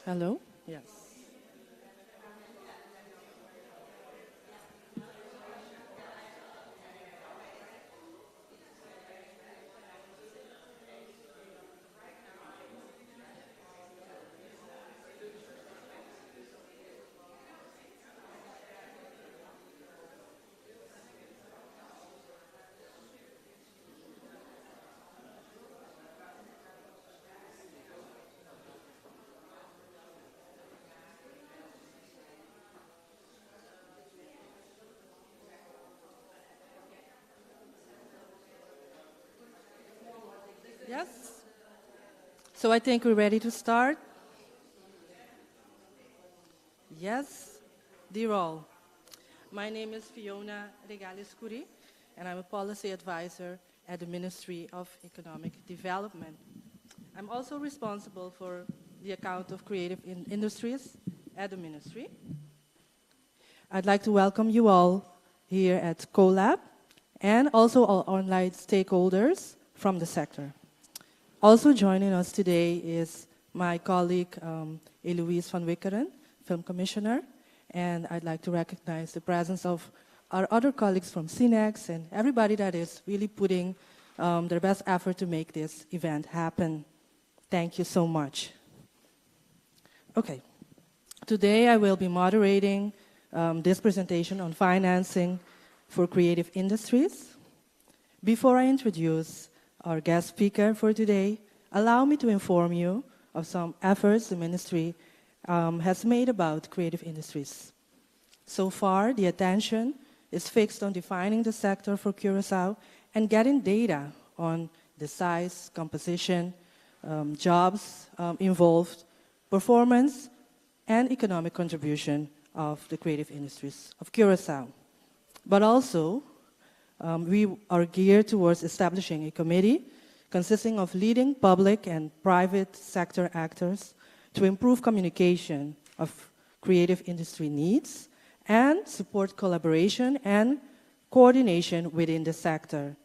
Hello? Yes. Yes? So I think we're ready to start. Yes? Dear all, my name is Fiona Regales-Curie, and I'm a policy advisor at the Ministry of Economic Development. I'm also responsible for the account of creative industries at the ministry. I'd like to welcome you all here at Kolab and also all online stakeholders from the sector. Also joining us today is my colleague, Eloise van Wickeren, Film Commissioner, and I'd like to recognize the presence of our other colleagues from CINEX and everybody that is really putting their best effort to make this event happen. Thank you so much. Okay, today I will be moderating this presentation on financing for creative industries. Before I introduce our guest speaker for today, allow me to inform you of some efforts the Ministry has made about creative industries. So far, the attention is fixed on defining the sector for Curaçao and getting data on the size, composition, jobs involved, performance, and economic contribution of the creative industries of Curaçao. But also, we are geared towards establishing a committee consisting of leading public and private sector actors to improve communication of creative industry needs and support collaboration and coordination within the sector.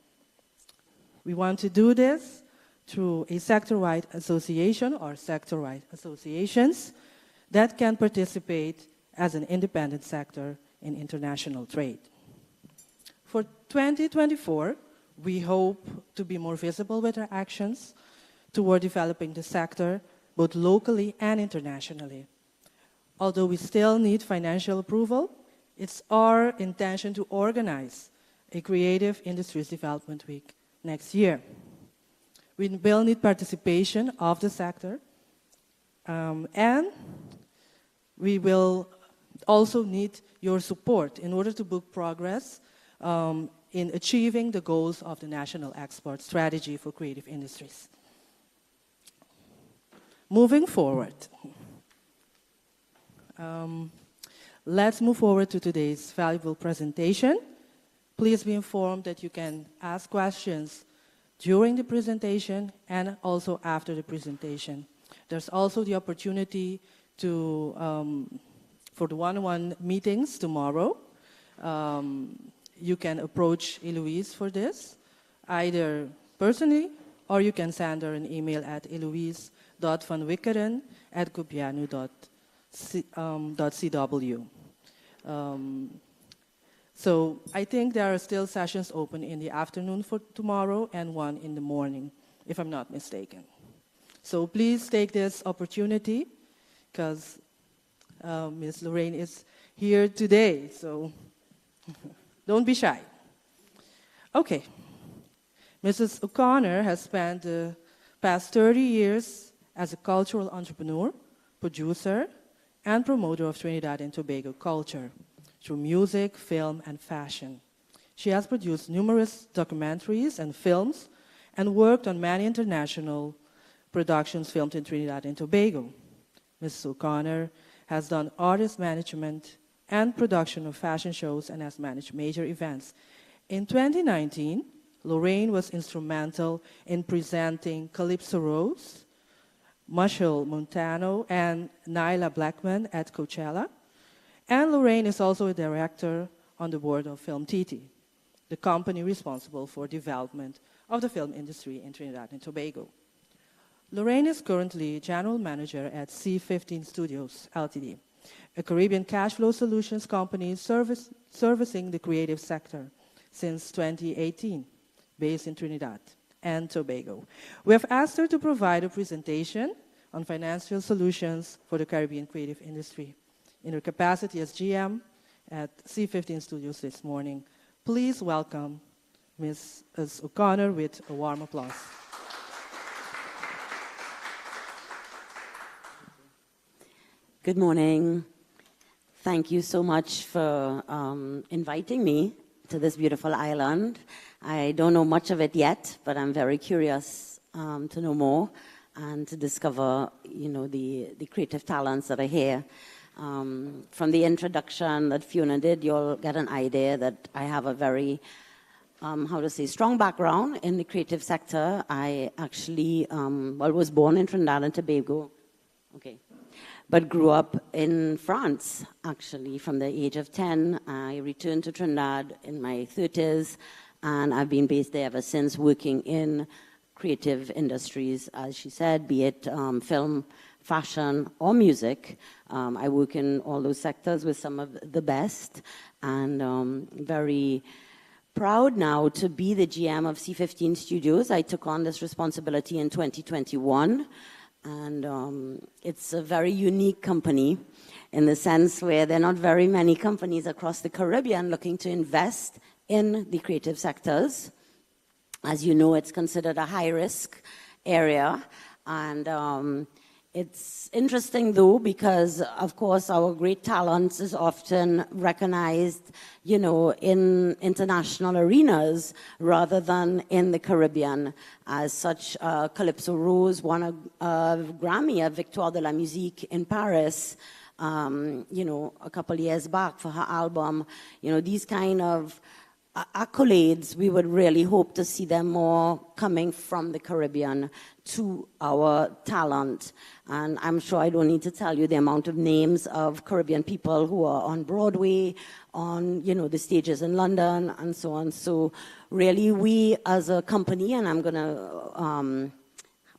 We want to do this through a sector-wide association or sector-wide associations that can participate as an independent sector in international trade. For 2024, we hope to be more visible with our actions toward developing the sector both locally and internationally. Although we still need financial approval, it's our intention to organize a Creative Industries Development Week next year. We will need participation of the sector, and we will also need your support in order to book progress in achieving the goals of the National Export Strategy for Creative Industries. Moving forward, let's move forward to today's valuable presentation. Please be informed that you can ask questions during the presentation and also after the presentation. There's also the opportunity to, for the one-on-one meetings tomorrow. You can approach Eloise for this, either personally, or you can send her an email at eloise.vanwickeren@copianu.cw. So I think there are still sessions open in the afternoon for tomorrow and one in the morning, if I'm not mistaken. So please take this opportunity, because Ms. Lorraine is here today, so don't be shy. Okay. Mrs. O'Connor has spent the past 30 years as a cultural entrepreneur, producer, and promoter of Trinidad and Tobago culture through music, film, and fashion. She has produced numerous documentaries and films and worked on many international productions filmed in Trinidad and Tobago. Mrs. O'Connor has done artist management and production of fashion shows and has managed major events. In 2019, Lorraine was instrumental in presenting Calypso Rose, Marshall Montano, and Nyla Blackman at Coachella. And Lorraine is also a director on the board of Film Titi, the company responsible for development of the film industry in Trinidad and Tobago. Lorraine is currently General Manager at C15 Studios, Ltd., a Caribbean cash flow solutions company servicing the creative sector since 2018, based in Trinidad and Tobago. We have asked her to provide a presentation on financial solutions for the Caribbean creative industry. In her capacity as GM at C15 Studios this morning, please welcome Ms. O'Connor with a warm applause. Good morning. Thank you so much for inviting me to this beautiful island. I don't know much of it yet, but I'm very curious to know more and to discover, the creative talents that are here. From the introduction that Fiona did, you'll get an idea that I have a very, strong background in the creative sector. I actually, was born in Trinidad and Tobago, but grew up in France, actually, from the age of 10. I returned to Trinidad in my 30s, and I've been based there ever since, working in creative industries, as she said, be it film, fashion, or music. I work in all those sectors with some of the best, and very proud now to be the GM of C15 Studios. I took on this responsibility in 2021, and it's a very unique company in the sense where there are not very many companies across the Caribbean looking to invest in the creative sectors. As you know, it's considered a high-risk area, and it's interesting, though, because, of course, our great talents is often recognized, in international arenas rather than in the Caribbean. As such, Calypso Rose won a Grammy at Victoire de la Musique in Paris, a couple years back for her album. These kind of accolades, we would really hope to see them more coming from the Caribbean to our talent. And I'm sure I don't need to tell you the amount of names of Caribbean people who are on Broadway, on, the stages in London, and so on. So really, we as a company, and I'm going to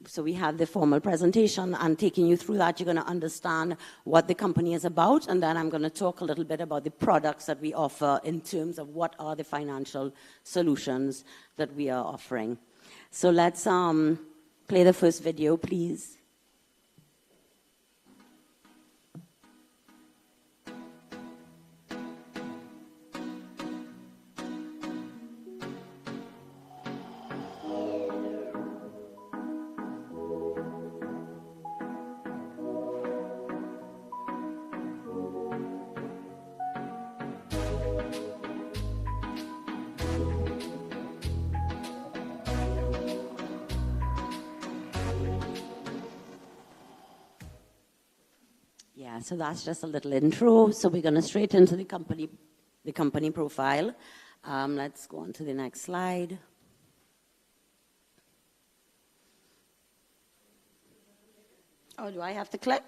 so we have the formal presentation, and taking you through that, you're going to understand what the company is about, and then I'm going to talk a little bit about the products that we offer in terms of what are the financial solutions that we are offering. So let's play the first video, please. So that's just a little intro. So we're going to straight into the company profile. Let's go on to the next slide. Oh, do I have to click?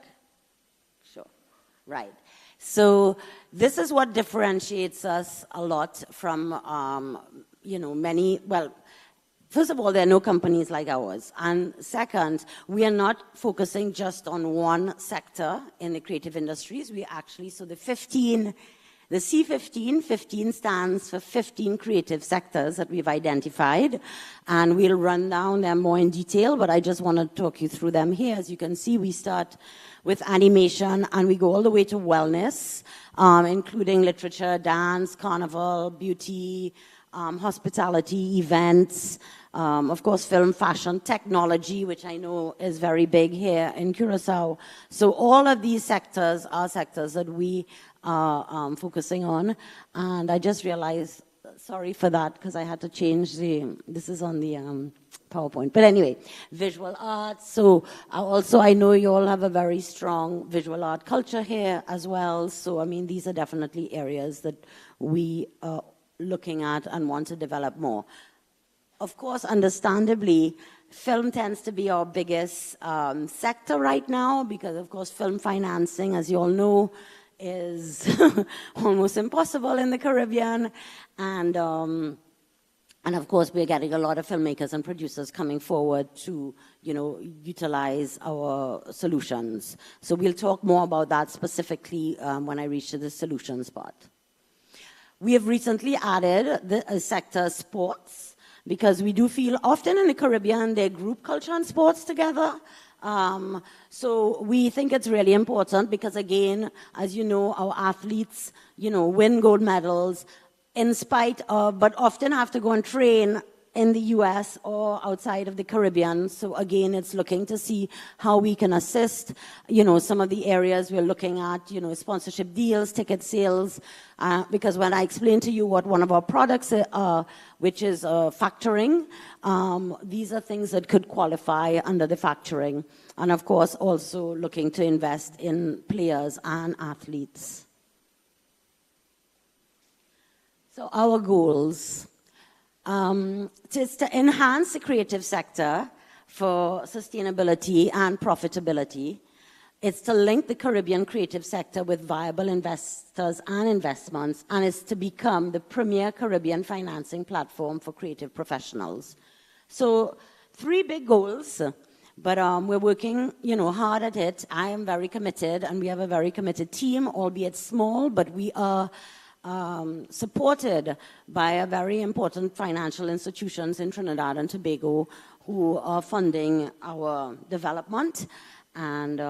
Sure. Right. So this is what differentiates us a lot from, many, first of all, there are no companies like ours. And second, we are not focusing just on one sector in the creative industries. We actually, so the C15, 15 stands for 15 creative sectors that we've identified. And we'll run down them more in detail, but I just want to talk you through them here. As you can see, we start with animation, and we go all the way to wellness, including literature, dance, carnival, beauty, hospitality, events, of course, film, fashion, technology, which I know is very big here in Curaçao. So all of these sectors are sectors that we are focusing on. And I just realized, sorry for that, because I had to change this is on the PowerPoint. But anyway, visual arts. So I know you all have a very strong visual art culture here as well. So, these are definitely areas that we are looking at and want to develop more. Of course, understandably, film tends to be our biggest sector right now because, of course, film financing, as you all know, is almost impossible in the Caribbean. And And of course, we're getting a lot of filmmakers and producers coming forward to, utilize our solutions. So we'll talk more about that specifically when I reach to the solutions part. We have recently added the sector sports, because we do feel often in the Caribbean, they group culture and sports together. So we think it's really important because, again, as you know, our athletes, win gold medals in spite of, but often have to go and train in the US or outside of the Caribbean. So again, it's looking to see how we can assist, some of the areas we're looking at, sponsorship deals, ticket sales, because when I explained to you what one of our products are, which is factoring, these are things that could qualify under the factoring. And of course, also looking to invest in players and athletes. So our goals is to enhance the creative sector for sustainability and profitability. It's to link the Caribbean creative sector with viable investors and investments, and it's to become the premier Caribbean financing platform for creative professionals. So 3 big goals, but we're working, hard at it. I am very committed, and we have a very committed team, albeit small, but we are supported by a very important financial institutions in Trinidad and Tobago who are funding our development. And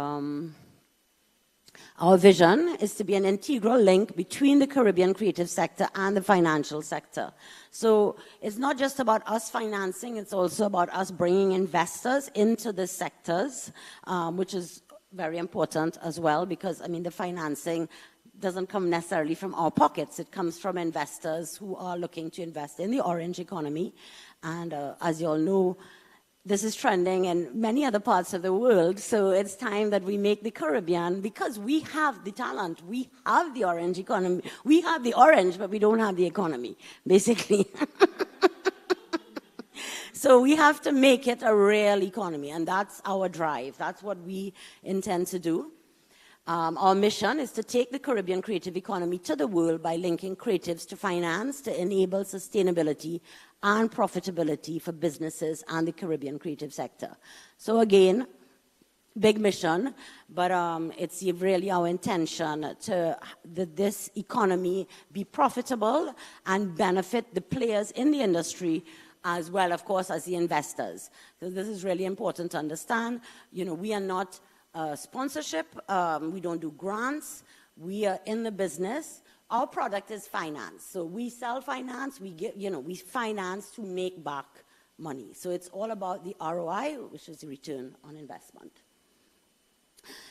our vision is to be an integral link between the Caribbean creative sector and the financial sector. So it's not just about us financing, it's also about us bringing investors into the sectors, which is very important as well, because, the financing doesn't come necessarily from our pockets. It comes from investors who are looking to invest in the orange economy. And as you all know, this is trending in many other parts of the world. So it's time that we make the Caribbean, because we have the talent, we have the orange economy. We have the orange, but we don't have the economy, basically. So we have to make it a real economy, and that's our drive. That's what we intend to do. Our mission is to take the Caribbean creative economy to the world by linking creatives to finance to enable sustainability and profitability for businesses and the Caribbean creative sector. So again, big mission, but it's really our intention that this economy be profitable and benefit the players in the industry as well, of course, as the investors. So this is really important to understand. We are not sponsorship, we don't do grants, we are in the business. Our product is finance. So we sell finance, we finance to make back money. So it's all about the ROI, which is the return on investment.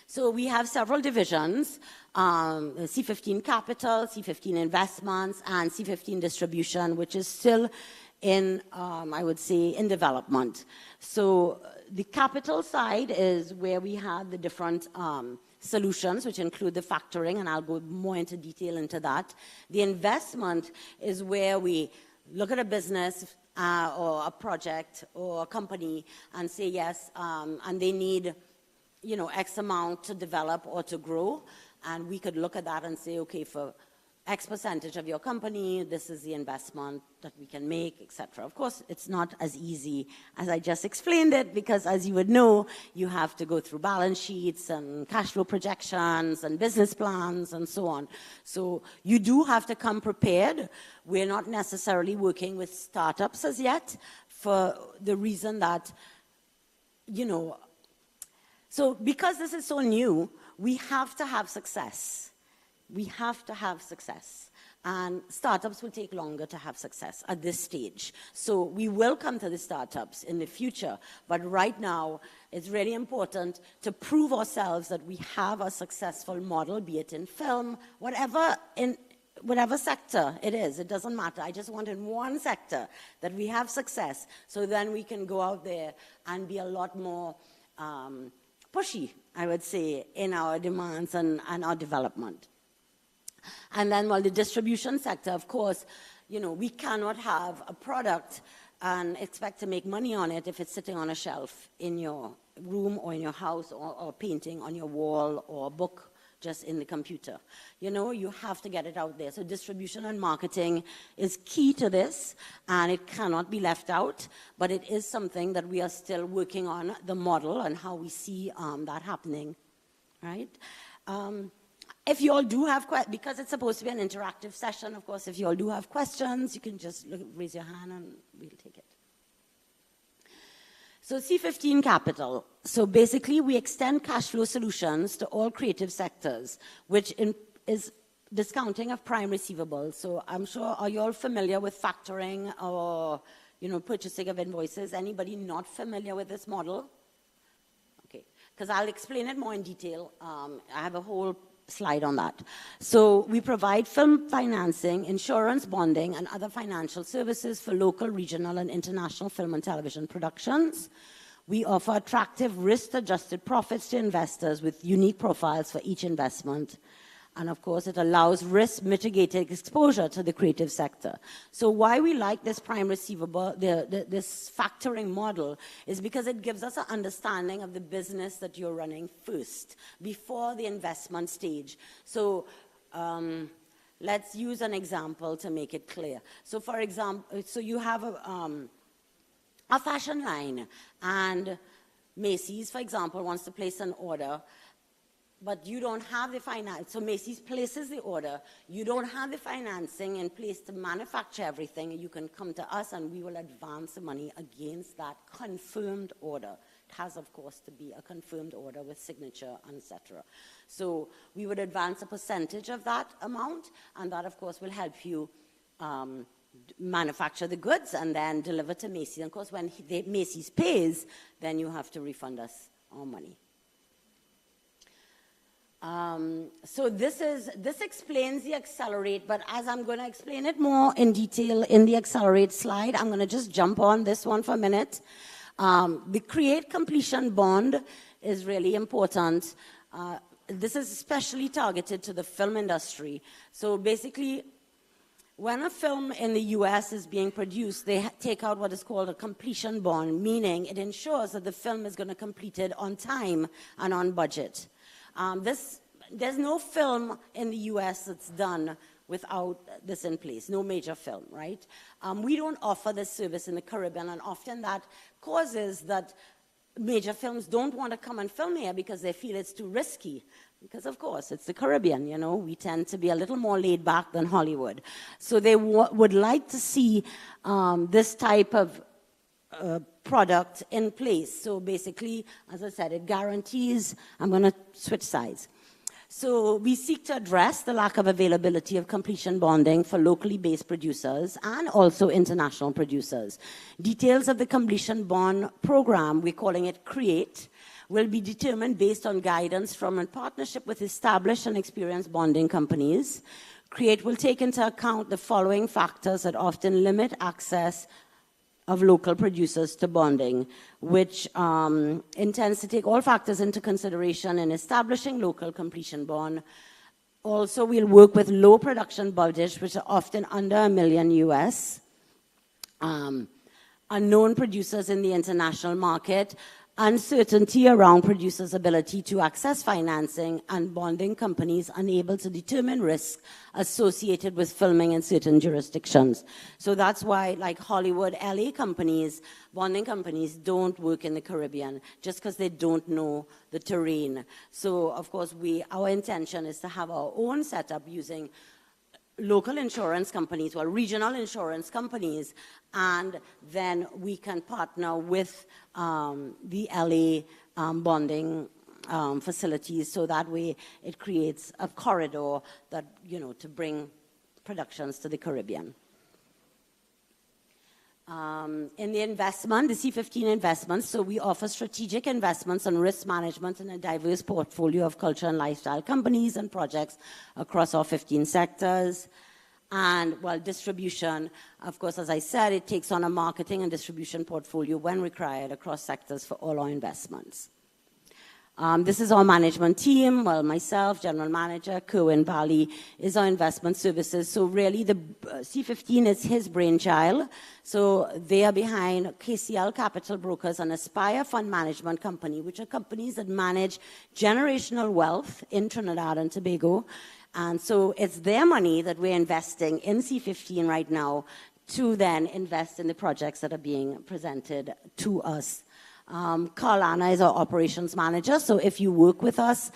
So we have several divisions, C15 Capital, C15 Investments, and C15 Distribution, which is still in, I would say, in development. So the capital side is where we have the different solutions, which include the factoring, and I'll go more into detail into that. The investment is where we look at a business or a project or a company and say yes, and they need, X amount to develop or to grow, and we could look at that and say, okay, for X percentage of your company, this is the investment that we can make, etc. Of course, it's not as easy as I just explained it, because as you would know, you have to go through balance sheets and cash flow projections and business plans and so on. So you do have to come prepared. We're not necessarily working with startups as yet, for the reason that, so because this is so new, we have to have success. We have to have success, and startups will take longer to have success at this stage. So we will come to the startups in the future, but right now it's really important to prove ourselves that we have a successful model, be it in film, whatever sector it is, it doesn't matter. I just want in one sector that we have success, so then we can go out there and be a lot more pushy, I would say, in our demands and our development. And then, the distribution sector, of course, we cannot have a product and expect to make money on it if it's sitting on a shelf in your room or in your house, or painting on your wall, or a book just in the computer. You know, you have to get it out there. So distribution and marketing is key to this, and it cannot be left out, but it is something that we are still working on, the model and how we see that happening, right? If you all do have questions, because it's supposed to be an interactive session, of course, if you all do have questions, you can just raise your hand and we'll take it. So C15 Capital. So basically, we extend cash flow solutions to all creative sectors, which is discounting of prime receivables. So I'm sure, are you all familiar with factoring or, you know, purchasing of invoices? Anybody not familiar with this model? Okay, because I'll explain it more in detail. I have a whole slide on that. So we provide film financing, insurance, bonding, and other financial services for local, regional, and international film and television productions. We offer attractive risk-adjusted profits to investors with unique profiles for each investment. And of course, it allows risk-mitigated exposure to the creative sector. So why we like this prime receivable, this factoring model, is because it gives us an understanding of the business that you're running first, before the investment stage. So let's use an example to make it clear. So for example, so you have a fashion line, and Macy's, for example, wants to place an order, but you don't have the finance. So Macy's places the order. You don't have the financing in place to manufacture everything. You can come to us and we will advance the money against that confirmed order. It has, of course, to be a confirmed order with signature, etc. So we would advance a percentage of that amount, and that, of course, will help you manufacture the goods and then deliver to Macy's. And of course, when Macy's pays, then you have to refund us our money. So this explains the Accelerate, but as I'm going to explain it more in detail in the Accelerate slide, I'm going to just jump on this one for a minute. The Create Completion Bond is really important. This is especially targeted to the film industry. So basically, when a film in the US is being produced, they take out what is called a completion bond, meaning it ensures that the film is going to complete it on time and on budget. There's no film in the US that's done without this in place, no major film, right? We don't offer this service in the Caribbean, and often that causes that major films don't want to come and film here because they feel it's too risky. Because, of course, it's the Caribbean, you know. We tend to be a little more laid back than Hollywood. So they would like to see this type of product in place. So basically, as I said, it guarantees, I'm going to switch sides. So we seek to address the lack of availability of completion bonding for locally based producers and also international producers. Details of the completion bond program, we're calling it CREATE, will be determined based on guidance from a partnership with established and experienced bonding companies. CREATE will take into account the following factors that often limit access of local producers to bonding, which intends to take all factors into consideration in establishing local completion bond. Also, we'll work with low production budgets, which are often under $1 million US, unknown producers in the international market, uncertainty around producers' ability to access financing, and bonding companies unable to determine risk associated with filming in certain jurisdictions. So that's why, like Hollywood, LA companies, bonding companies don't work in the Caribbean just because they don't know the terrain. So, of course, our intention is to have our own setup using local insurance companies, well, regional insurance companies, and then we can partner with the LA bonding facilities, so that way it creates a corridor that, you know, to bring productions to the Caribbean. In the investment, the C15 investments, so we offer strategic investments and risk management in a diverse portfolio of culture and lifestyle companies and projects across our 15 sectors. And, well, distribution, of course, as I said, it takes on a marketing and distribution portfolio when required across sectors for all our investments. This is our management team. Well, myself, General Manager, Kerwin Bali is our investment services. So really the C15 is his brainchild. So they are behind KCL Capital Brokers and Aspire Fund Management Company, which are companies that manage generational wealth in Trinidad and Tobago. And so it's their money that we're investing in C15 right now to then invest in the projects that are being presented to us. Carlana is our operations manager, so if you work with us,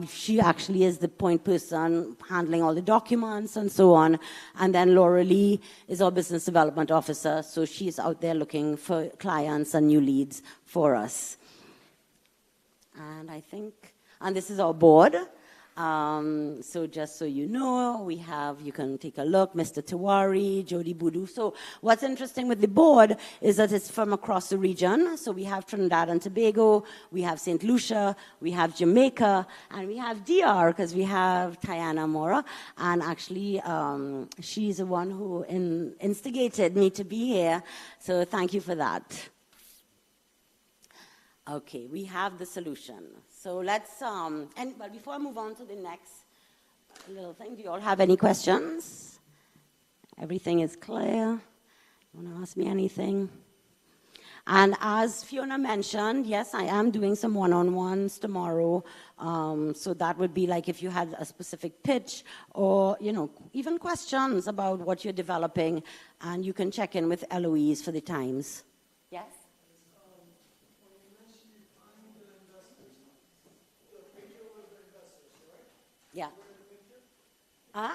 she actually is the point person handling all the documents and so on. And then Laura Lee is our business development officer, so she's out there looking for clients and new leads for us. And I think, and this is our board. So just so you know, we have, you can take a look, Mr. Tiwari, Jody Boudou. So what's interesting with the board is that it's from across the region. So we have Trinidad and Tobago, we have St. Lucia, we have Jamaica, and we have DR, because we have Tiana Mora. And actually, she's the one who instigated me to be here. So thank you for that. Okay, we have the solution. So let's, but before I move on to the next little thing, do you all have any questions? Everything is clear? You want to ask me anything? And as Fiona mentioned, yes, I am doing some one-on-ones tomorrow. So that would be like if you had a specific pitch or, you know, even questions about what you're developing, and you can check in with Eloise for the times. Yes? Yeah. Huh?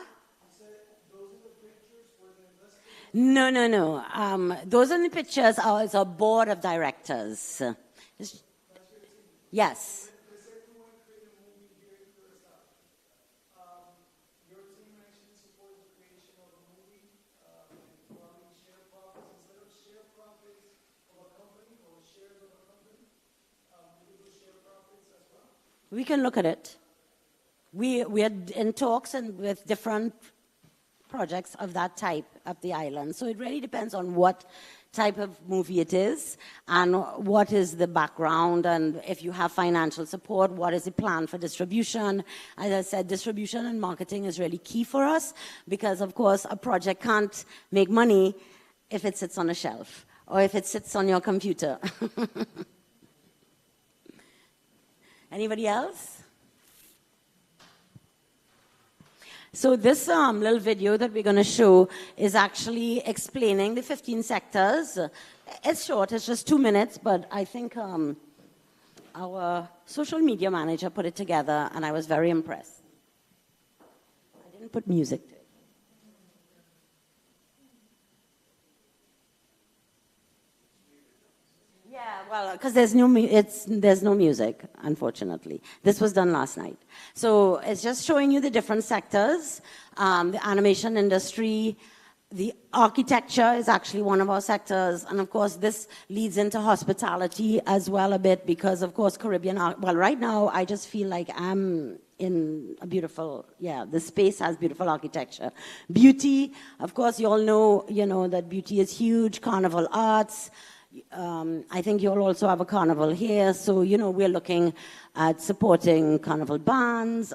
No, no, no. Those are the pictures is our board of directors. Yes. We can look at it. We are in talks and with different projects of that type of the island. So it really depends on what type of movie it is and what is the background, and if you have financial support, what is the plan for distribution. As I said, distribution and marketing is really key for us because, of course, a project can't make money if it sits on a shelf or if it sits on your computer. Anybody else? So this little video that we're going to show is actually explaining the 15 sectors. It's short, it's just 2 minutes, but I think our social media manager put it together, and I was very impressed. I didn't put music to it. Yeah, well, because there's no music, unfortunately. This was done last night. So it's just showing you the different sectors. The animation industry, the architecture is actually one of our sectors. And of course, this leads into hospitality as well a bit because, of course, Caribbean art. Well, right now, I just feel like I'm in a beautiful, the space has beautiful architecture. Beauty, of course, you all know that beauty is huge. Carnival arts. I think you'll also have a carnival here, so we're looking at supporting carnival bands,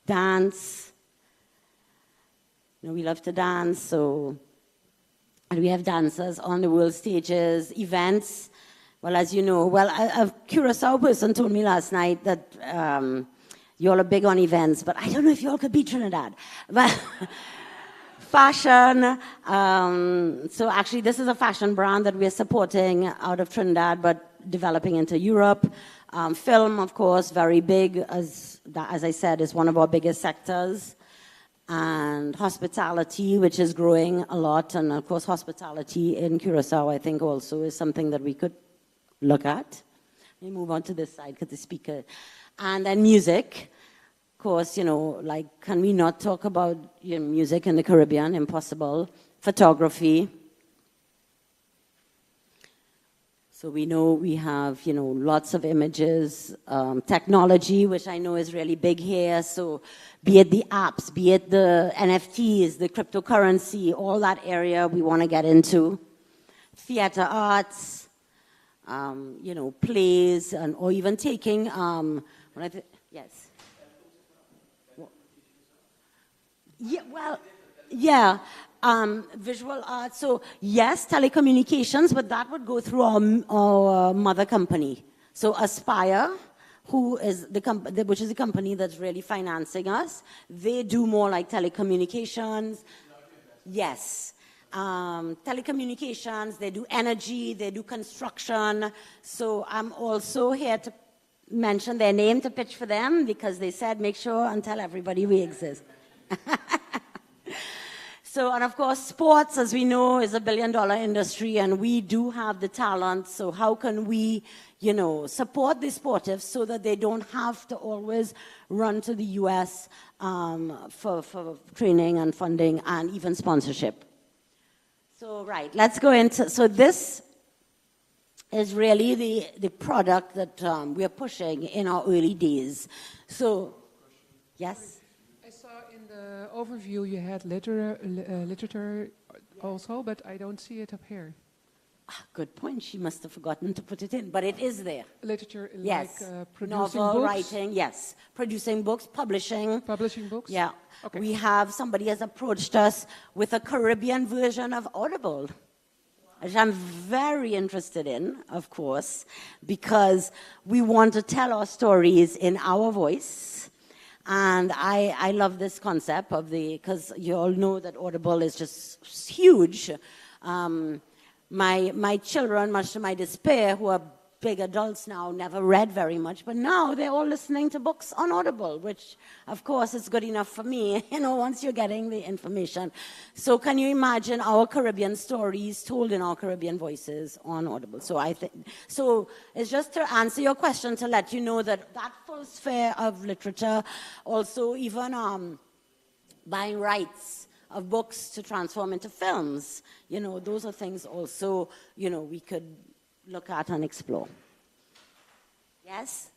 dance. We love to dance, so and we have dancers on the world stages, events. Well, as you know, a Curaçao person told me last night that you all are big on events, but I don't know if you all could beat Trinidad. But fashion, so actually this is a fashion brand that we're supporting out of Trinidad, but developing into Europe. Film, of course, very big, as I said, is one of our biggest sectors. And hospitality, which is growing a lot, and of course hospitality in Curaçao, I think also is something that we could look at. Let me move on to this side, because the speaker. And then music. Of course, can we not talk about music in the Caribbean? Impossible. Photography. So we know we have, lots of images. Technology, which I know is really big here. So be it the apps, be it the NFTs, the cryptocurrency, all that area we want to get into. Theater arts. plays, or even taking, yes. Yeah, well, yeah, visual art. So yes, telecommunications, but that would go through our mother company. So Aspire, who is which is the company that's really financing us. They do more like telecommunications. Yes. Telecommunications, they do energy, they do construction. So I'm also here to mention their name to pitch for them because they said make sure and tell everybody we exist. So, and of course, sports, as we know, is a billion-dollar industry, and we do have the talent. So how can we, support the sportives so that they don't have to always run to the U.S. For training and funding and even sponsorship? So, right, let's go into, so this is really the product that we are pushing in our early days. So, yes? I saw in the overview you had literature also, but I don't see it up here. Good point. She must have forgotten to put it in, but it is there. Literature, yes. like producing novel, books? writing, yes. Producing books, publishing. Publishing books? Yeah. Okay. We have, somebody has approached us with a Caribbean version of Audible, which I'm very interested in, of course, because we want to tell our stories in our voice. And I love this concept of because you all know that Audible is just huge. My children, much to my despair, who are big adults now, never read very much, but now they're all listening to books on Audible, which, of course, is good enough for me, once you're getting the information. So can you imagine our Caribbean stories told in our Caribbean voices on Audible? So it's just to answer your question, to let you know that full sphere of literature, also even buying rights of books to transform into films, those are things also, we could look at and explore. Yes?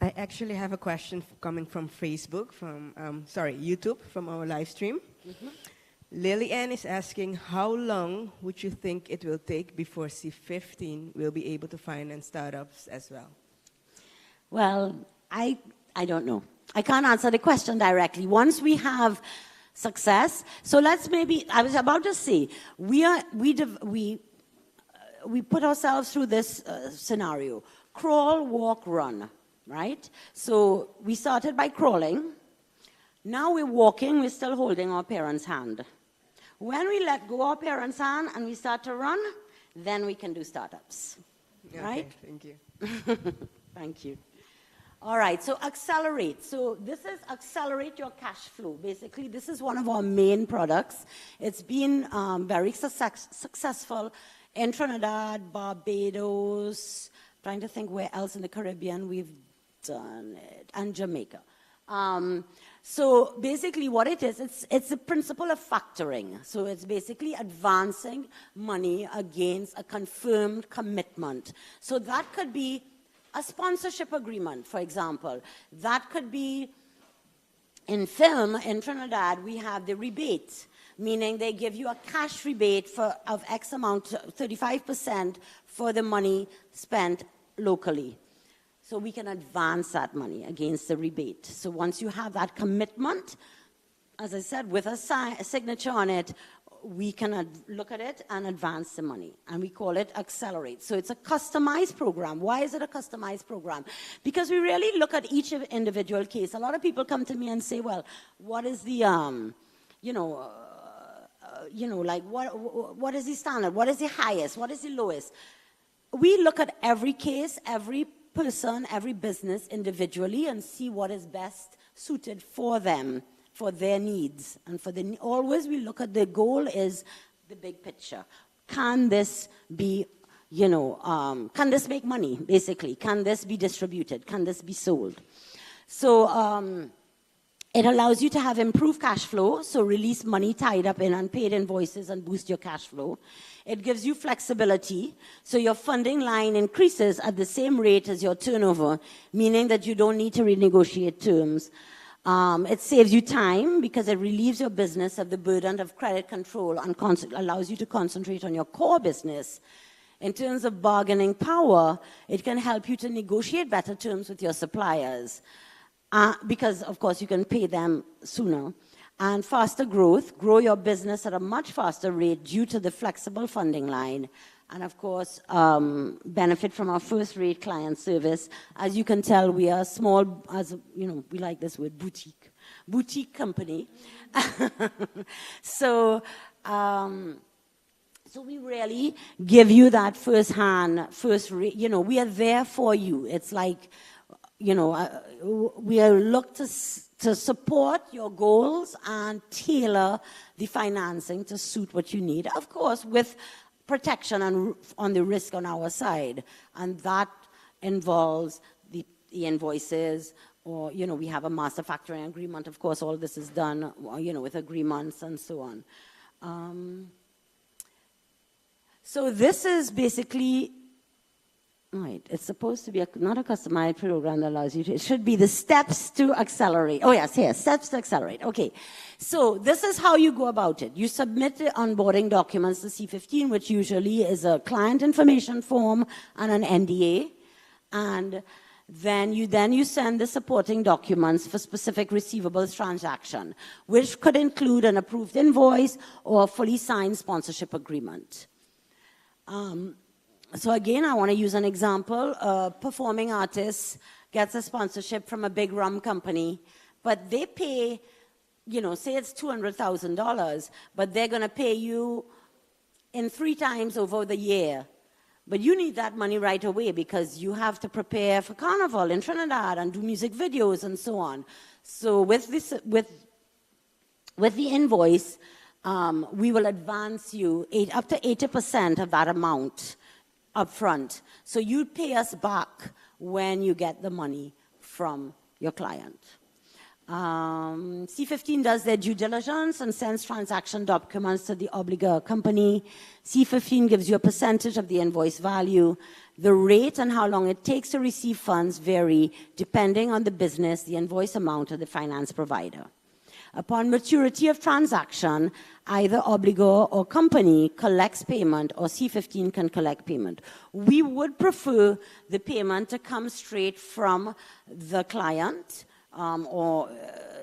I actually have a question coming from Facebook, YouTube, from our live stream. Mm-hmm. Lily Ann is asking, how long would you think it will take before C15 will be able to finance startups as well? Well, I don't know. I can't answer the question directly. Once we have success, so let's I was about to say, we put ourselves through this scenario. Crawl, walk, run, right? So we started by crawling. Now we're walking, we're still holding our parents' hand. When we let go our parents' hand and we start to run, then we can do startups, right? Thank you. Thank you. All right, so accelerate. So this is accelerate your cash flow. Basically, this is one of our main products. It's been very successful in Trinidad, Barbados, trying to think where else in the Caribbean we've done it, and Jamaica. So basically what it is, it's the principle of factoring. So it's basically advancing money against a confirmed commitment. So that could be a sponsorship agreement, for example. That could be, in film, in Trinidad, we have the rebate, meaning they give you a cash rebate of X amount, 35% for the money spent locally. So we can advance that money against the rebate. So once you have that commitment, as I said, with a signature on it, we can look at it and advance the money. And we call it Accelerate. So it's a customized program. Why is it a customized program? Because we really look at each individual case. A lot of people come to me and say, well, what is the, like what is the standard? What is the highest? What is the lowest? We look at every case, every person, every business individually and see what is best suited for them, for their needs. And always we look at the goal is the big picture. Can this be, can this make money, basically? Can this be distributed? Can this be sold? So it allows you to have improved cash flow, so release money tied up in unpaid invoices and boost your cash flow. It gives you flexibility, so your funding line increases at the same rate as your turnover, meaning that you don't need to renegotiate terms. It saves you time because it relieves your business of the burden of credit control and allows you to concentrate on your core business. In terms of bargaining power, it can help you to negotiate better terms with your suppliers because, of course, you can pay them sooner. And faster growth, grow your business at a much faster rate due to the flexible funding line. And of course, benefit from our first-rate client service. As you can tell, we are small, as you know, we like this word, boutique company. So we really give you that first-hand, first-rate. You know, we are there for you. It's like, you know, we are look to support your goals and tailor the financing to suit what you need. Of course, with protection on the risk on our side, and that involves the invoices, or, you know, we have a master factoring agreement. Of course, all this is done, you know, with agreements and so on. So this is basically, right, it's supposed to be not a customized program that allows you to, it should be the steps to accelerate. Oh yes, here, steps to accelerate. Okay, so this is how you go about it. You submit the onboarding documents to C15, which usually is a client information form and an NDA, and then you send the supporting documents for specific receivables transaction, which could include an approved invoice or a fully signed sponsorship agreement. So again, I want to use an example. A performing artist gets a sponsorship from a big rum company, but they pay, you know, say it's $200,000, but they're going to pay you in 3 times over the year. But you need that money right away because you have to prepare for Carnival in Trinidad and do music videos and so on. So with the invoice, we will advance you up to 80% of that amount up front. So you pay us back when you get the money from your client. C15 does their due diligence and sends transaction documents to the obligor company. C15 gives you a percentage of the invoice value. The rate and how long it takes to receive funds vary depending on the business, the invoice amount, or the finance provider. Upon maturity of transaction, either obligor or company collects payment, or C15 can collect payment. We would prefer the payment to come straight from the client, or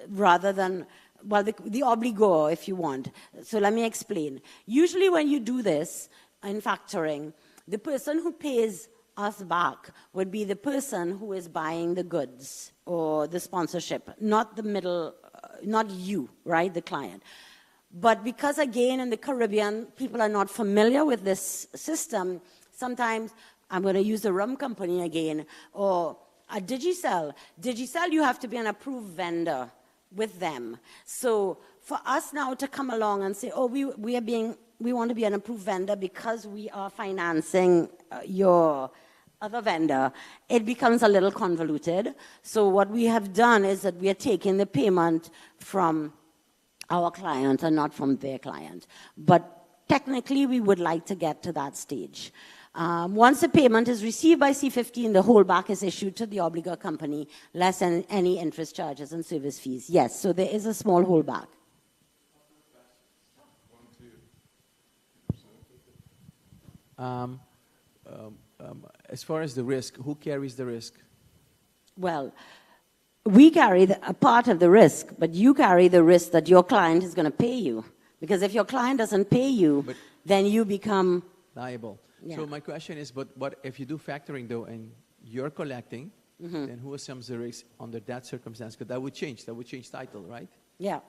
rather than, well, the obligor, if you want. So let me explain. Usually when you do this in factoring, the person who pays us back would be the person who is buying the goods or the sponsorship, not the middle, not you, right, the client. But because, again, in the Caribbean, people are not familiar with this system, sometimes, I'm going to use the rum company again, or a Digicel. Digicel, you have to be an approved vendor with them. So for us now to come along and say, oh, we want to be an approved vendor because we are financing your other vendor, it becomes a little convoluted. So what we have done is that we are taking the payment from our client and not from their client. But technically, we would like to get to that stage. Once the payment is received by C15, the holdback is issued to the obligor company, less than any interest charges and service fees. Yes, so there is a small holdback. As far as the risk, who carries the risk? Well, we carry a part of the risk, but you carry the risk that your client is going to pay you. Because if your client doesn't pay you, then you become liable. Yeah. So my question is, but if you do factoring, though, and you're collecting, then who assumes the risk under that circumstance? Because that would change. That would change title, right? Yeah.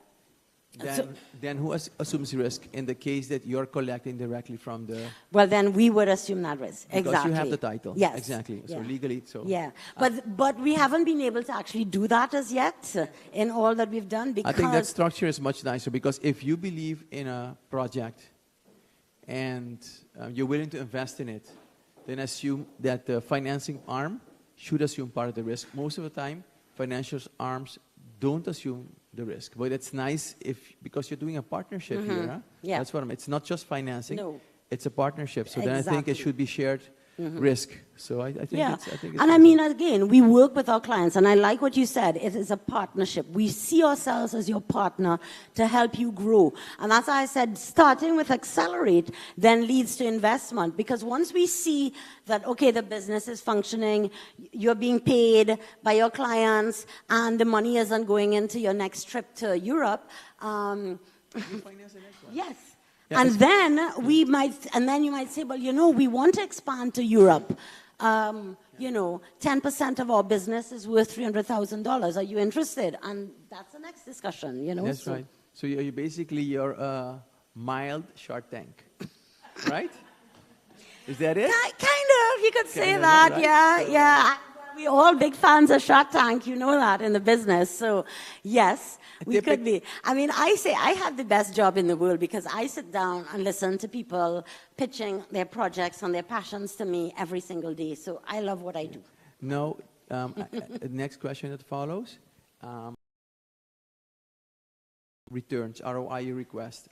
Then who assumes risk in the case that you're collecting directly from the... Well, then we would assume that risk. Because exactly. you have the title. Yes. Exactly. Yeah. So legally, so... Yeah. But we haven't been able to actually do that as yet in all that we've done because... I think that structure is much nicer because if you believe in a project and you're willing to invest in it, then assume that the financing arm should assume part of the risk. Most of the time, financial arms don't assume the risk. But it's nice because you're doing a partnership here. Huh? Yeah. That's what it's not just financing. No. It's a partnership. So then I think it should be shared risk. So I think Yeah, it's, I think it's and I mean, again, we work with our clients, and I like what you said. It is a partnership. We see ourselves as your partner to help you grow. And as I said, starting with Accelerate then leads to investment, because once we see that, okay, the business is functioning, you're being paid by your clients, and the money isn't going into your next trip to Europe. Yes. Yeah, And then we might, and then you might say, well, you know, we want to expand to Europe. You know, 10% of our business is worth $300,000. Are you interested? And that's the next discussion, you know. That's right. So you basically, you're a mild Shark Tank, right? Is that it? Kind of, you could say Kind of, that, right? yeah, So- yeah. We're all big fans of Shark Tank, you know that, in the business. So, yes, we could be. I mean, I say I have the best job in the world because I sit down and listen to people pitching their projects and their passions to me every single day. So I love what I do. No. Next question that follows. Returns, ROI request.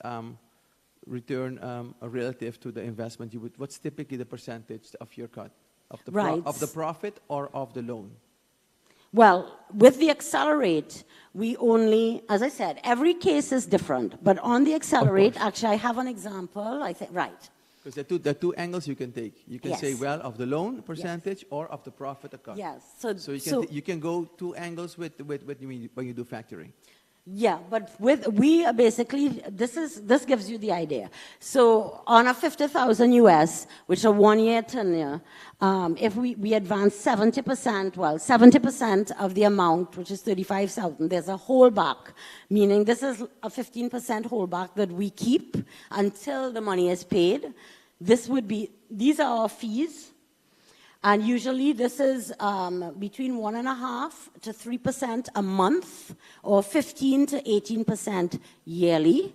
Return relative to the investment you would. What's typically the percentage of your cut? Of the, Right. of the profit or of the loan? Well, with the Accelerate, we only, as I said, every case is different. But on the Accelerate, actually, I have an example. I think, right. Because there are two angles you can take. You can say, Yes. well, of the loan percentage or of the profit a cut. Yes. So you can go two angles with when you do factoring. Yeah, but we are basically, this gives you the idea. So on a 50,000 US, which is a 1 year tenure, if we advance 70%, well, 70% of the amount, which is 35,000, there's a holdback, meaning this is a 15% holdback that we keep until the money is paid. These are our fees. And usually this is between 1.5% to 3% a month, or 15 to 18% yearly.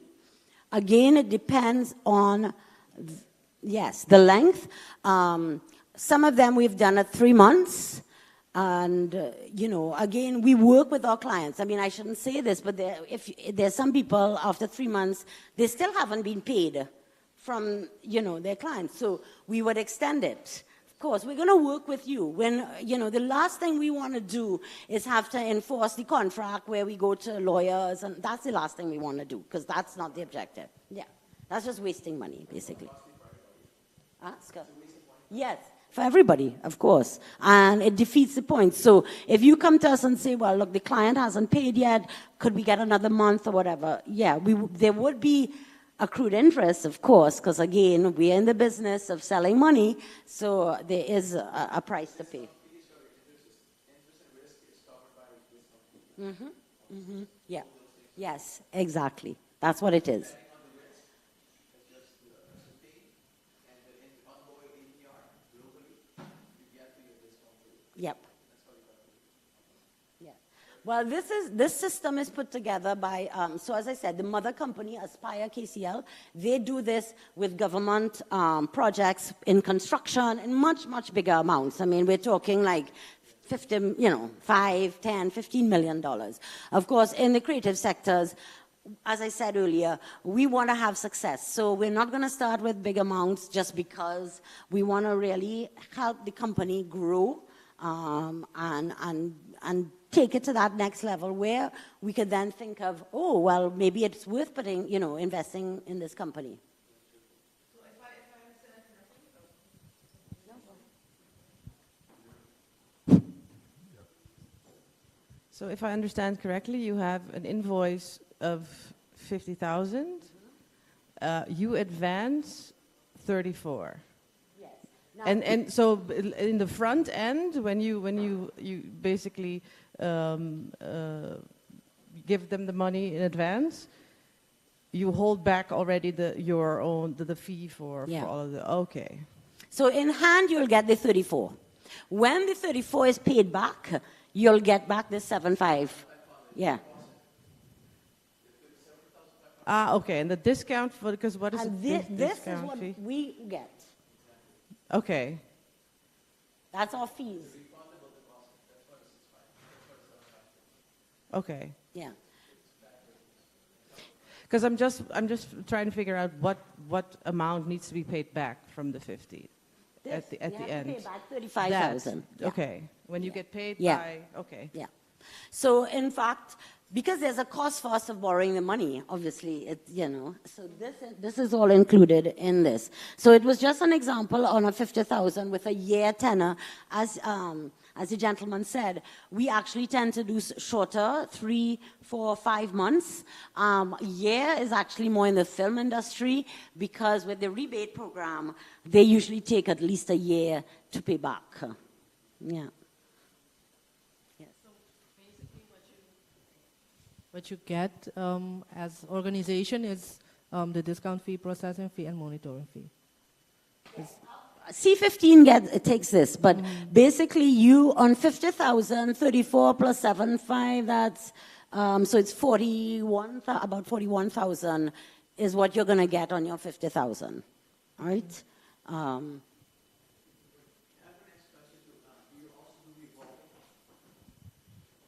Again, it depends on, the length. Some of them we've done at 3 months. And, you know, again, we work with our clients. I mean, I shouldn't say this, but if there's some people after 3 months, they still haven't been paid from, you know, their clients. So we would extend it. Of course, we're going to work with you. When, you know, the last thing we want to do is have to enforce the contract where we go to lawyers, and that's the last thing we want to do, because that's not the objective. Yeah, that's just wasting money, basically. Yes, for everybody, of course. And it defeats the point. So if you come to us and say, well, look, the client hasn't paid yet, could we get another month or whatever? Yeah, there would be accrued interest, of course, because again, we're in the business of selling money, so there is a price to pay. Yeah. Yes, exactly. That's what it is. Yep. Well, this system is put together by, so as I said, the mother company, Aspire KCL, they do this with government projects in construction in much, much bigger amounts. I mean, we're talking like 50, you know, 5, 10, $15 million. Of course, in the creative sectors, as I said earlier, we want to have success. So we're not going to start with big amounts just because we want to really help the company grow and take it to that next level where we could then think of, oh, well, maybe it's worth putting, you know, investing in this company. So if I understand correctly, So if I understand correctly, you have an invoice of 50,000. You advance 34. Yes. And so in the front end, when you basically give them the money in advance, you hold back already the fee for all of the, okay. So in hand, you'll get the 34. When the 34 is paid back, you'll get back the 7.5. Yeah. Okay, and the discount for, because what is And the this is discount what fee? we get. Okay. That's our fees. Okay. Yeah. Because I'm just trying to figure out what amount needs to be paid back from the 50. at the You have end? to pay back 35,000. That, okay. When you get paid Yeah. by, okay. Yeah. So in fact, because there's a cost for us of borrowing the money, obviously, so this is all included in this. So it was just an example on a 50,000 with a year tenor. As the gentleman said, we actually tend to do shorter, 3, 4, 5 months. A year is actually more in the film industry because with the rebate program, they usually take at least a year to pay back. Yeah. What you get as organization is the discount fee, processing fee, and monitoring fee. C15 takes this, but basically you on 50,000, 34 plus 7.5, that's, so it's 41, about 41,000 is what you're going to get on your 50,000, right?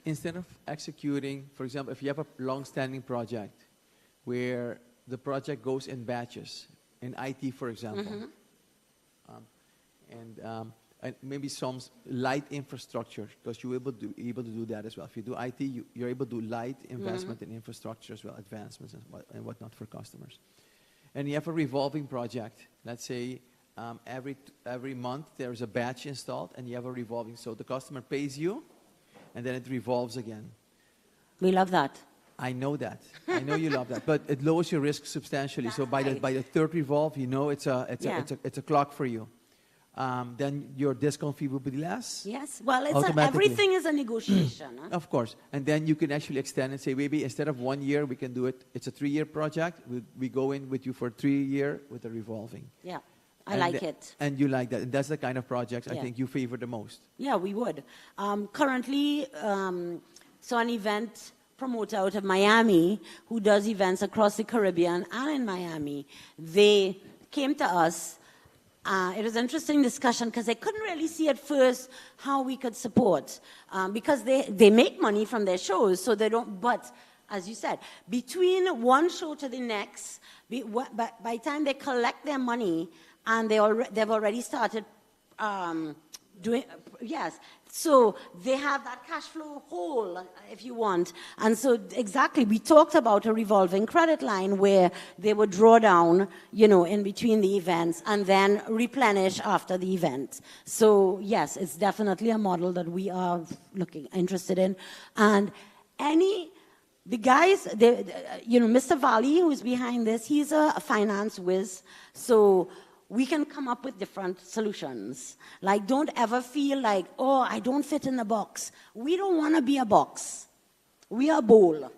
Instead of executing, for example, if you have a long-standing project where the project goes in batches, in IT, for example, and maybe some light infrastructure, because you're able to do that as well. If you do IT, you're able to do light investment in infrastructure as well, advancements and whatnot for customers. And you have a revolving project. Let's say every month there's a batch installed, and you have a revolving. So the customer pays you, and then it revolves again. We love that. I know that. I know you love that. But it lowers your risk substantially. So by the third revolve, you know it's a clock for you. Then your discount fee will be less. Yes. Well, everything is a negotiation. Huh? Of course. And then you can actually extend and say, maybe instead of 1 year, we can do it. It's a 3-year project. We go in with you for 3 year with a revolving. Yeah. I like it. And you like that. And that's the kind of projects I think you favor the most. Yeah, we would. Currently, so an event promoter out of Miami who does events across the Caribbean and in Miami, they came to us. It was an interesting discussion because they couldn't really see at first how we could support because they make money from their shows, so they don't, but as you said, between one show to the next, by the time they collect their money, and they've already started doing, yes. So they have that cash flow hole, if you want. And so exactly, we talked about a revolving credit line where they would draw down, in between the events and then replenish after the event. So yes, it's definitely a model that we are interested in. And the guys, Mr. Valley, who's behind this, he's a finance whiz. So we can come up with different solutions. Like, don't ever feel like, oh, I don't fit in the box. We don't want to be a box. We are a bowl.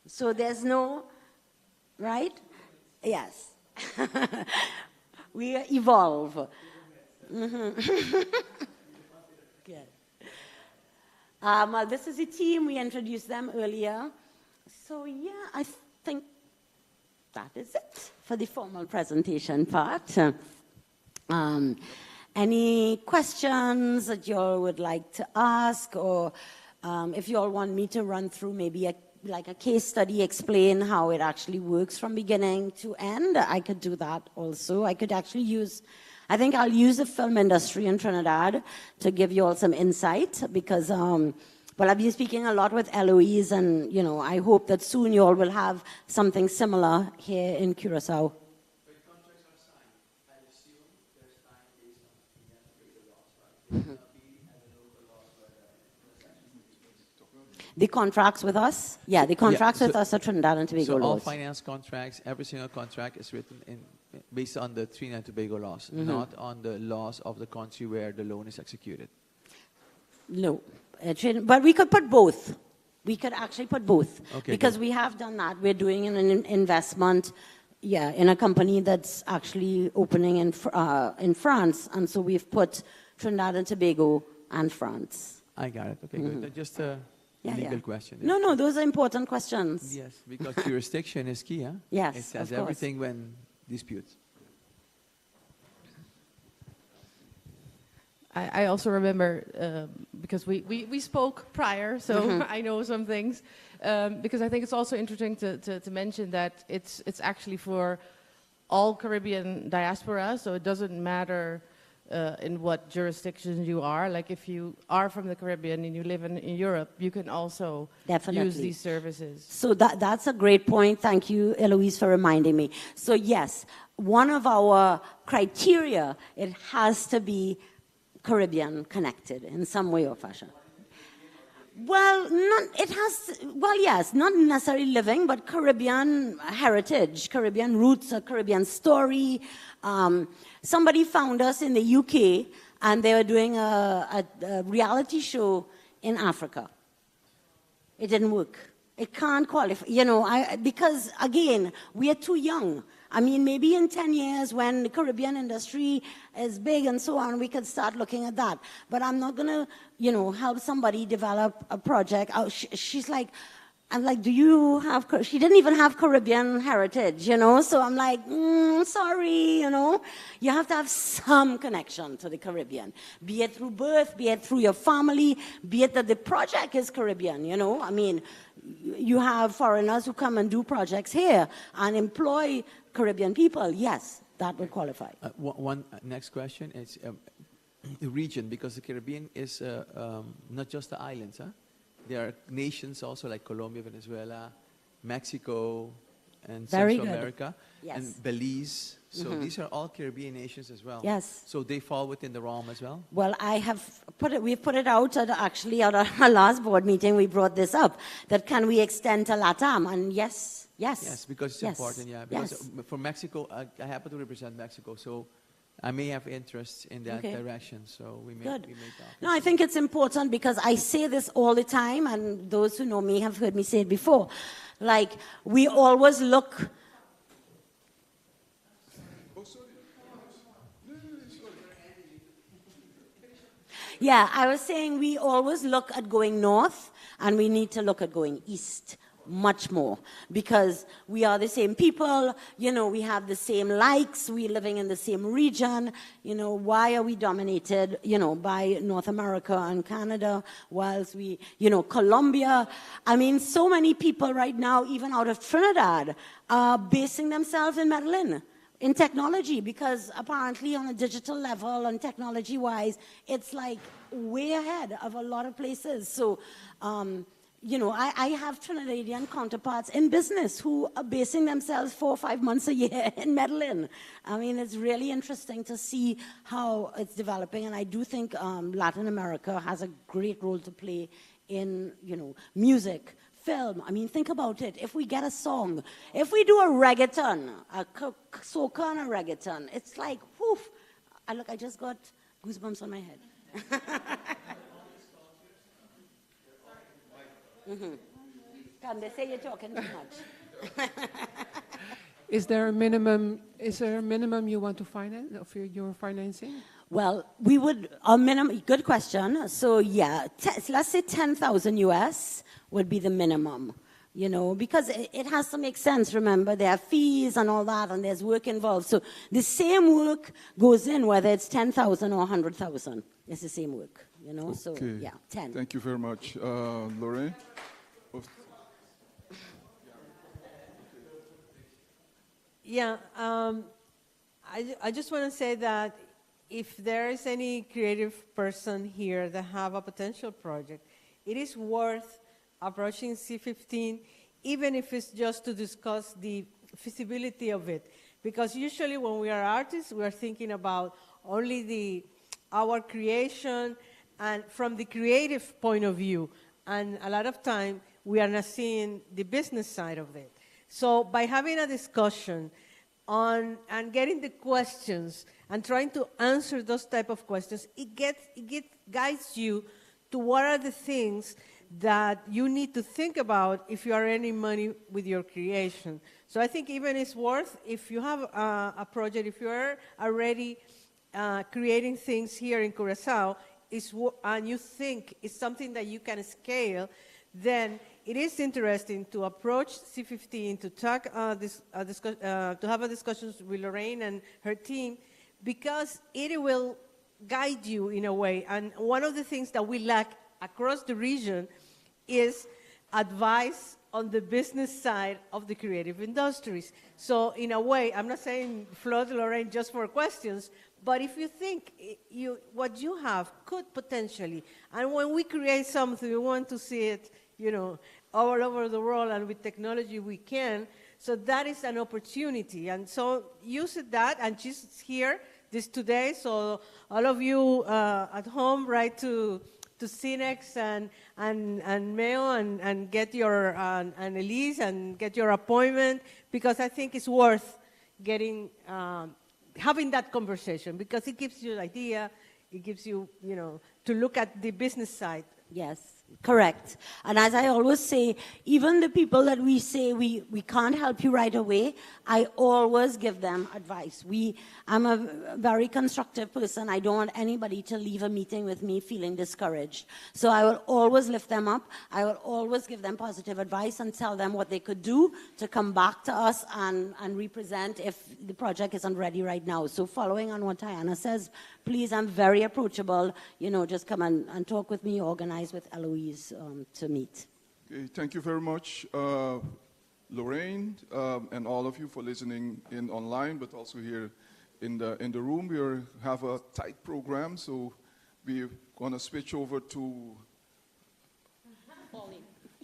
So there's no, right? Yes. We evolve. Mm-hmm. Good. Well, this is a team. We introduced them earlier. So, yeah, I think that is it for the formal presentation part. Any questions that you all would like to ask, or if you all want me to run through maybe a case study, explain how it actually works from beginning to end, I could do that also. I could actually I think I'll use the film industry in Trinidad to give you all some insight because well, I've been speaking a lot with LOEs, and I hope that soon you all will have something similar here in Curaçao. When contracts are signed, I assume there's time based on the laws, right? It will not be at the local laws where The contracts with us? Yeah, the contracts with us are Trinidad and Tobago laws. So all finance contracts, every single contract is written based on the Trinidad and Tobago laws, not on the laws of the country where the loan is executed. No. But we could put both. We could actually put both. Okay, because good. we have done that. We're doing an investment, in a company that's actually opening in France. And so we've put Trinidad and Tobago and France. I got it. Okay, good. Just a legal question. No, those are important questions. Yes, because jurisdiction is key, huh? Yes, it says of course. everything when disputes. I also remember, because we spoke prior, so I know some things, because I think it's also interesting to mention that it's actually for all Caribbean diaspora, so it doesn't matter in what jurisdictions you are. Like if you are from the Caribbean and you live in Europe, you can also Definitely use these services. So that's a great point. Thank you, Eloise, for reminding me. So yes, one of our criteria, it has to be Caribbean connected in some way or fashion. Well, yes, not necessarily living, but Caribbean heritage, Caribbean roots, a Caribbean story. Somebody found us in the UK, and they were doing a reality show in Africa. It didn't work. It can't qualify, because again, we are too young. I mean, maybe in 10 years when the Caribbean industry is big and so on, we could start looking at that. But I'm not going to, help somebody develop a project. She's like, I'm like, do you have, she didn't even have Caribbean heritage, So I'm like, sorry, You have to have some connection to the Caribbean. Be it through birth, be it through your family, be it that the project is Caribbean, I mean, you have foreigners who come and do projects here and employ Caribbean people. Yes, that would qualify. One next question is the region, because the Caribbean is not just the islands, huh? There are nations also like Colombia, Venezuela, Mexico, and Central America, and Belize. So these are all Caribbean nations as well. Yes. So they fall within the realm as well? Well, we've put it out at our last board meeting, we brought this up, that can we extend to LATAM? And yes. Yes, because it's important, yeah. Because for Mexico, I happen to represent Mexico, so I may have interests in that direction, so we may talk. No, I think it's important because I say this all the time, and those who know me have heard me say it before. Like, we always look... Yeah, I was saying we always look at going north, and we need to look at going east much more, because we are the same people, we have the same likes, we're living in the same region, why are we dominated, by North America and Canada, whilst we, Colombia, I mean, so many people right now, even out of Trinidad, are basing themselves in Medellin, in technology, because apparently on a digital level and technology-wise, it's like way ahead of a lot of places. So, I have Trinidadian counterparts in business who are basing themselves 4 or 5 months a year in Medellin. I mean, it's really interesting to see how it's developing, and I do think Latin America has a great role to play in, music, film. I mean, think about it. If we get a song, if we do a reggaeton, a soca and a reggaeton, it's like, woof. I just got goosebumps on my head. Come, they say you're talking too much. Is there a minimum you want to finance of your financing? Well, we would, our minimum, good question. So yeah, let's say 10,000 US would be the minimum, because it has to make sense. Remember, there are fees and all that, and there's work involved. So the same work goes in, whether it's 10,000 or 100,000. It's the same work, Okay. So yeah, 10. Thank you very much. Lorraine? Yeah, I just want to say that if there is any creative person here that have a potential project, it is worth approaching C15, even if it's just to discuss the feasibility of it. Because usually when we are artists, we are thinking about only our creation and from the creative point of view. And a lot of time, we are not seeing the business side of it. So by having a discussion and getting the questions and trying to answer those type of questions, it guides you to what are the things that you need to think about if you are earning money with your creation. So I think even it's worth, if you have a project, if you are already creating things here in Curaçao, and you think it's something that you can scale, then it is interesting to approach C15, to talk, to have a discussion with Lorraine and her team, because it will guide you in a way. And one of the things that we lack across the region is advice on the business side of the creative industries. So in a way, I'm not saying flood Lorraine just for questions, but if you think what you have could potentially, and when we create something, we want to see it, all over the world, and with technology we can. So that is an opportunity, and so use that. And she's here today, so all of you at home, write to Cinex and mail and get your and Elise and get your appointment, because I think it's worth getting having that conversation, because it gives you an idea, it gives you to look at the business side. Yes, correct. And as I always say, even the people that we say we can't help you right away, I always give them advice. I'm a very constructive person. I don't want anybody to leave a meeting with me feeling discouraged. So I will always lift them up. I will always give them positive advice and tell them what they could do to come back to us and represent if the project isn't ready right now. So following on what Diana says, please, I'm very approachable. Just come and talk with me, organize with Eloise to meet. Okay, thank you very much, Lorraine, and all of you for listening in online, but also here in the room. We have a tight program, so we're going to switch over to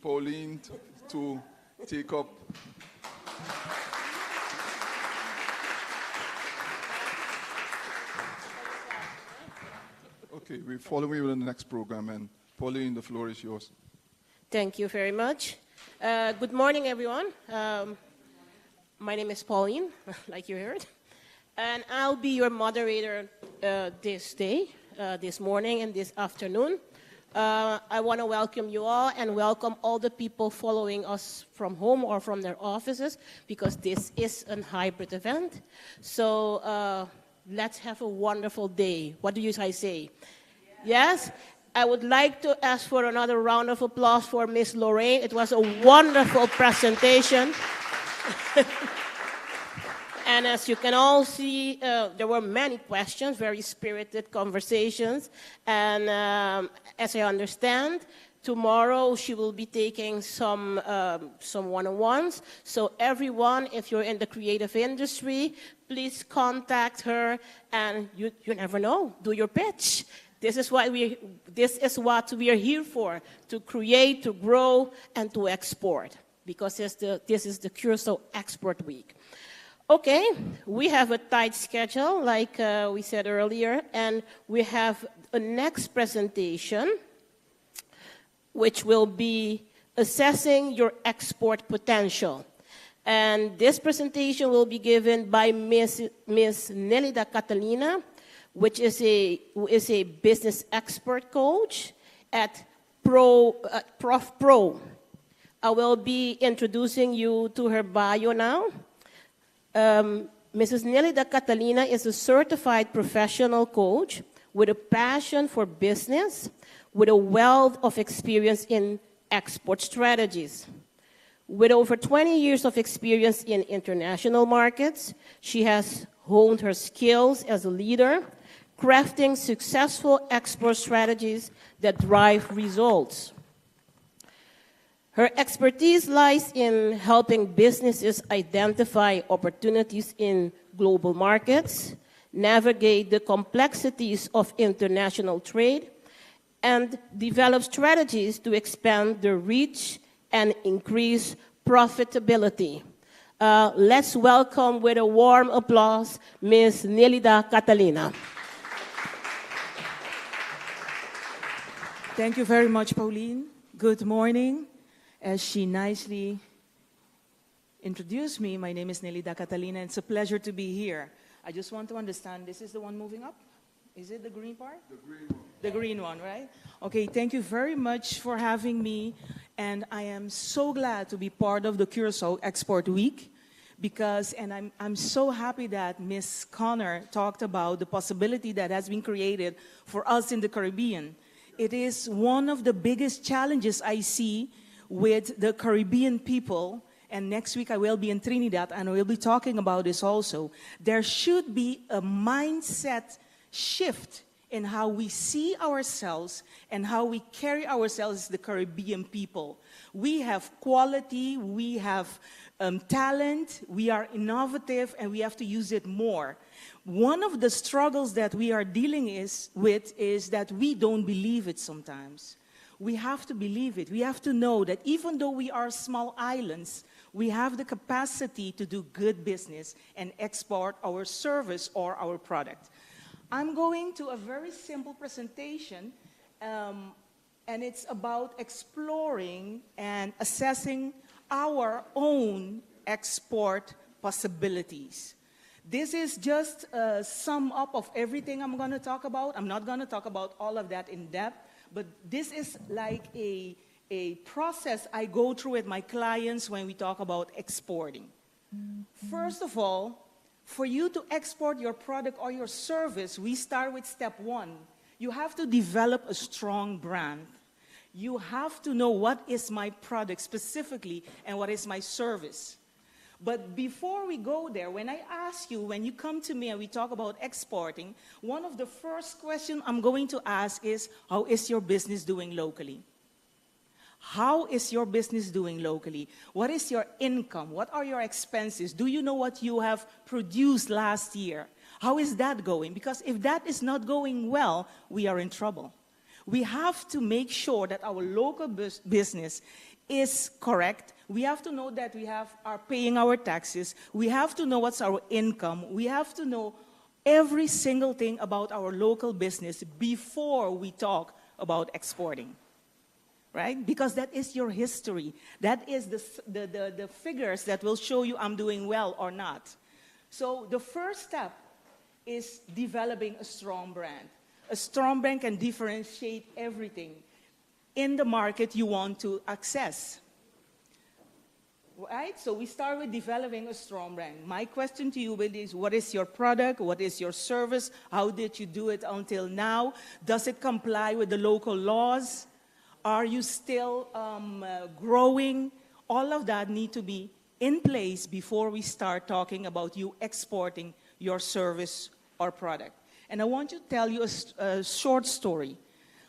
Pauline to take up. Okay, we're following you in the next program, and Pauline, the floor is yours. Thank you very much. Good morning, everyone. My name is Pauline, like you heard, and I'll be your moderator this day, this morning and this afternoon. I want to welcome you all and welcome all the people following us from home or from their offices, because this is a hybrid event. So let's have a wonderful day. What do you guys say? Yes? I would like to ask for another round of applause for Miss Lorraine. It was a wonderful presentation. And as you can all see, there were many questions, very spirited conversations. And as I understand, tomorrow she will be taking some one-on-ones. So everyone, if you're in the creative industry, please contact her, and you never know, do your pitch. This is what we are here for, to create, to grow, and to export, because this is the Curaçao Export Week. Okay, we have a tight schedule, like we said earlier, and we have a next presentation, which will be assessing your export potential. And this presentation will be given by Miss Nelida Catalina, which is a business expert coach at Prof Pro. I will be introducing you to her bio now. Mrs. Nelida Catalina is a certified professional coach with a passion for business, with a wealth of experience in export strategies. With over 20 years of experience in international markets, she has honed her skills as a leader, crafting successful export strategies that drive results. Her expertise lies in helping businesses identify opportunities in global markets, navigate the complexities of international trade, and develop strategies to expand their reach and increase profitability. Let's welcome with a warm applause Ms. Nelida Catalina. Thank you very much, Pauline. Good morning. As she nicely introduced me, my name is Nelida Catalina, and it's a pleasure to be here. I just want to understand, this is the one moving up? Is it the green part? The green one. The green one, right? Okay, thank you very much for having me, and I am so glad to be part of the Curaçao Export Week, and I'm so happy that Ms. Connor talked about the possibility that has been created for us in the Caribbean. It is one of the biggest challenges I see with the Caribbean people, and next week I will be in Trinidad and we'll be talking about this also. There should be a mindset shift in how we see ourselves and how we carry ourselves as the Caribbean people. We have quality, we have talent, we are innovative, and we have to use it more. One of the struggles that we are dealing with is that we don't believe it sometimes. We have to believe it. We have to know that even though we are small islands, we have the capacity to do good business and export our service or our product. I'm going to a very simple presentation, and it's about exploring and assessing our own export possibilities. This is just a sum up of everything I'm going to talk about. I'm not going to talk about all of that in depth, but this is like a process I go through with my clients when we talk about exporting. First of all, for you to export your product or your service, we start with step one. You have to develop a strong brand. You have to know what is my product specifically and what is my service. But before we go there, when I ask you, when you come to me and we talk about exporting, one of the first questions I'm going to ask is, how is your business doing locally? How is your business doing locally? What is your income? What are your expenses? Do you know what you have produced last year? How is that going? Because if that is not going well, we are in trouble. We have to make sure that our local business is correct. We have to know that we are paying our taxes. We have to know what's our income. We have to know every single thing about our local business before we talk about exporting, right? Because that is your history. That is the figures that will show you I'm doing well or not. So the first step is developing a strong brand. A strong brand can differentiate everything in the market you want to access. Right? So we start with developing a strong brand. My question to you is, what is your product? What is your service? How did you do it until now? Does it comply with the local laws? Are you still growing? All of that need to be in place before we start talking about you exporting your service or product. And I want to tell you a short story.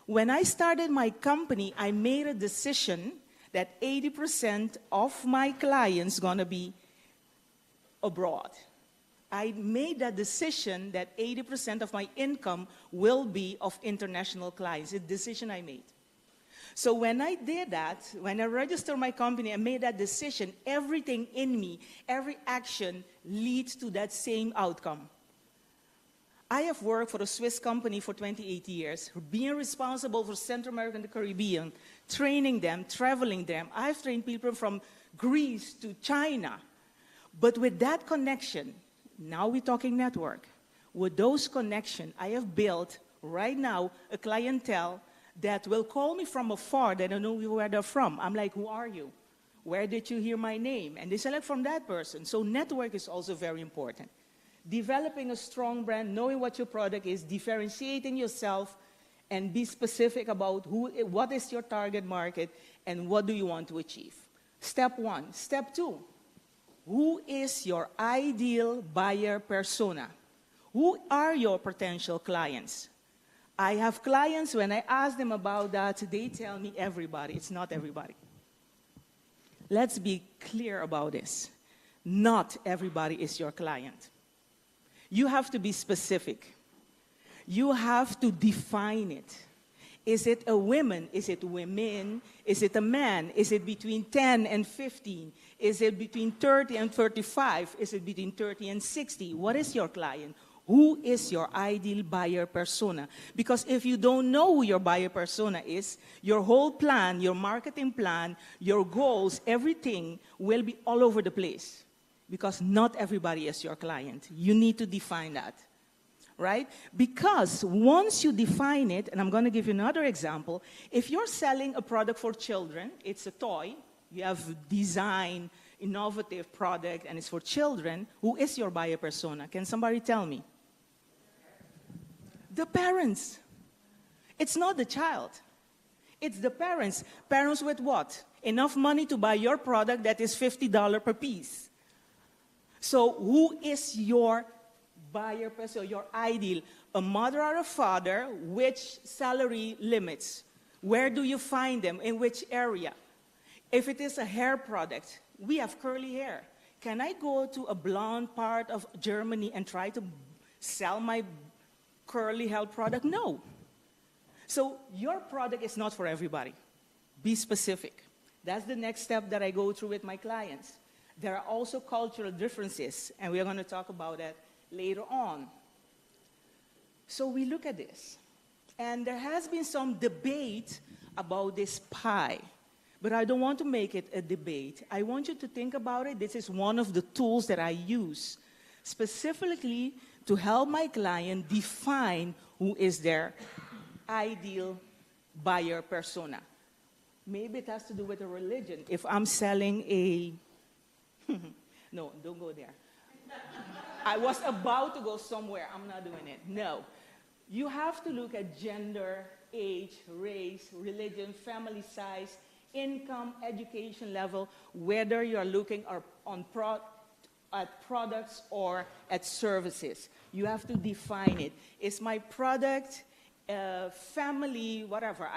When I started my company, I made a decision that 80% of my clients going to be abroad. I made that decision that 80% of my income will be of international clients. It's a decision I made. So when I did that, when I registered my company and made that decision, everything in me, every action leads to that same outcome. I have worked for a Swiss company for 28 years, being responsible for Central America and the Caribbean, training them, traveling them. I've trained people from Greece to China. But with that connection, now we're talking network. With those connections, I have built right now a clientele that will call me from afar. They don't know where they're from. I'm like, who are you? Where did you hear my name? And they select from that person. So network is also very important. Developing a strong brand, knowing what your product is, differentiating yourself, and be specific about what is your target market and what do you want to achieve. Step one. Step two, who is your ideal buyer persona? Who are your potential clients? I have clients, when I ask them about that, they tell me everybody. It's not everybody. Let's be clear about this. Not everybody is your client. You have to be specific. You have to define it. Is it a woman? Is it women? Is it a man? Is it between 10 and 15? Is it between 30 and 35? Is it between 30 and 60? What is your client? Who is your ideal buyer persona? Because if you don't know who your buyer persona is, your whole plan, your marketing plan, your goals, everything will be all over the place. Because not everybody is your client. You need to define that, right? Because once you define it, and I'm going to give you another example, if you're selling a product for children, it's a toy, you have design, innovative product, and it's for children, who is your buyer persona? Can somebody tell me? The parents. It's not the child. It's the parents. Parents with what? Enough money to buy your product that is $50 per piece. So who is your buyer persona, your ideal, a mother or a father, which salary limits? Where do you find them? In which area? If it is a hair product, we have curly hair. Can I go to a blonde part of Germany and try to sell my curly hair product? No. So your product is not for everybody. Be specific. That's the next step that I go through with my clients. There are also cultural differences, and we're going to talk about that later on. So we look at this. And there has been some debate about this pie. But I don't want to make it a debate. I want you to think about it. This is one of the tools that I use specifically to help my client define who is their ideal buyer persona. Maybe it has to do with a religion. If I'm selling a... No, don't go there. I was about to go somewhere. I'm not doing it. No. You have to look at gender, age, race, religion, family size, income, education level, whether you're looking at products or at services. You have to define it. Is my product family, whatever?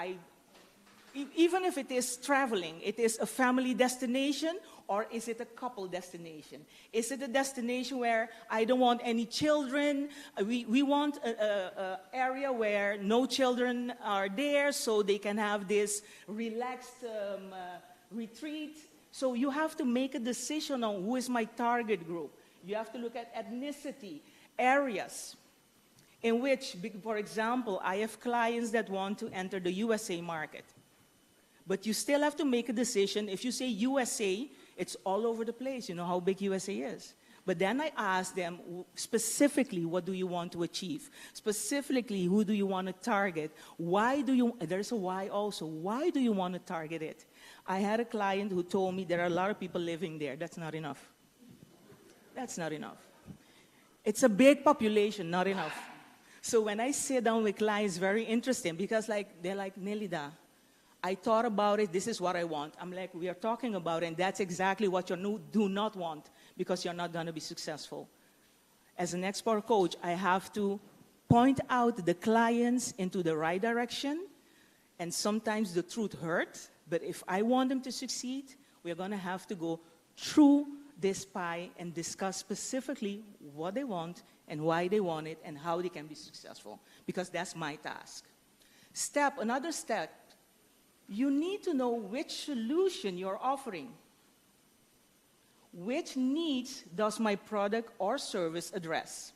Even if it is traveling, it is a family destination, or is it a couple destination? Is it a destination where I don't want any children? We want an area where no children are there, so they can have this relaxed retreat. So you have to make a decision on who is my target group. You have to look at ethnicity, areas in which, for example, I have clients that want to enter the USA market. But you still have to make a decision. If you say USA, it's all over the place. You know how big USA is. But then I ask them specifically, what do you want to achieve? Specifically, who do you want to target? Why do you, there's a why also. Why do you want to target it? I had a client who told me there are a lot of people living there. That's not enough. That's not enough. It's a big population, not enough. So when I sit down with clients, it's very interesting because they're like, Nelida, I thought about it, this is what I want. I'm like, we are talking about it, and that's exactly what you do not want, because you're not going to be successful. As an expert coach, I have to point out the clients into the right direction, and sometimes the truth hurts, but if I want them to succeed, we're going to have to go through this pie and discuss specifically what they want and why they want it and how they can be successful, because that's my task. Another step, you need to know which solution you're offering. Which needs does my product or service address?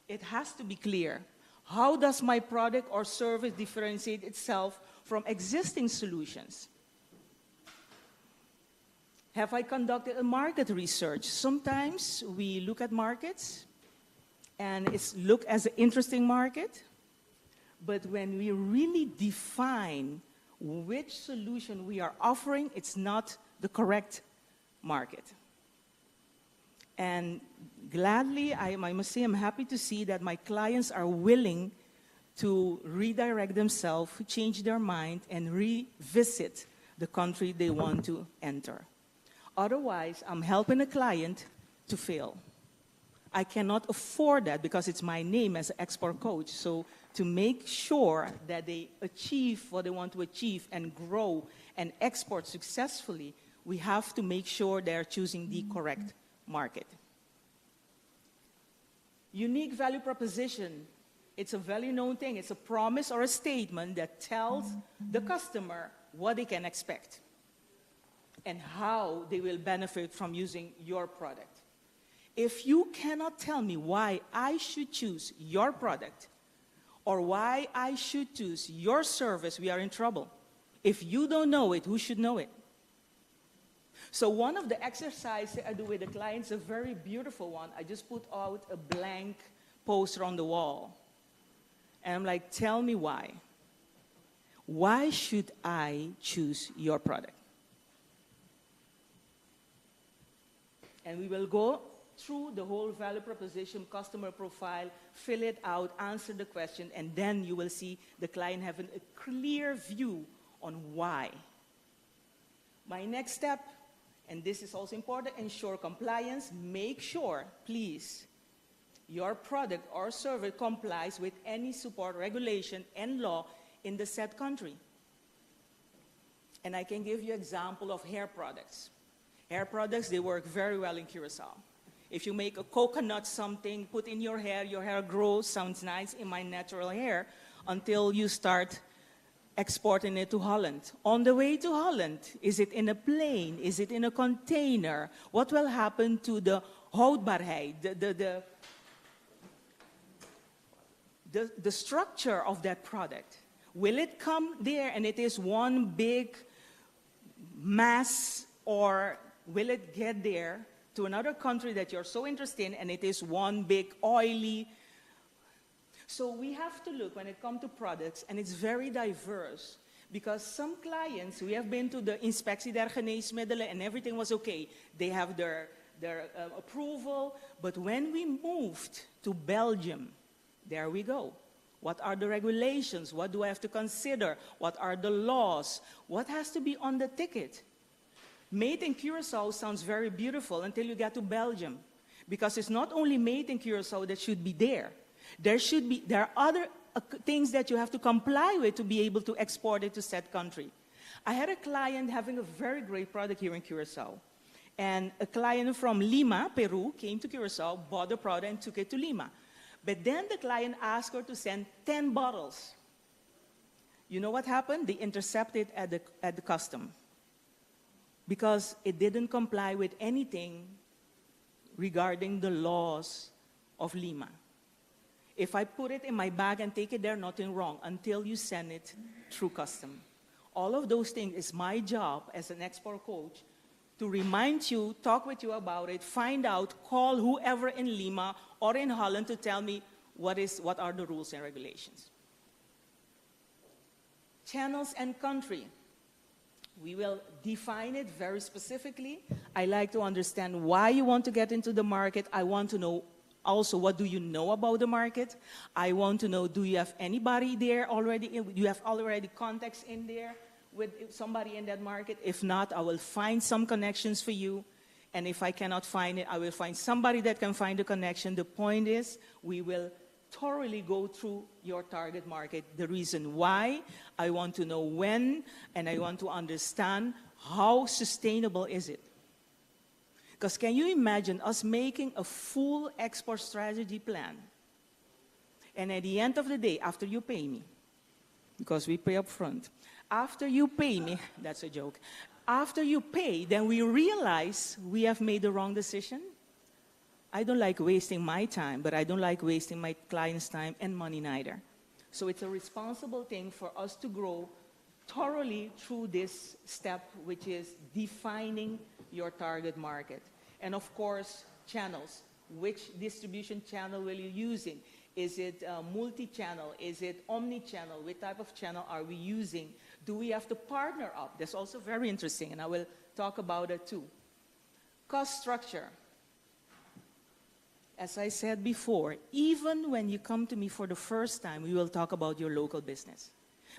It has to be clear. How does my product or service differentiate itself from existing solutions? Have I conducted a market research? Sometimes we look at markets and it's looked as an interesting market, but when we really define which solution we are offering, it's not the correct market. And gladly, I must say, I'm happy to see that my clients are willing to redirect themselves, change their mind, and revisit the country they want to enter. Otherwise, I'm helping a client to fail. I cannot afford that because it's my name as an expert coach. So to make sure that they achieve what they want to achieve and grow and export successfully, we have to make sure they're choosing the correct market. Unique value proposition. It's a well-known thing. It's a promise or a statement that tells the customer what they can expect and how they will benefit from using your product. If you cannot tell me why I should choose your product or why I should choose your service, we are in trouble. If you don't know it, who should know it? So one of the exercises I do with the clients, a very beautiful one, I just put out a blank poster on the wall. And I'm like, tell me why. Why should I choose your product? And we will go through the whole value proposition, customer profile, fill it out, answer the question, and then you will see the client having a clear view on why. My next step, and this is also important, ensure compliance. Make sure, please, your product or service complies with any support regulation and law in the said country. And I can give you example of hair products. Hair products, they work very well in Curaçao. If you make a coconut something, put in your hair grows, sounds nice in my natural hair, until you start exporting it to Holland. On the way to Holland, is it in a plane? Is it in a container? What will happen to the houdbaarheid, the structure of that product? Will it come there and it is one big mass, or will it get there to another country that you're so interested in and it is one big oily? So we have to look when it comes to products, and it's very diverse, because some clients, we have been to the inspectie der geneesmiddelen and everything was okay. They have their approval, but when we moved to Belgium, there we go. What are the regulations? What do I have to consider? What are the laws? What has to be on the ticket? Made in Curaçao sounds very beautiful until you get to Belgium, because it's not only made in Curaçao that should be there. There are other things that you have to comply with to be able to export it to said country. I had a client having a very great product here in Curaçao. And a client from Lima, Peru, came to Curaçao, bought the product and took it to Lima. But then the client asked her to send 10 bottles. You know what happened? They intercepted at the custom, because it didn't comply with anything regarding the laws of Lima. If I put it in my bag and take it there, nothing wrong, until you send it through custom. All of those things is my job as an export coach to remind you, talk with you about it, find out, call whoever in Lima or in Holland to tell me what are the rules and regulations. Channels and country. We will define it very specifically. I like to understand why you want to get into the market. I want to know also, what do you know about the market? I want to know, do you have anybody there already? Do you have already contacts in there with somebody in that market? If not, I will find some connections for you. And if I cannot find it, I will find somebody that can find the connection. The point is, we will thoroughly go through your target market. The reason why, I want to know when, and I want to understand how sustainable is it. Because can you imagine us making a full export strategy plan, and at the end of the day, after you pay me, because we pay up front, after you pay me, that's a joke, after you pay, then we realize we have made the wrong decision? I don't like wasting my time, but I don't like wasting my client's time and money neither. So it's a responsible thing for us to grow thoroughly through this step, which is defining your target market. And of course, channels. Which distribution channel will you using? Is it multi-channel? Is it omni-channel? What type of channel are we using? Do we have to partner up? That's also very interesting, and I will talk about it too. Cost structure. As I said before, even when you come to me for the first time, we will talk about your local business.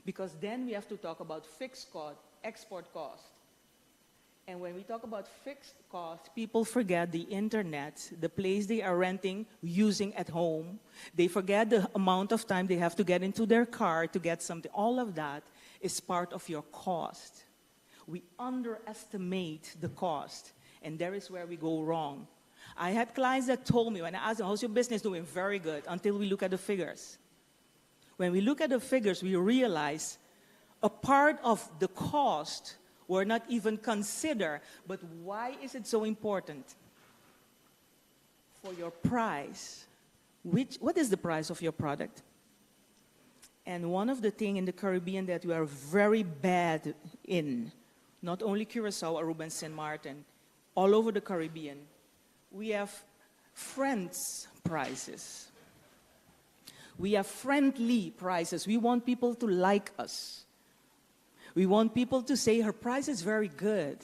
Because then we have to talk about fixed cost, export cost. And when we talk about fixed cost, people forget the internet, the place they are renting, using at home. They forget the amount of time they have to get into their car to get something. All of that is part of your cost. We underestimate the cost, and there is where we go wrong. I had clients that told me, when I asked them, how's your business doing? Very good, until we look at the figures. When we look at the figures, we realize a part of the cost were not even considered. But why is it so important? For your price. What is the price of your product? And one of the things in the Caribbean that we are very bad in, not only Curaçao, Aruba, and St. Martin, all over the Caribbean, we have friends prices. We have friendly prices. We want people to like us. We want people to say, her price is very good.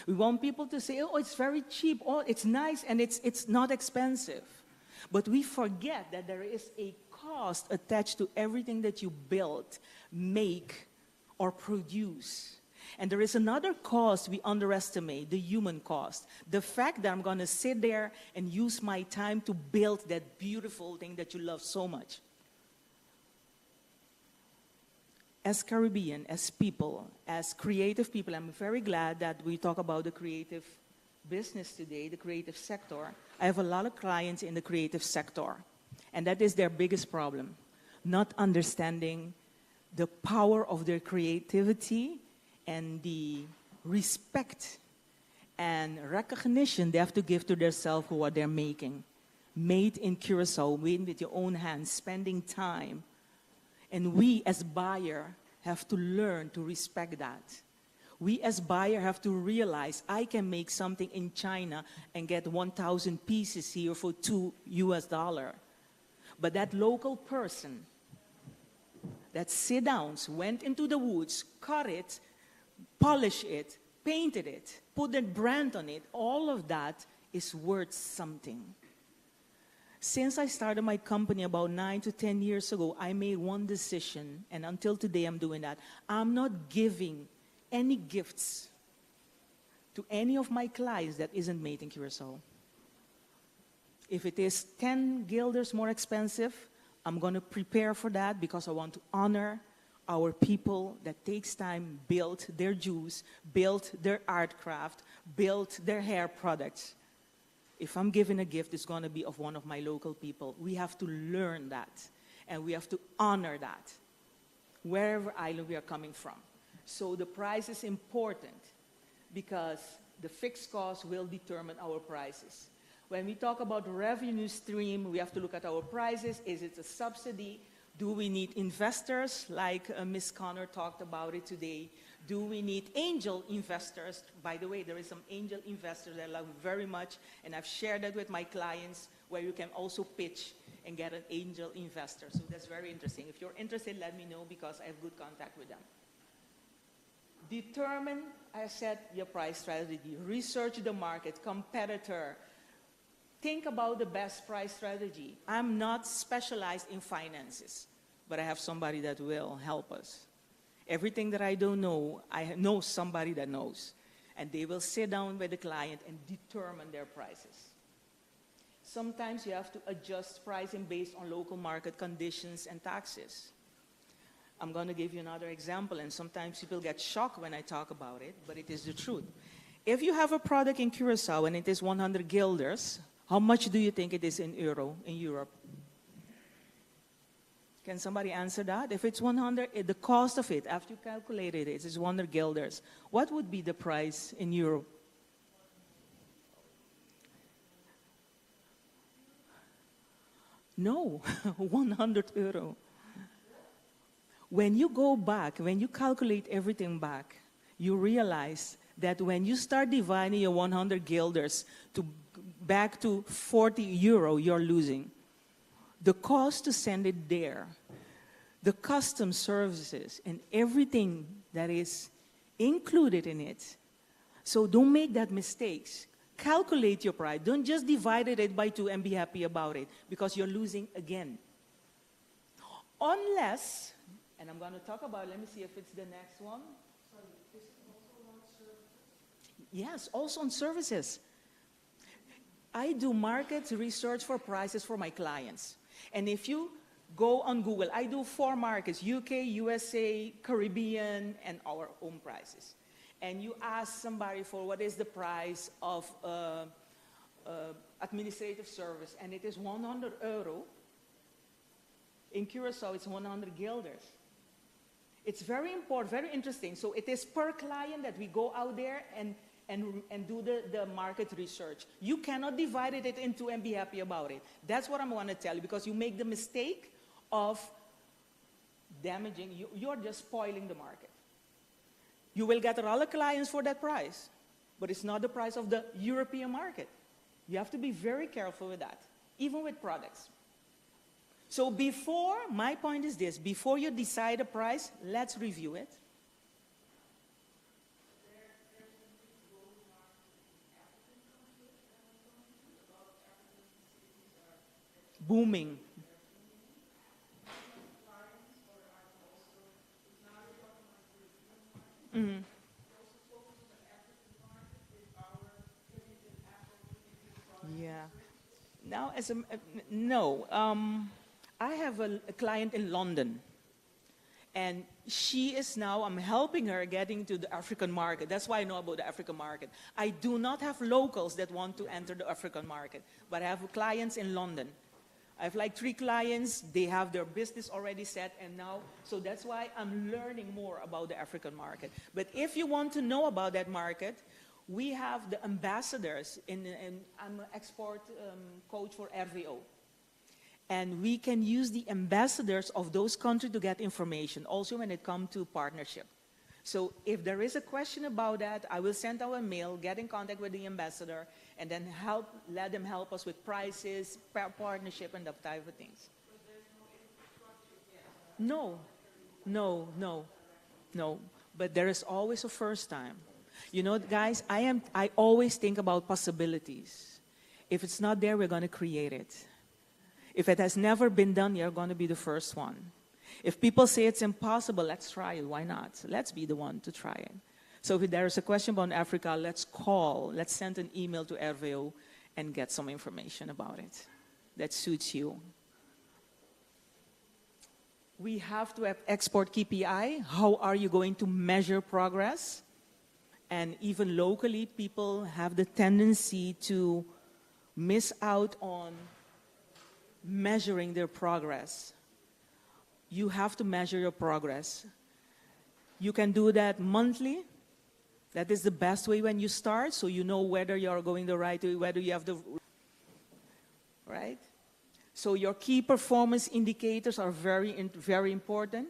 We want people to say, oh, it's very cheap. Oh, it's nice, and it's not expensive. But we forget that there is a cost attached to everything that you build, make, or produce. And there is another cost we underestimate, the human cost. The fact that I'm going to sit there and use my time to build that beautiful thing that you love so much. As Caribbean, as people, as creative people, I'm very glad that we talk about the creative business today, the creative sector. I have a lot of clients in the creative sector, and that is their biggest problem, not understanding the power of their creativity and the respect and recognition they have to give to themselves for what they're making. Made in Curaçao, made with your own hands, spending time. And we as buyer have to learn to respect that. We as buyer have to realize I can make something in China and get 1,000 pieces here for $2. But that local person that sit down, went into the woods, cut it, polish it, painted it, put their brand on it, all of that is worth something. Since I started my company about 9 to 10 years ago, I made one decision, and until today I'm doing that. I'm not giving any gifts to any of my clients that isn't made in Curaçao. If it is 10 guilders more expensive, I'm going to prepare for that because I want to honor our people that takes time, built their jewels, built their art craft, built their hair products. If I'm giving a gift, it's going to be of one of my local people. We have to learn that, and we have to honor that, wherever island we are coming from. So the price is important because the fixed cost will determine our prices. When we talk about revenue stream, we have to look at our prices. Is it a subsidy? Do we need investors, like Ms. Connor talked about it today? Do we need angel investors? By the way, there is some angel investors that I love very much, and I've shared that with my clients, where you can also pitch and get an angel investor. So that's very interesting. If you're interested, let me know because I have good contact with them. Determine, I said, your price strategy. Research the market, competitor. Think about the best price strategy. I'm not specialized in finances, but I have somebody that will help us. Everything that I don't know, I know somebody that knows. And they will sit down with the client and determine their prices. Sometimes you have to adjust pricing based on local market conditions and taxes. I'm going to give you another example, and sometimes people get shocked when I talk about it, but it is the truth. If you have a product in Curaçao and it is 100 guilders, how much do you think it is in euro in Europe? Can somebody answer that? If it's 100, the cost of it, after you calculate it, is 100 guilders. What would be the price in Europe? No, 100 euro. When you go back, when you calculate everything back, you realize that when you start dividing your 100 guilders back to 40 euro, you're losing. The cost to send it there, the custom services, and everything that is included in it. So don't make that mistakes. Calculate your price. Don't just divide it by 2 and be happy about it, because you're losing again. Unless, and I'm going to talk about, let me see if it's the next one. Sorry, is it also on services? Yes, also on services. I do market research for prices for my clients. And if you go on Google, I do 4 markets, UK, USA, Caribbean, and our own prices. And you ask somebody for what is the price of administrative service, and it is 100 euro. In Curaçao, it's 100 guilders. It's very important, very interesting. So it is per client that we go out there and do the market research. You cannot divide it into and be happy about it. That's what I'm going to tell you, because you make the mistake of damaging, you're just spoiling the market. You will get a lot of clients for that price, but it's not the price of the European market. You have to be very careful with that, even with products. So before, my point is this, before you decide a price, let's review it. Booming. Yeah. Now, no. I have a client in London. And she is now, I'm helping her getting to the African market. That's why I know about the African market. I do not have locals that want to enter the African market, but I have clients in London. I have like 3 clients, they have their business already set, and now, so that's why I'm learning more about the African market. But if you want to know about that market, we have the ambassadors, and I'm an export coach for RVO. And we can use the ambassadors of those countries to get information, also when it comes to partnership. So if there is a question about that, I will send out a mail, get in contact with the ambassador, and then let them help us with prices, partnership, and that type of things. But there's no infrastructure yet. No. But there is always a first time. You know, guys, I always think about possibilities. If it's not there, we're going to create it. If it has never been done, you're going to be the first one. If people say it's impossible, let's try it. Why not? Let's be the one to try it. So if there is a question about Africa, let's call, let's send an email to RVO and get some information about it that suits you. We have to have export KPI. How are you going to measure progress? And even locally, people have the tendency to miss out on measuring their progress. You have to measure your progress. You can do that monthly. That is the best way when you start, so you know whether you're going the right way, whether you have the right. So your key performance indicators are very important.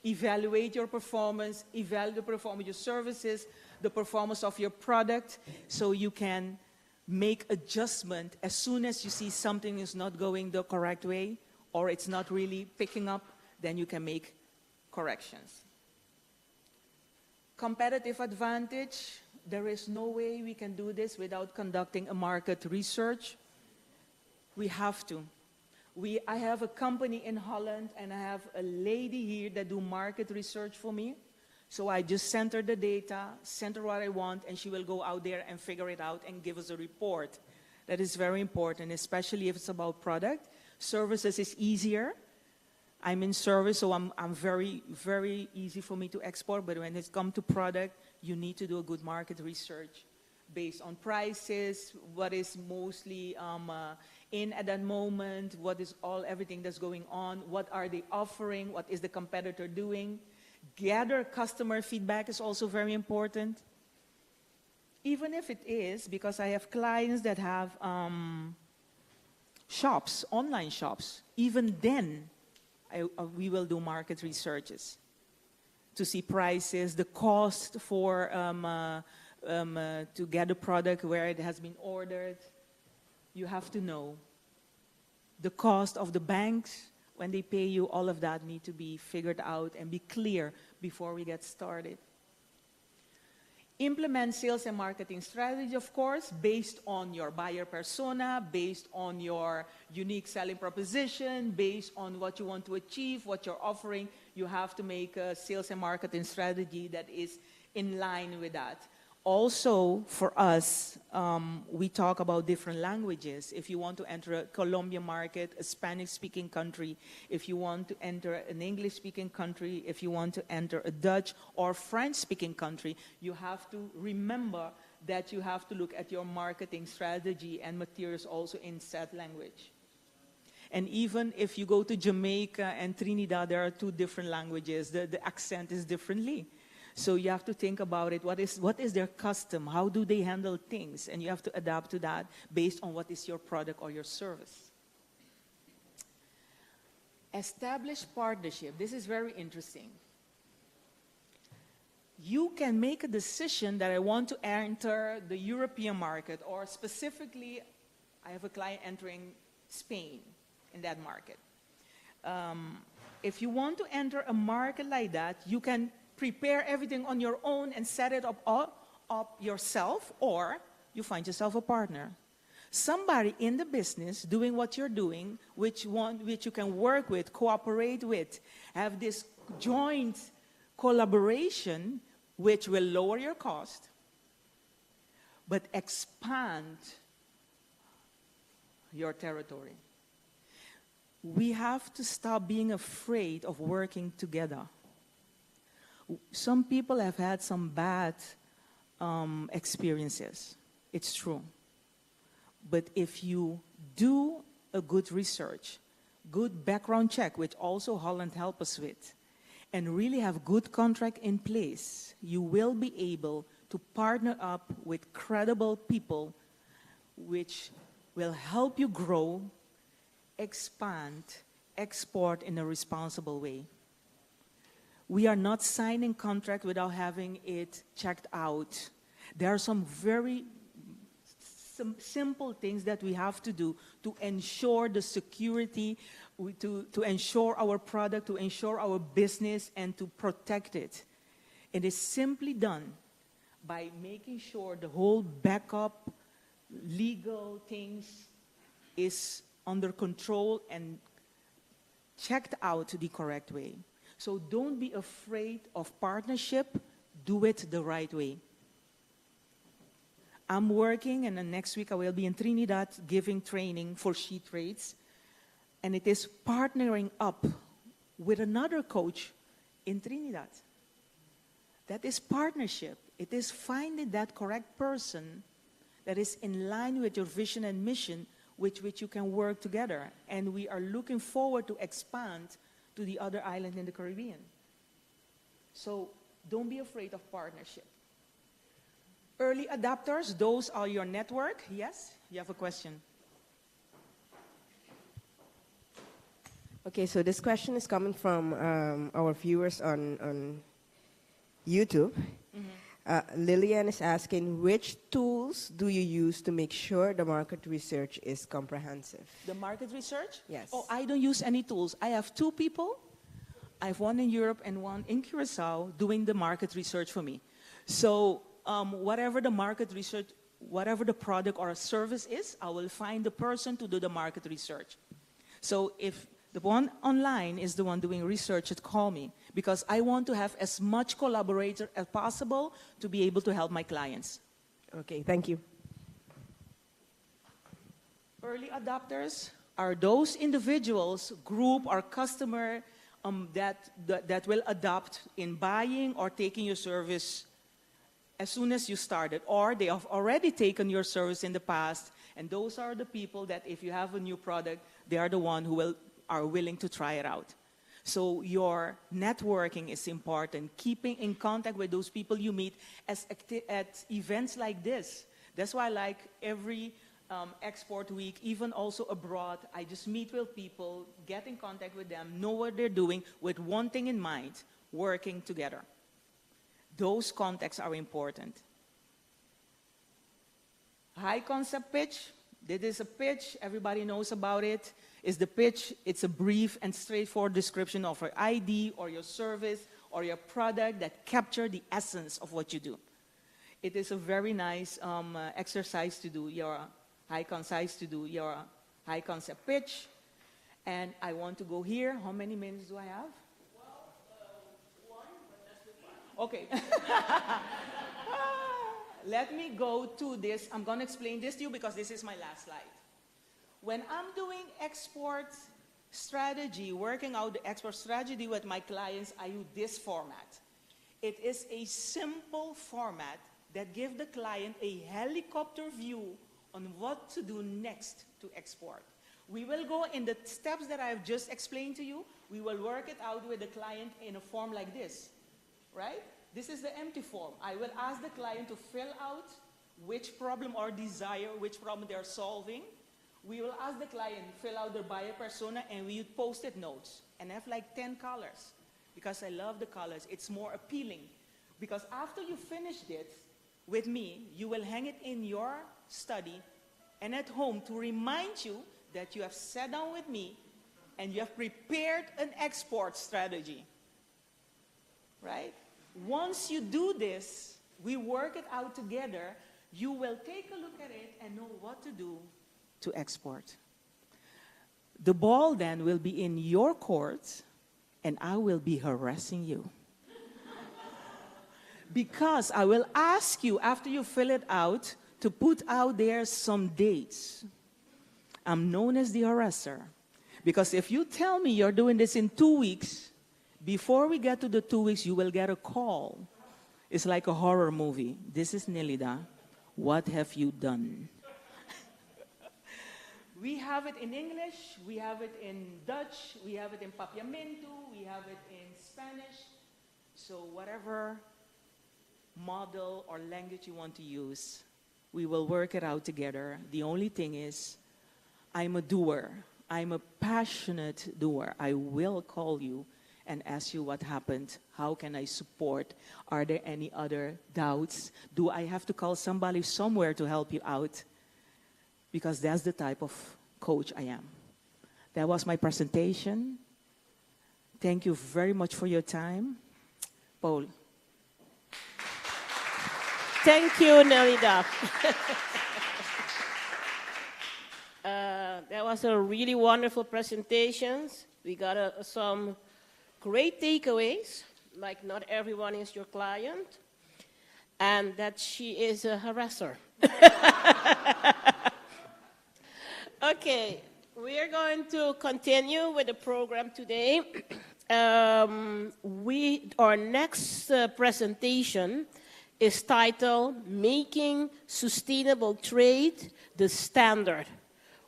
Evaluate your performance, evaluate the performance of your services, the performance of your product, so you can make adjustment as soon as you see something is not going the correct way or it's not really picking up, then you can make corrections. Competitive advantage, there is no way we can do this without conducting a market research. We have to. I have a company in Holland and I have a lady here that do market research for me. So I just sent her the data, sent her what I want, and she will go out there and figure it out and give us a report. That is very important, especially if it's about product. Services is easier. I'm in service, so I'm very, very easy for me to export. But when it comes to product, you need to do a good market research based on prices, what is mostly in at that moment, what is everything that's going on, what are they offering, what is the competitor doing. Gather customer feedback is also very important. Even if it is, because I have clients that have shops, online shops, even then we will do market researches to see prices, the cost for to get a product where it has been ordered. You have to know the cost of the banks. When they pay you, all of that need to be figured out and be clear before we get started. Implement sales and marketing strategy, of course, based on your buyer persona, based on your unique selling proposition, based on what you want to achieve, what you're offering. You have to make a sales and marketing strategy that is in line with that. Also, for us, we talk about different languages. If you want to enter a Colombian market, a Spanish-speaking country, if you want to enter an English-speaking country, if you want to enter a Dutch or French-speaking country, you have to remember that you have to look at your marketing strategy and materials also in that language. And even if you go to Jamaica and Trinidad, there are 2 different languages. The accent is differently. So you have to think about it. What is their custom? How do they handle things? And you have to adapt to that based on what is your product or your service. Establish partnership. This is very interesting. You can make a decision that I want to enter the European market, or specifically, I have a client entering Spain in that market. If you want to enter a market like that, you can prepare everything on your own and set it up yourself, or you find yourself a partner. Somebody in the business doing what you're doing, which you can work with, cooperate with, have this joint collaboration which will lower your cost, but expand your territory. We have to stop being afraid of working together. Some people have had some bad experiences. It's true. But if you do a good research, good background check, which also Holland helped us with, and really have good contract in place, you will be able to partner up with credible people which will help you grow, expand, export in a responsible way. We are not signing contract without having it checked out. There are some very simple things that we have to do to ensure the security, to ensure our product, to ensure our business, and to protect it. It is simply done by making sure the whole backup, legal things is under control and checked out the correct way. So don't be afraid of partnership. Do it the right way. I'm working, and then next week I will be in Trinidad giving training for sheet trades. And it is partnering up with another coach in Trinidad. That is partnership. It is finding that correct person that is in line with your vision and mission with which you can work together. And we are looking forward to expand to the other islands in the Caribbean. So don't be afraid of partnership. Early adopters, those are your network. Yes, you have a question. Okay, so this question is coming from our viewers on YouTube. Lillian is asking, which tools do you use to make sure the market research is comprehensive? The market research? Yes. Oh, I don't use any tools. I have two people. I have one in Europe and one in Curaçao doing the market research for me. So whatever the market research, whatever the product or a service is, I will find the person to do the market research. So if the one online is the one doing research, call me, because I want to have as much collaborator as possible to be able to help my clients. Okay, thank you. Early adopters are those individuals, group or customer that will adopt in buying or taking your service as soon as you started, or they have already taken your service in the past, and those are the people that if you have a new product, they are the one who are willing to try it out. So your networking is important, keeping in contact with those people you meet at events like this. That's why I like every export week, even also abroad, I just meet with people, get in contact with them, know what they're doing with one thing in mind, working together. Those contacts are important. High concept pitch. This is a pitch, everybody knows about it. It's the pitch, it's a brief and straightforward description of your ID or your service or your product that capture the essence of what you do. It is a very nice exercise to do, your high concept pitch. And I want to go here. How many minutes do I have? Okay. Let me go to this. I'm going to explain this to you because this is my last slide. When I'm doing export strategy, working out the export strategy with my clients, I use this format. It is a simple format that gives the client a helicopter view on what to do next to export. We will go in the steps that I have just explained to you. We will work it out with the client in a form like this. Right? This is the empty form. I will ask the client to fill out which problem or desire, which problem they are solving. We will ask the client fill out their buyer persona, and we use post-it notes and have like 10 colors because I love the colors. It's more appealing because after you finish it with me, you will hang it in your study and at home to remind you that you have sat down with me and you have prepared an export strategy. Right? Once you do this, we work it out together, you will take a look at it and know what to do to export. The ball then will be in your court, and I will be harassing you. Because I will ask you, after you fill it out, to put out there some dates. I'm known as the harasser. Because if you tell me you're doing this in 2 weeks, before we get to the 2 weeks, you will get a call. It's like a horror movie. This is Nelida. What have you done? We have it in English, we have it in Dutch, we have it in Papiamento, we have it in Spanish. So whatever model or language you want to use, we will work it out together. The only thing is, I'm a doer. I'm a passionate doer. I will call you and ask you what happened. How can I support? Are there any other doubts? Do I have to call somebody somewhere to help you out? Because that's the type of coach I am. That was my presentation. Thank you very much for your time. Paul. Thank you, Nelida. That was a really wonderful presentation. We got some great takeaways, like not everyone is your client, and that she is a harasser. Okay, we are going to continue with the program today. Our next presentation is titled Making Sustainable Trade the Standard.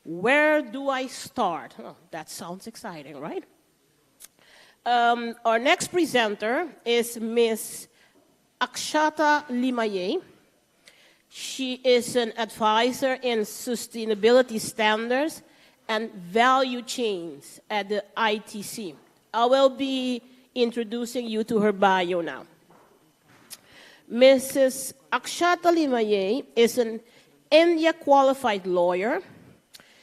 Where do I start? Oh, that sounds exciting, right? Our next presenter is Ms. Akshata Limaye. She is an advisor in sustainability standards and value chains at the ITC. I will be introducing you to her bio now. Mrs. Akshata Limaye is an India-qualified lawyer.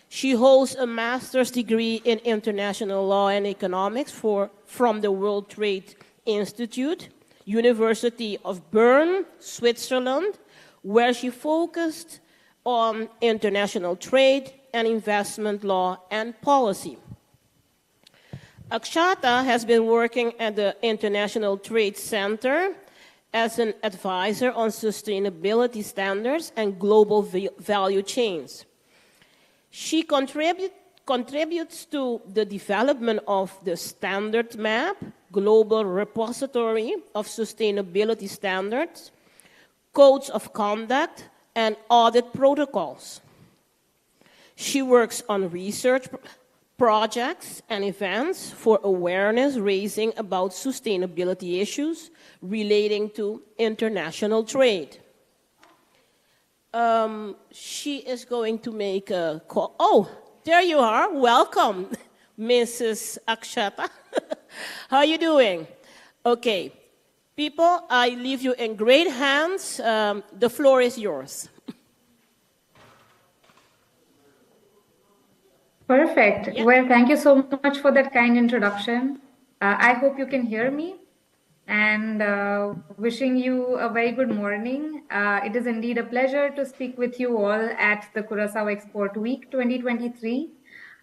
She holds a master's degree in international law and economics from the World Trade Institute, University of Bern, Switzerland, where she focused on international trade and investment law and policy. Akshata has been working at the International Trade Center as an advisor on sustainability standards and global value chains. She contributes to the development of the Standard Map, global repository of sustainability standards, codes of conduct, and audit protocols. She works on research projects and events for awareness raising about sustainability issues relating to international trade. She is going to make a call. Oh, there you are. Welcome, Mrs. Akshata. How are you doing? Okay. People, I leave you in great hands. The floor is yours. Perfect. Yeah. Well, thank you so much for that kind introduction. I hope you can hear me. And wishing you a very good morning. It is indeed a pleasure to speak with you all at the Curaçao Export Week 2023.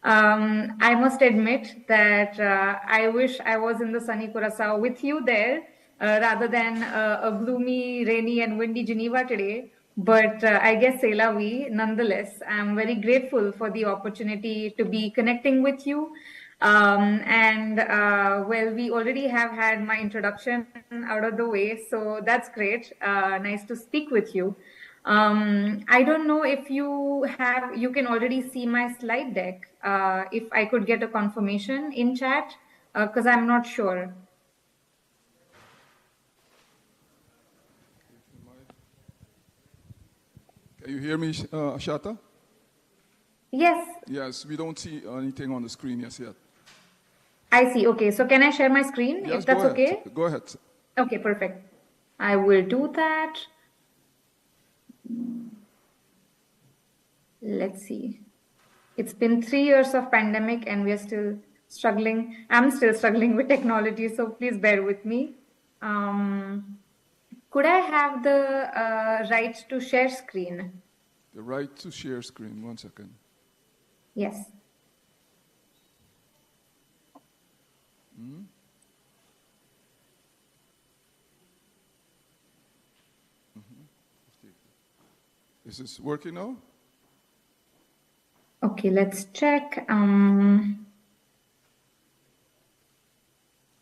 I must admit that I wish I was in the sunny Curaçao with you there rather than a gloomy, rainy and windy Geneva today. But I guess c'est la vie. Nonetheless, I'm very grateful for the opportunity to be connecting with you. Well, we already have had my introduction out of the way, so that's great. Nice to speak with you. I don't know if you can already see my slide deck. If I could get a confirmation in chat, because I'm not sure. Can you hear me, Ashata? Yes. Yes, we don't see anything on the screen yet. I see. Okay, so can I share my screen Yes, if that's go ahead. okay? Go ahead. Okay, perfect. I will do that. Let's see. It's been 3 years of pandemic and we are still struggling. I'm still struggling with technology, so please bear with me. Could I have the right to share screen? The right to share screen. 1 second. Yes. Is this working now? Okay. Okay, let's check.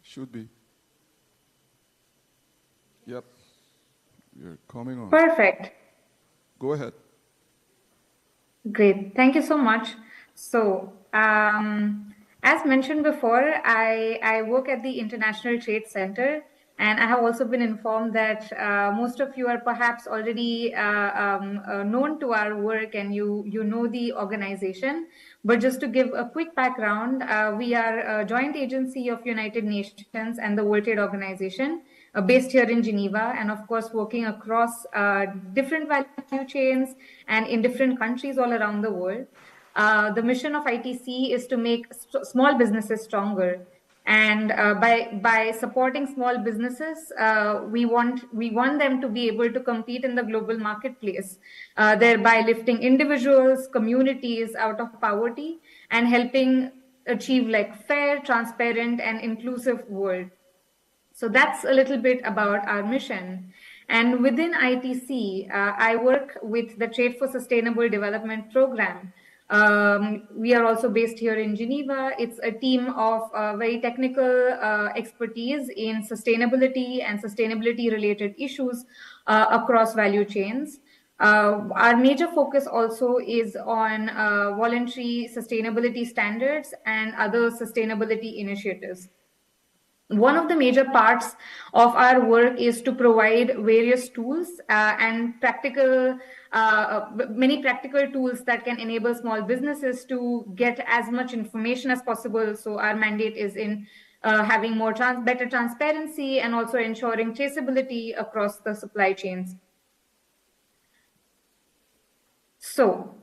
Should be. Yep. You're coming on. Perfect. Go ahead. Great. Thank you so much. So, as mentioned before, I work at the International Trade Center, and I have also been informed that most of you are perhaps already known to our work and you know the organization. But just to give a quick background, we are a joint agency of United Nations and the World Trade Organization, based here in Geneva, and of course working across different value chains and in different countries all around the world. The mission of ITC is to make small businesses stronger, and by supporting small businesses, we want them to be able to compete in the global marketplace, thereby lifting individuals, communities out of poverty and helping achieve like fair, transparent, and inclusive world. So that's a little bit about our mission. And within ITC, I work with the Trade for Sustainable Development program. We are also based here in Geneva. It's a team of very technical expertise in sustainability and sustainability related issues across value chains. Our major focus also is on voluntary sustainability standards and other sustainability initiatives. One of the major parts of our work is to provide various tools and many practical tools that can enable small businesses to get as much information as possible. So our mandate is in having better transparency and also ensuring traceability across the supply chains. So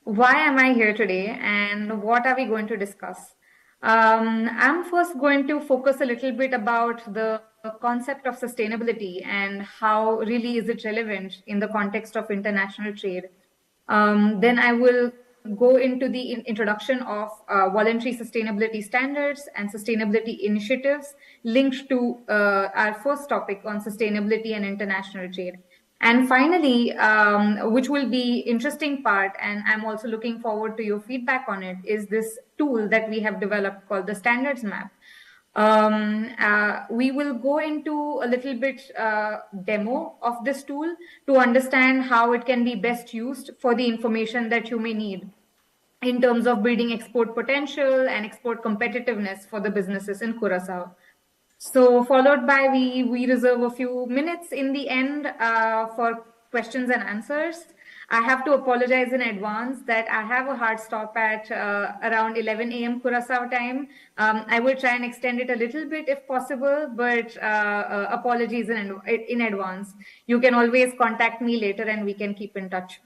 why am I here today and what are we going to discuss? I'm first going to focus a little bit about the concept of sustainability and how really is it relevant in the context of international trade. Then I will go into the introduction of voluntary sustainability standards and sustainability initiatives linked to our first topic on sustainability and international trade. And finally, which will be interesting part, and I'm also looking forward to your feedback on it, is this tool that we have developed called the Standards Map. We will go into a little bit demo of this tool to understand how it can be best used for the information that you may need in terms of building export potential and export competitiveness for the businesses in Curaçao. So followed by we reserve a few minutes in the end for questions and answers. I have to apologize in advance that I have a hard stop at around 11 a.m. Curaçao time. I will try and extend it a little bit if possible, but apologies in advance. You can always contact me later and we can keep in touch.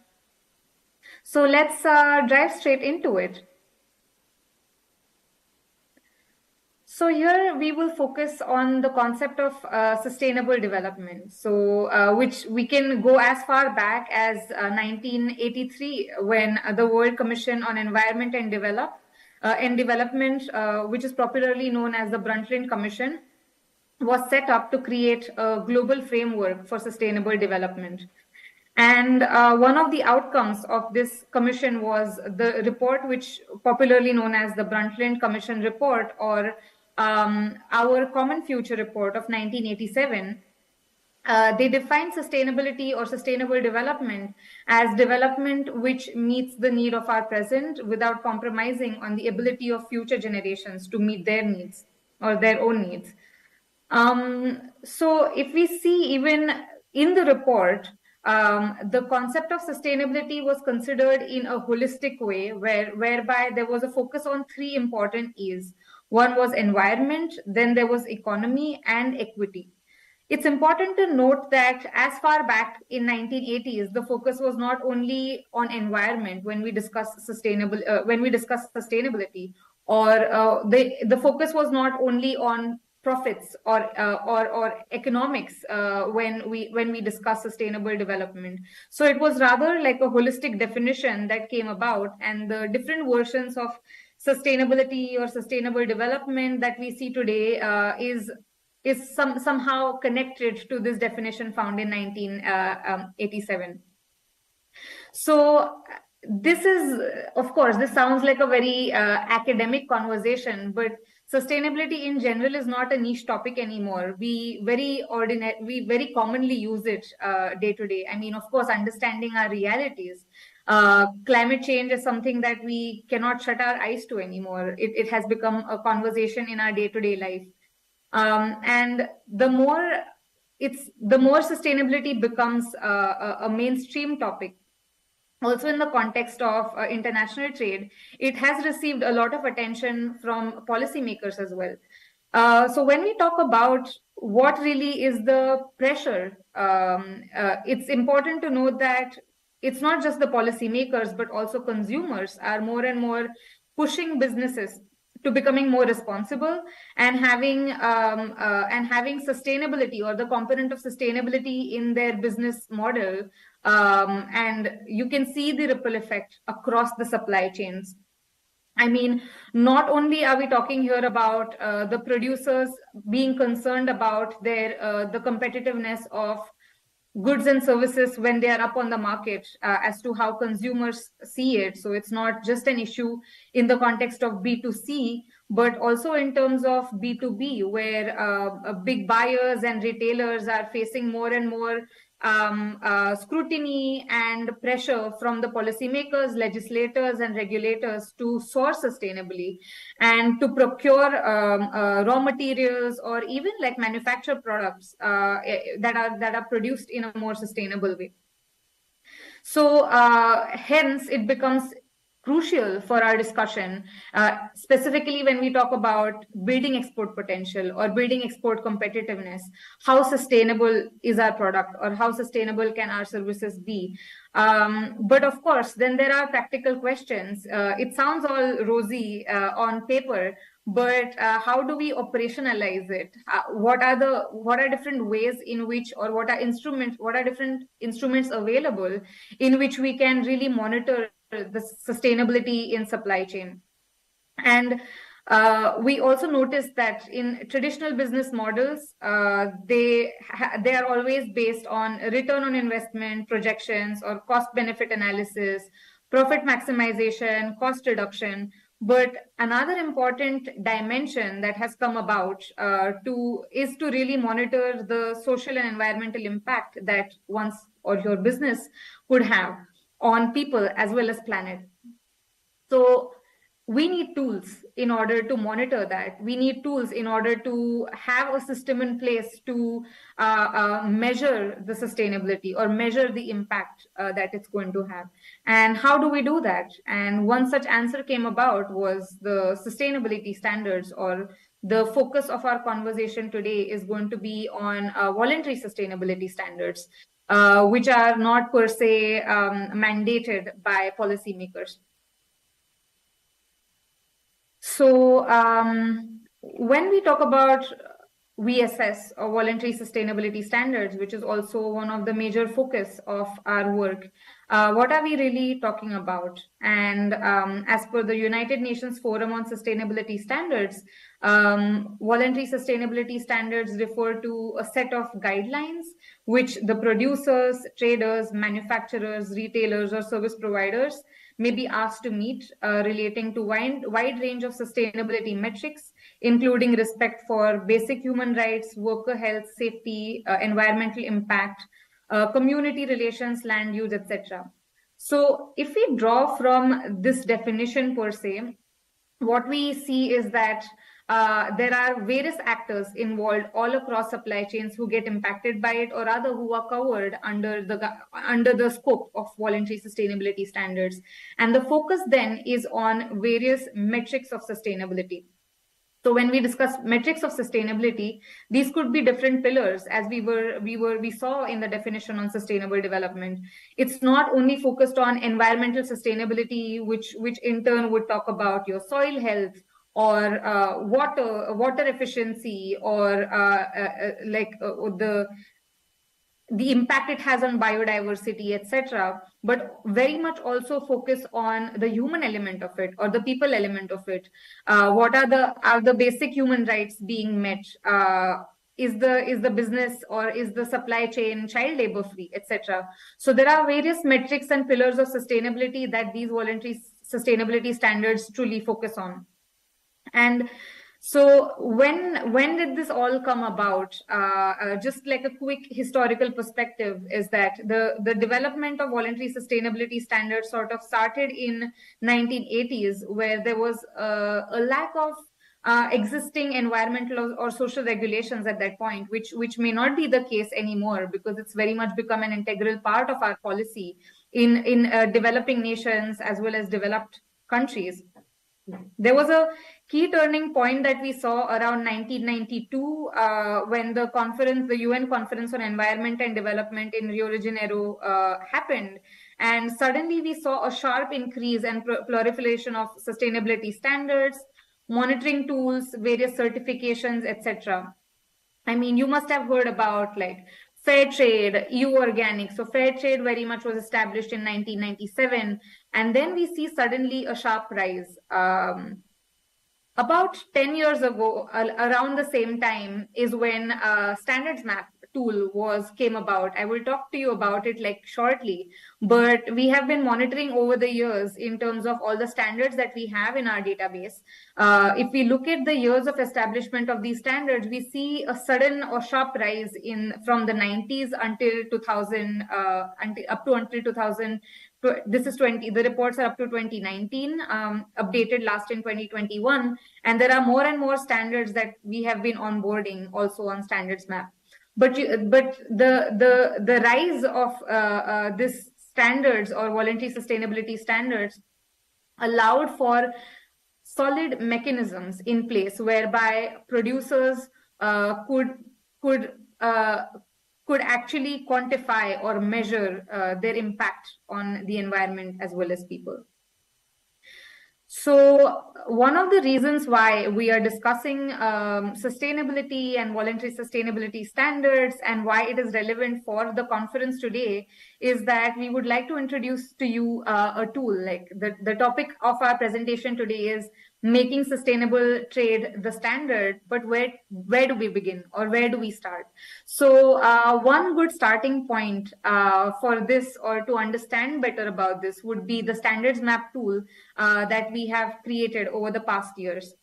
So let's dive straight into it. So here we will focus on the concept of sustainable development. So which we can go as far back as 1983 when the World Commission on Environment and Development, which is popularly known as the Brundtland Commission, was set up to create a global framework for sustainable development. And one of the outcomes of this commission was the report, which popularly known as the Brundtland Commission report, or our Common Future report of 1987. They define sustainability or sustainable development as development which meets the need of our present without compromising on the ability of future generations to meet their needs or their own needs. So if we see even in the report, the concept of sustainability was considered in a holistic way, whereby there was a focus on three important E's. One was environment, then there was economy and equity. It's important to note that as far back in 1980s, the focus was not only on environment when we discuss sustainability, or the focus was not only on profits or economics when we discuss sustainable development. So it was rather like a holistic definition that came about, and the different versions of sustainability or sustainable development that we see today is somehow connected to this definition found in 1987. So this is, of course, this sounds like a very academic conversation, but sustainability in general is not a niche topic anymore. We very commonly use it day to day. I mean, of course, understanding our realities. Climate change is something that we cannot shut our eyes to anymore. It has become a conversation in our day-to-day life. And the more sustainability becomes a mainstream topic, also in the context of international trade, it has received a lot of attention from policymakers as well. So when we talk about what really is the pressure, it's important to note that it's not just the policymakers, but also consumers are more and more pushing businesses to becoming more responsible and having sustainability, or the component of sustainability, in their business model. And you can see the ripple effect across the supply chains. I mean, not only are we talking here about the producers being concerned about the competitiveness of goods and services when they are up on the market, as to how consumers see it. So it's not just an issue in the context of B2C, but also in terms of B2B, where big buyers and retailers are facing more and more scrutiny and pressure from the policymakers, legislators, and regulators to source sustainably and to procure raw materials, or even like manufacture products that are produced in a more sustainable way. So hence it becomes crucial for our discussion, specifically when we talk about building export potential or building export competitiveness. How sustainable is our product, or how sustainable can our services be? But of course, then there are practical questions. It sounds all rosy on paper, but how do we operationalize it? What are different ways in which, or what are different instruments available in which we can really monitor the sustainability in supply chain? And we also noticed that in traditional business models, they are always based on return on investment projections, or cost benefit analysis, profit maximization, cost reduction. But another important dimension that has come about is to really monitor the social and environmental impact that one's or your business could have on people as well as planet. So we need tools in order to monitor that. We need tools in order to have a system in place to measure the sustainability, or measure the impact that it's going to have. And how do we do that? And one such answer came about was the sustainability standards, or the focus of our conversation today is going to be on voluntary sustainability standards, which are not per se mandated by policymakers. So when we talk about VSS, or voluntary sustainability standards, which is also one of the major focus of our work, what are we really talking about? And as per the United Nations Forum on Sustainability Standards, voluntary sustainability standards refer to a set of guidelines which the producers, traders, manufacturers, retailers, or service providers may be asked to meet, relating to wide range of sustainability metrics, including respect for basic human rights, worker health, safety, environmental impact, community relations, land use, etc. So if we draw from this definition per se, what we see is that there are various actors involved all across supply chains who get impacted by it, or rather who are covered under the scope of voluntary sustainability standards. And the focus then is on various metrics of sustainability. So when we discuss metrics of sustainability, these could be different pillars, as we saw in the definition on sustainable development. It's not only focused on environmental sustainability, which in turn would talk about your soil health, or water efficiency, or the impact it has on biodiversity, etc., but very much also focus on the human element of it, or the people element of it. What are the basic human rights being met? is the business or is the supply chain child labor free, etc. So there are various metrics and pillars of sustainability that these voluntary sustainability standards truly focus on. And so when did this all come about? Just like a quick historical perspective is that the development of voluntary sustainability standards sort of started in 1980s, where there was a lack of existing environmental or social regulations at that point, which may not be the case anymore, because it's very much become an integral part of our policy in developing nations as well as developed countries. There was a key turning point that we saw around 1992 when the UN Conference on Environment and Development in Rio de Janeiro happened. And suddenly we saw a sharp increase and proliferation of sustainability standards, monitoring tools, various certifications, etc. I mean, you must have heard about like fair trade, EU organic. So fair trade very much was established in 1997. And then we see suddenly a sharp rise. About 10 years ago, around the same time, is when Standards Map tool came about. I will talk to you about it like shortly, but we have been monitoring over the years in terms of all the standards that we have in our database. If we look at the years of establishment of these standards, we see a sudden or sharp rise from the 90s until 2000, until 2000. This is the reports are up to 2019, updated last in 2021, and there are more and more standards that we have been onboarding also on Standards Map. But the rise of this standards or voluntary sustainability standards allowed for solid mechanisms in place whereby producers could actually quantify or measure their impact on the environment as well as people. So one of the reasons why we are discussing sustainability and voluntary sustainability standards and why it is relevant for the conference today is that we would like to introduce to you a tool. Like the topic of our presentation today is making sustainable trade the standard, but where do we begin or where do we start? So one good starting point for this or to understand better about this would be the Standards Map tool that we have created over the past years.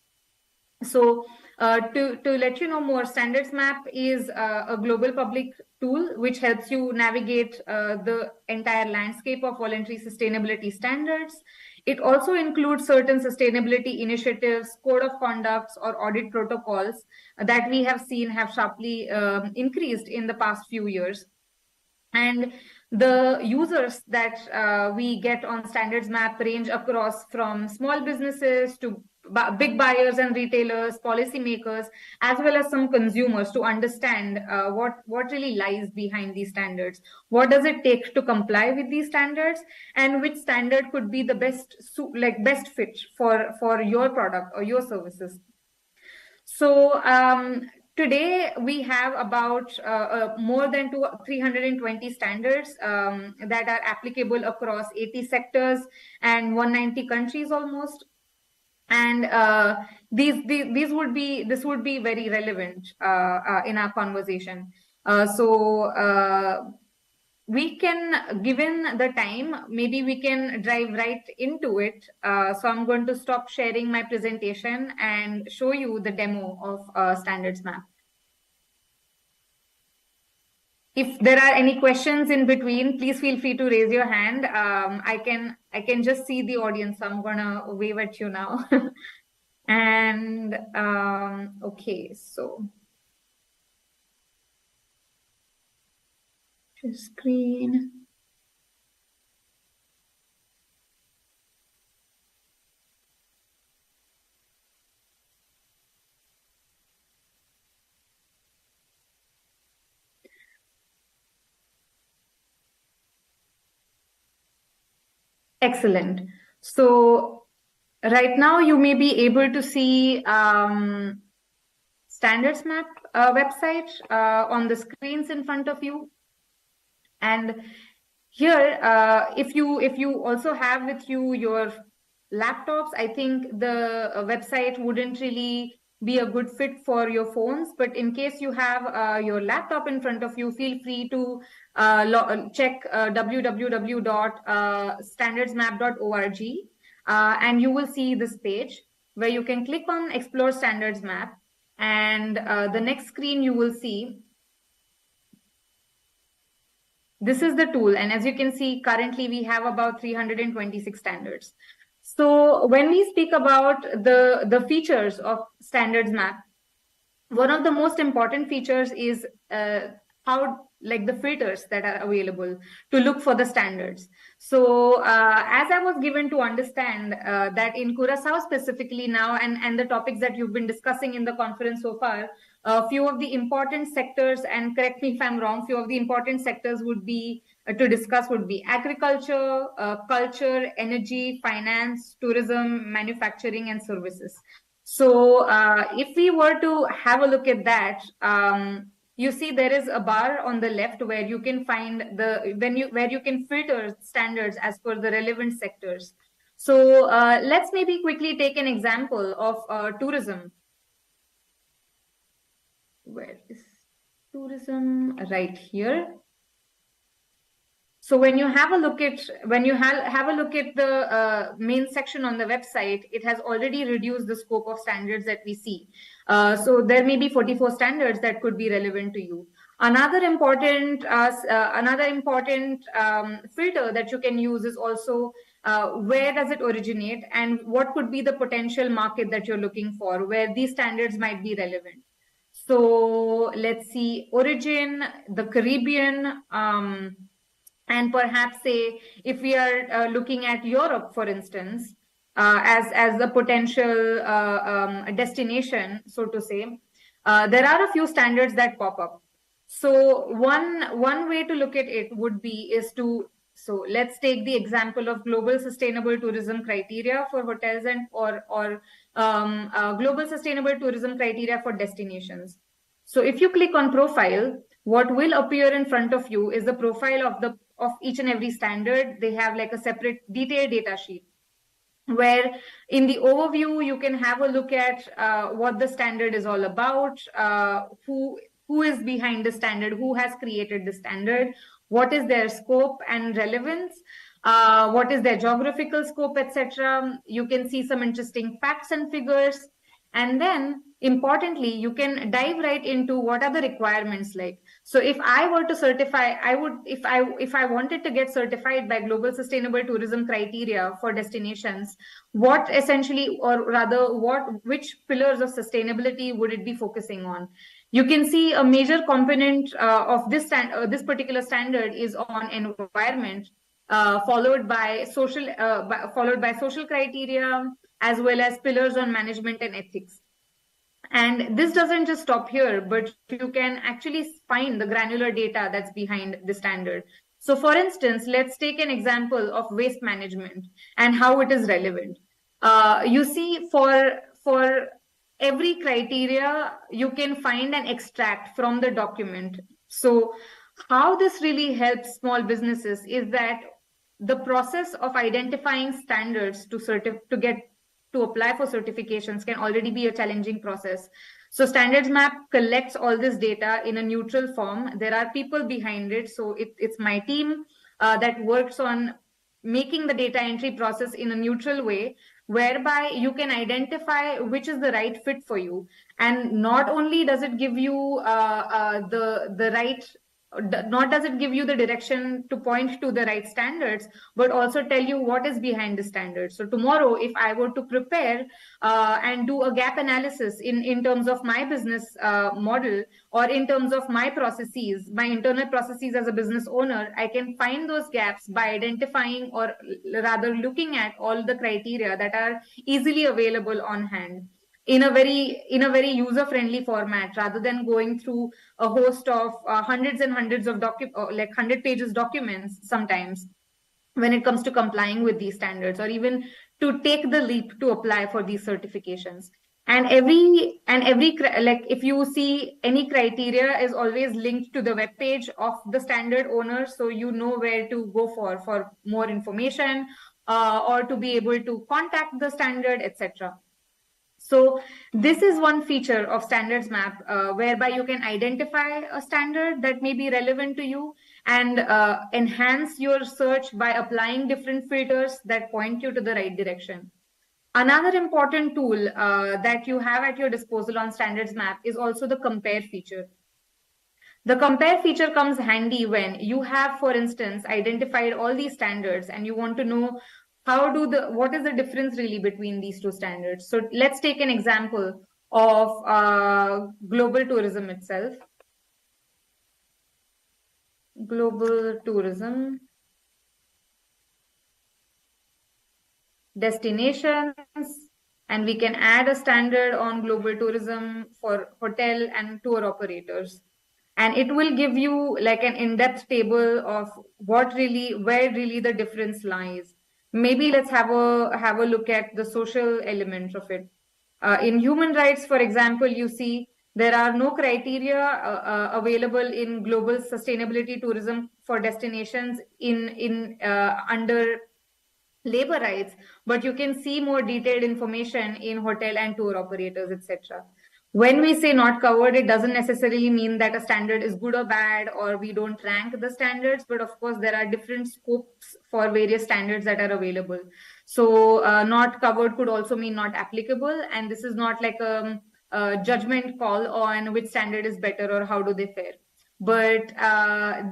So to let you know more, Standards Map is a global public tool which helps you navigate the entire landscape of voluntary sustainability standards. It also includes certain sustainability initiatives, code of conducts, or audit protocols that we have seen have sharply increased in the past few years. And the users that we get on Standards Map range across from small businesses to big buyers and retailers, policymakers, as well as some consumers to understand what really lies behind these standards. What does it take to comply with these standards, and which standard could be the best fit for your product or your services. So today we have about more than 320 standards that are applicable across 80 sectors and 190 countries almost. And this would be very relevant in our conversation. So we can, given the time, maybe we can dive right into it. So I'm going to stop sharing my presentation and show you the demo of Standards Map. If there are any questions in between, please feel free to raise your hand. I can just see the audience, so I'm gonna wave at you now. And okay, so screen. Excellent. So right now you may be able to see Standards Map website on the screens in front of you. And here, if you also have with you your laptops, I think the website wouldn't really be a good fit for your phones. But in case you have your laptop in front of you, feel free to check www.standardsmap.org, and you will see this page where you can click on Explore Standards Map, and the next screen you will see. This is the tool, and as you can see, currently we have about 326 standards. So when we speak about the features of Standards Map, one of the most important features is the filters that are available to look for the standards. So as I was given to understand that in Curaçao specifically now, and the topics that you've been discussing in the conference so far, a few of the important sectors, and correct me if I'm wrong, few of the important sectors would be to discuss would be agriculture, culture, energy, finance, tourism, manufacturing, and services. So if we were to have a look at that, you see there is a bar on the left where you can find where you can filter standards as per the relevant sectors. So let's maybe quickly take an example of tourism. Where is tourism? Right here. So when you have a look at the main section on the website, it has already reduced the scope of standards that we see. So there may be 44 standards that could be relevant to you. Another important filter that you can use is also where does it originate, and what could be the potential market that you're looking for, where these standards might be relevant. So let's see, origin, the Caribbean, and perhaps say if we are looking at Europe, for instance, as a potential destination, so to say, there are a few standards that pop up. So one way to look at it would be so let's take the example of global sustainable tourism criteria for hotels and or global sustainable tourism criteria for destinations. So if you click on profile, what will appear in front of you is the profile of each and every standard. They have like a separate detailed data sheet where in the overview you can have a look at what the standard is all about, who is behind the standard, who has created the standard, what is their scope and relevance, what is their geographical scope, etc. You can see some interesting facts and figures, and then importantly you can dive right into what are the requirements like. So if I were to certify, if I wanted to get certified by global sustainable tourism criteria for destinations, what essentially, or rather which pillars of sustainability would it be focusing on? You can see a major component of this particular standard is on environment, followed by social criteria, as well as pillars on management and ethics. And this doesn't just stop here, but you can actually find the granular data that's behind the standard. So for instance, let's take an example of waste management and how it is relevant. You see, for every criteria, you can find an extract from the document. So how this really helps small businesses is that the process of identifying standards to apply for certifications can already be a challenging process. So Standards Map collects all this data in a neutral form. There are people behind it. So it's my team that works on making the data entry process in a neutral way, whereby you can identify which is the right fit for you. And not only does it give you not does it give you the direction to point to the right standards, but also tell you what is behind the standards. So tomorrow, if I were to prepare and do a gap analysis in terms of my business model, or in terms of my processes, my internal processes as a business owner, I can find those gaps by identifying, or rather looking at all the criteria that are easily available on hand, in a very user-friendly format, rather than going through a host of hundreds and hundreds of 100 pages documents sometimes when it comes to complying with these standards, or even to take the leap to apply for these certifications. And if you see, any criteria is always linked to the webpage of the standard owner, so you know where to go for more information, or to be able to contact the standard, etc. So this is one feature of standards map, whereby you can identify a standard that may be relevant to you and enhance your search by applying different filters that point you to the right direction. Another important tool that you have at your disposal on standards map is also the compare feature. The compare feature comes handy when you have, for instance, identified all these standards and you want to know what is the difference really between these two standards. So let's take an example of global tourism itself. Global tourism, destinations, and we can add a standard on global tourism for hotel and tour operators. And it will give you like an in-depth table of where really the difference lies. Maybe let's have a look at the social elements of it. In human rights, for example, you see there are no criteria available in global sustainability tourism for destinations under labor rights, but you can see more detailed information in hotel and tour operators, etc. When we say not covered, it doesn't necessarily mean that a standard is good or bad, or we don't rank the standards, but of course there are different scopes for various standards that are available. So not covered could also mean not applicable, and this is not like a judgment call on which standard is better or how do they fare. But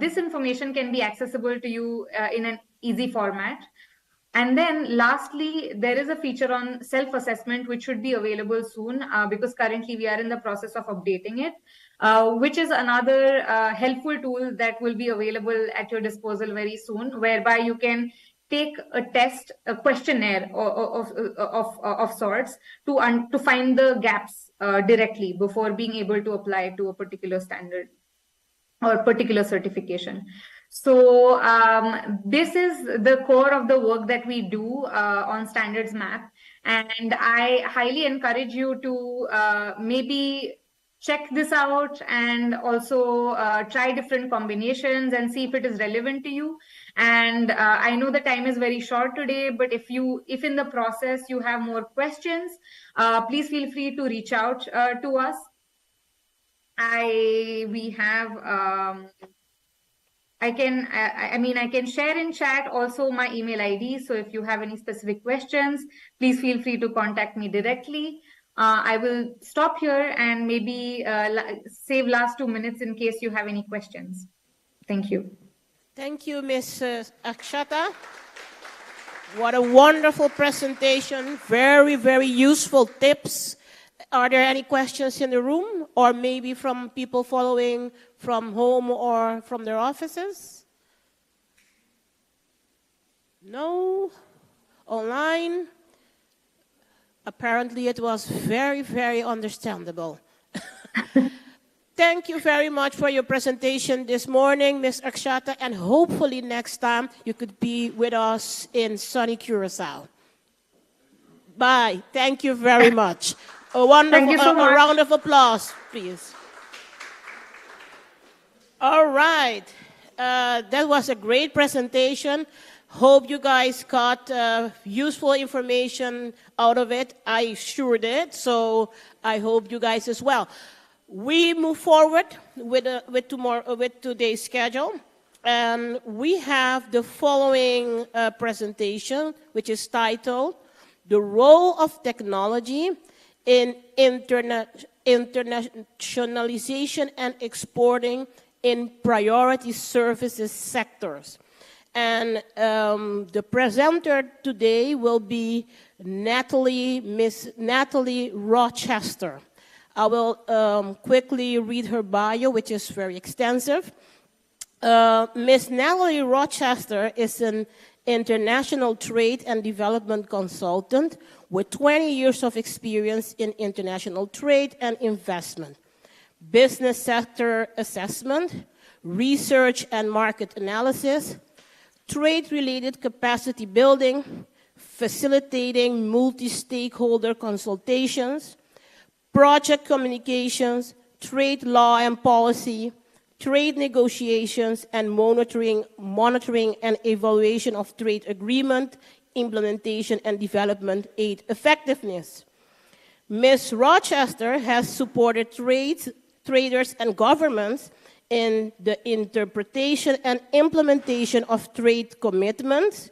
this information can be accessible to you in an easy format. And then lastly, there is a feature on self-assessment, which should be available soon because currently we are in the process of updating it, which is another helpful tool that will be available at your disposal very soon, whereby you can take a test, a questionnaire of sorts to find the gaps directly before being able to apply to a particular standard or particular certification. So this is the core of the work that we do on Standards Map. And I highly encourage you to maybe check this out and also try different combinations and see if it is relevant to you. And I know the time is very short today, but if in the process you have more questions, please feel free to reach out to us. I can share in chat also my email ID. So if you have any specific questions, please feel free to contact me directly. I will stop here and maybe save last 2 minutes in case you have any questions. Thank you. Thank you, Ms. Akshata. What a wonderful presentation. Very, very useful tips. Are there any questions in the room, or maybe from people following from home or from their offices? No? Online? Apparently it was very, very understandable. Thank you very much for your presentation this morning, Ms. Akshata, and hopefully next time you could be with us in sunny Curaçao. Bye. Thank you very much. A round of applause, please. All right. That was a great presentation. Hope you guys got useful information out of it. I sure did. So I hope you guys as well. We move forward with today's schedule. And we have the following presentation, which is titled, The Role of Technology in Internationalization and Exporting in Priority Services Sectors. And the presenter today will be Miss Natalie Rochester. I will quickly read her bio, which is very extensive. Miss Natalie Rochester is an international trade and development consultant with 20 years of experience in international trade and investment, business sector assessment, research and market analysis, trade-related capacity building, facilitating multi-stakeholder consultations, project communications, trade law and policy, trade negotiations, and monitoring and evaluation of trade agreement, implementation, and development aid effectiveness. Ms. Rochester has supported traders and governments in the interpretation and implementation of trade commitments,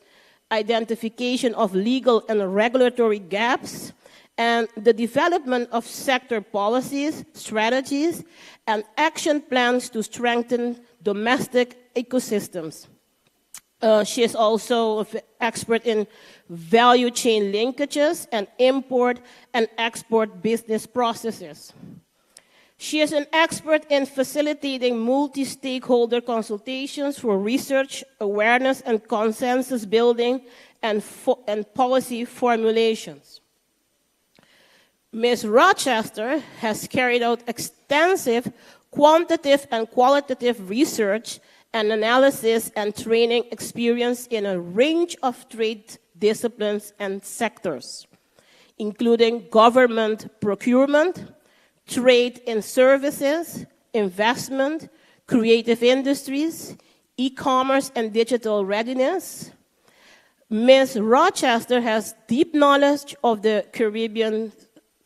identification of legal and regulatory gaps, and the development of sector policies, strategies, and action plans to strengthen domestic ecosystems. She is also an expert in value chain linkages and import and export business processes. She is an expert in facilitating multi-stakeholder consultations for research, awareness, and consensus building and policy formulations. Ms. Rochester has carried out extensive quantitative and qualitative research and analysis and training experience in a range of trade disciplines and sectors, including government procurement, trade in services, investment, creative industries, e-commerce and digital readiness. Ms. Rochester has deep knowledge of the Caribbean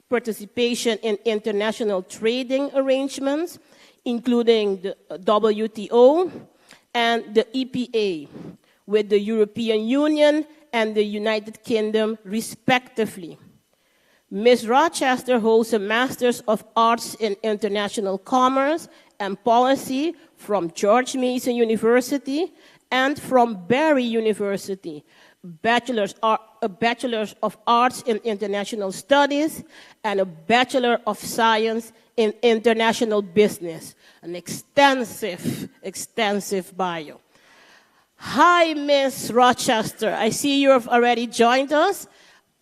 participation in international trading arrangements, including the WTO and the EPA, with the European Union and the United Kingdom, respectively. Ms. Rochester holds a Master's of Arts in International Commerce and Policy from George Mason University and from Barry University, a Bachelor's of Arts in International Studies, and a Bachelor of Science in International Business. An extensive bio. Hi, Ms. Rochester. I see you have already joined us.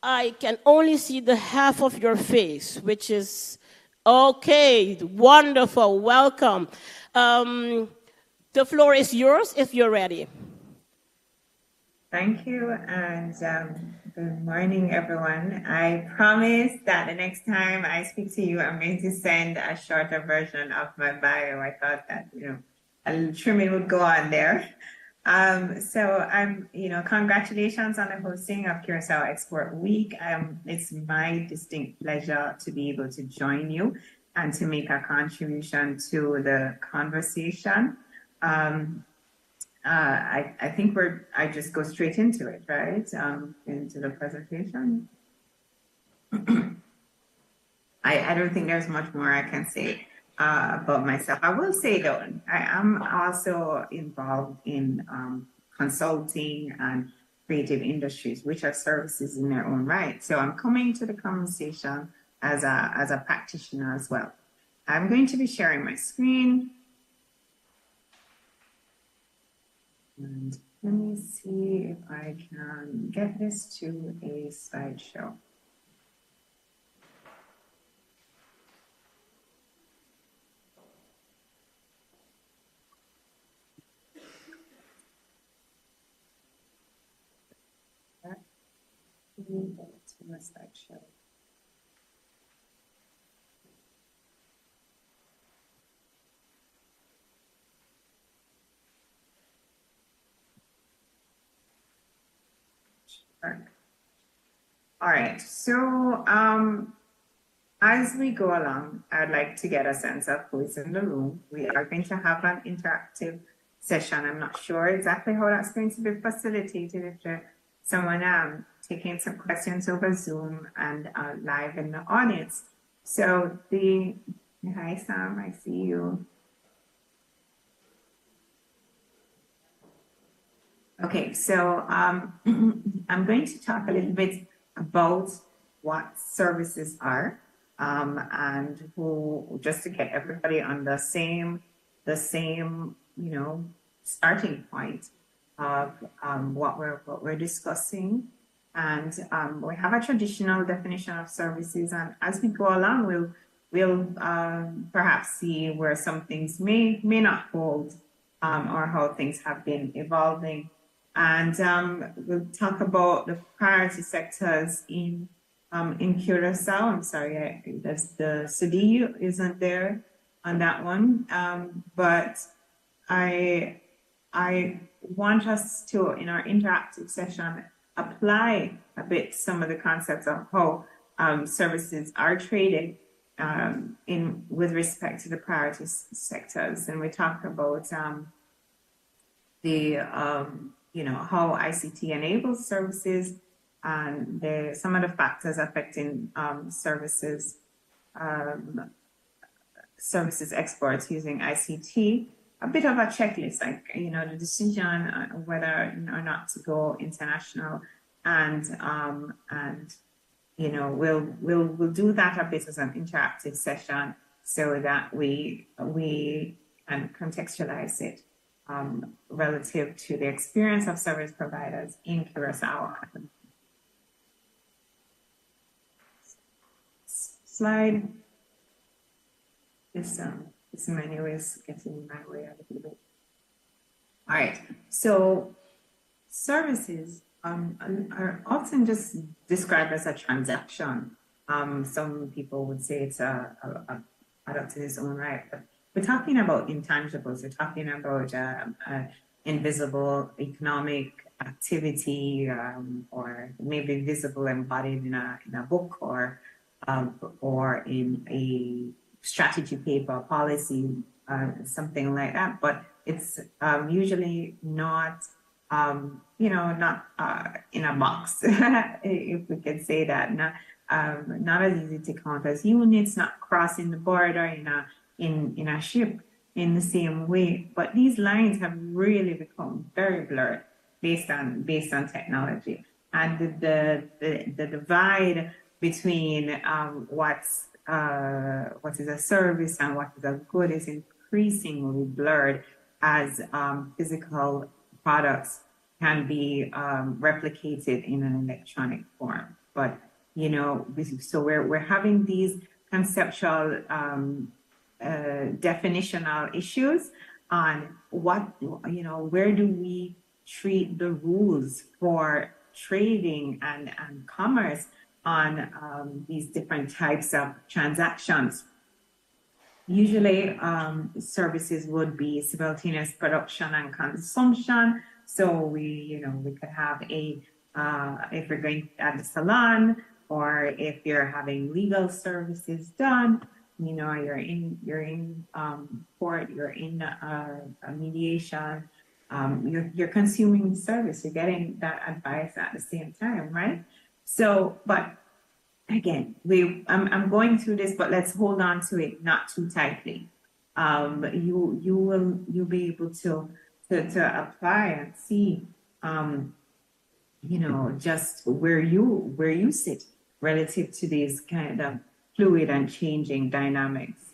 I can only see the half of your face, which is okay, wonderful, welcome. The floor is yours if you're ready. Thank you, and good morning, everyone. I promise that the next time I speak to you, I'm going to send a shorter version of my bio. I thought that, a little trimming would go on there. So congratulations on the hosting of Curaçao Export Week. It's my distinct pleasure to be able to join you and to make a contribution to the conversation. I think I just go straight into it, right? Into the presentation. I don't think there's much more I can say about myself. I will say though, I am also involved in consulting and creative industries, which are services in their own right. So I'm coming to the conversation as a practitioner as well. I'm going to be sharing my screen. And let me see if I can get this to a slideshow. Get it to a slideshow. All right, so as we go along, I'd like to get a sense of who is in the room. We are going to have an interactive session. I'm not sure exactly how that's going to be facilitated, if there's someone taking some questions over Zoom and live in the audience. So hi Sam, I see you. Okay, so I'm going to talk a little bit about what services are and who, just to get everybody on the same starting point of what we're discussing. And we have a traditional definition of services, and as we go along, we'll perhaps see where some things may not hold or how things have been evolving. And we'll talk about the priority sectors in Curaçao. I'm sorry, the CDU isn't there on that one, but I want us to, in our interactive session, apply a bit some of the concepts of how services are traded in with respect to the priority sectors, and we talk about the how ICT enables services and some of the factors affecting services exports using ICT. A bit of a checklist, like the decision on whether or not to go international, and we'll do that a bit as an interactive session so that we can contextualize it relative to the experience of service providers in Curaçao. Slide. This menu is getting in my way a little bit. All right, so services are often just described as a transaction. Some people would say it's a product in its own right, but we're talking about intangibles. We're talking about invisible economic activity, or maybe visible embodied in a book or in a strategy paper, policy, something like that. But it's usually not, not in a box, if we could say that. Not as easy to count as units, not crossing the border in a ship in the same way. But these lines have really become very blurred based on technology, and the divide between what is a service and what is a good is increasingly blurred as physical products can be replicated in an electronic form. But so we're having these conceptual definitional issues on where do we treat the rules for trading and commerce on these different types of transactions. Usually, services would be simultaneous production and consumption. So we could have if we're going at the salon, or if you're having legal services done, you're in court, you're in a mediation, you're consuming the service, you're getting that advice at the same time, right? So, but again, I'm going through this, but let's hold on to it not too tightly. You'll be able to apply and see, just where you sit relative to these kind of fluid and changing dynamics.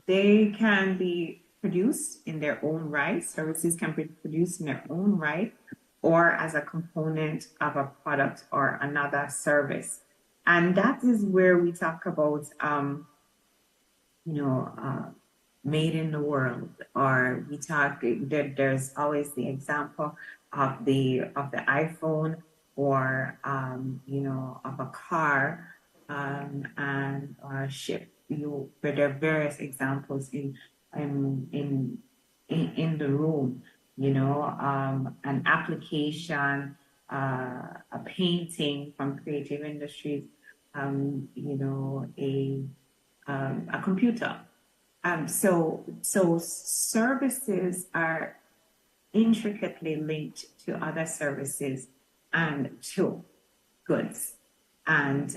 They can be produced in their own right. Services can be produced in their own right, or as a component of a product or another service. And that is where we talk about, made in the world, or we talk, there's always the example of the iPhone, or, of a car, and or a ship. But there are various examples in the room. An application, a painting from creative industries, a computer. So services are intricately linked to other services and to goods. And,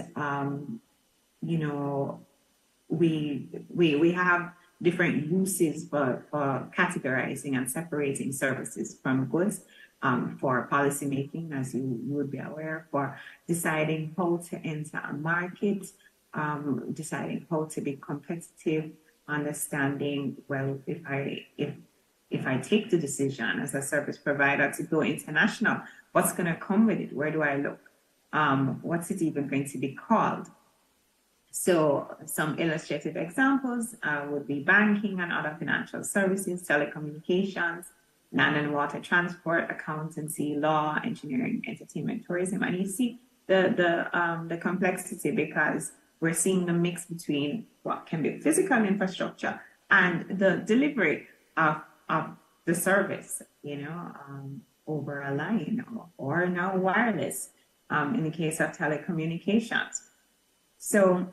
we have different uses for categorizing and separating services from goods, for policymaking, as you would be aware, for deciding how to enter a market, deciding how to be competitive, understanding, well, if I take the decision as a service provider to go international, what's going to come with it? Where do I look? What's it even going to be called? So some illustrative examples would be banking and other financial services, telecommunications, land and water transport, accountancy, law, engineering, entertainment, tourism. And you see the complexity, because we're seeing the mix between what can be physical infrastructure and the delivery of the service, over a line or now wireless. in the case of telecommunications. So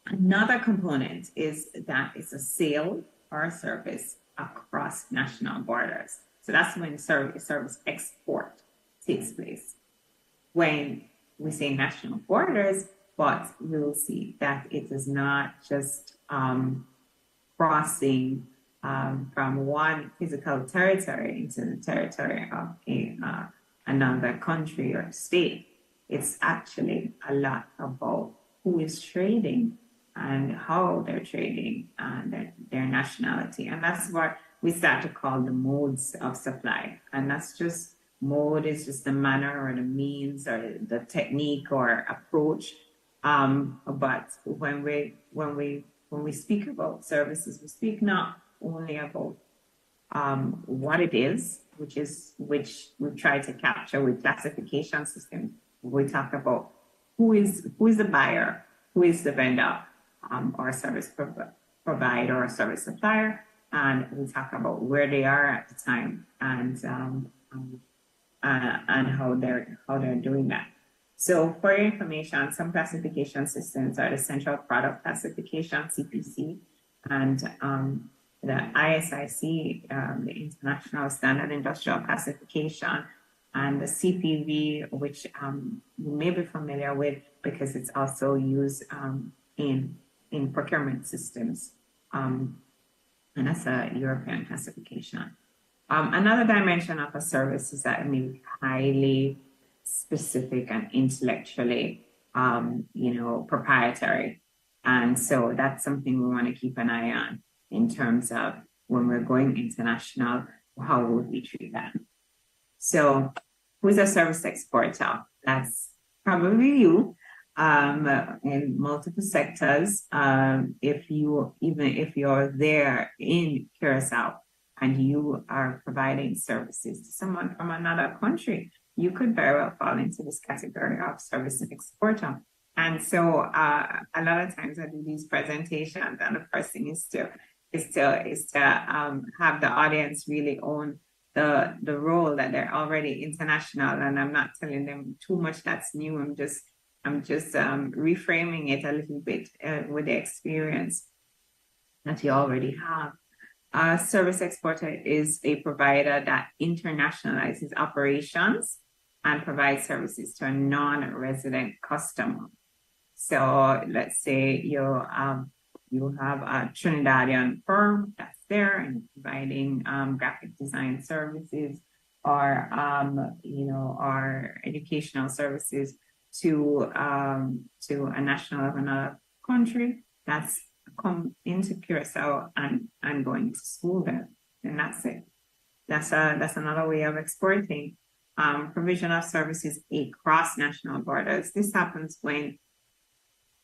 another component is that it's a sale or a service across national borders. So that's when service export takes place. When we say national borders, but we will see that it is not just crossing from one physical territory into the territory of another country or state. It's actually a lot about who is trading and how they're trading and their nationality. And that's what we start to call the modes of supply. And that's just, mode is just the manner or the means or the technique or approach. But when we speak about services, we speak not only about what it is, which we try to capture with classification systems. We talk about who is the buyer, who is the vendor, or service provider or service supplier, and we talk about where they are at the time and how they're doing that. So for your information, some classification systems are the Central Product Classification (CPC) and the ISIC, the International Standard Industrial Classification, and the CPV, which you may be familiar with because it's also used in procurement systems. And that's a European classification. Another dimension of a service is that it may be highly specific and intellectually, proprietary. And so that's something we want to keep an eye on in terms of when we're going international, how would we treat that? So who's a service exporter? That's probably you in multiple sectors. If you're there in Curaçao and you are providing services to someone from another country, you could very well fall into this category of service exporter. And so a lot of times I do these presentations, and the first thing is to have the audience really own the role that they're already international, and I'm not telling them too much that's new. I'm just reframing it a little bit with the experience that you already have. A service exporter is a provider that internationalizes operations and provides services to a non-resident customer. So let's say you have a Trinidadian firm that's there and providing graphic design services or or educational services to a national of another country that's come into Curaçao and going to school there, and that's it. That's another way of exporting. Provision of services across national borders. This happens when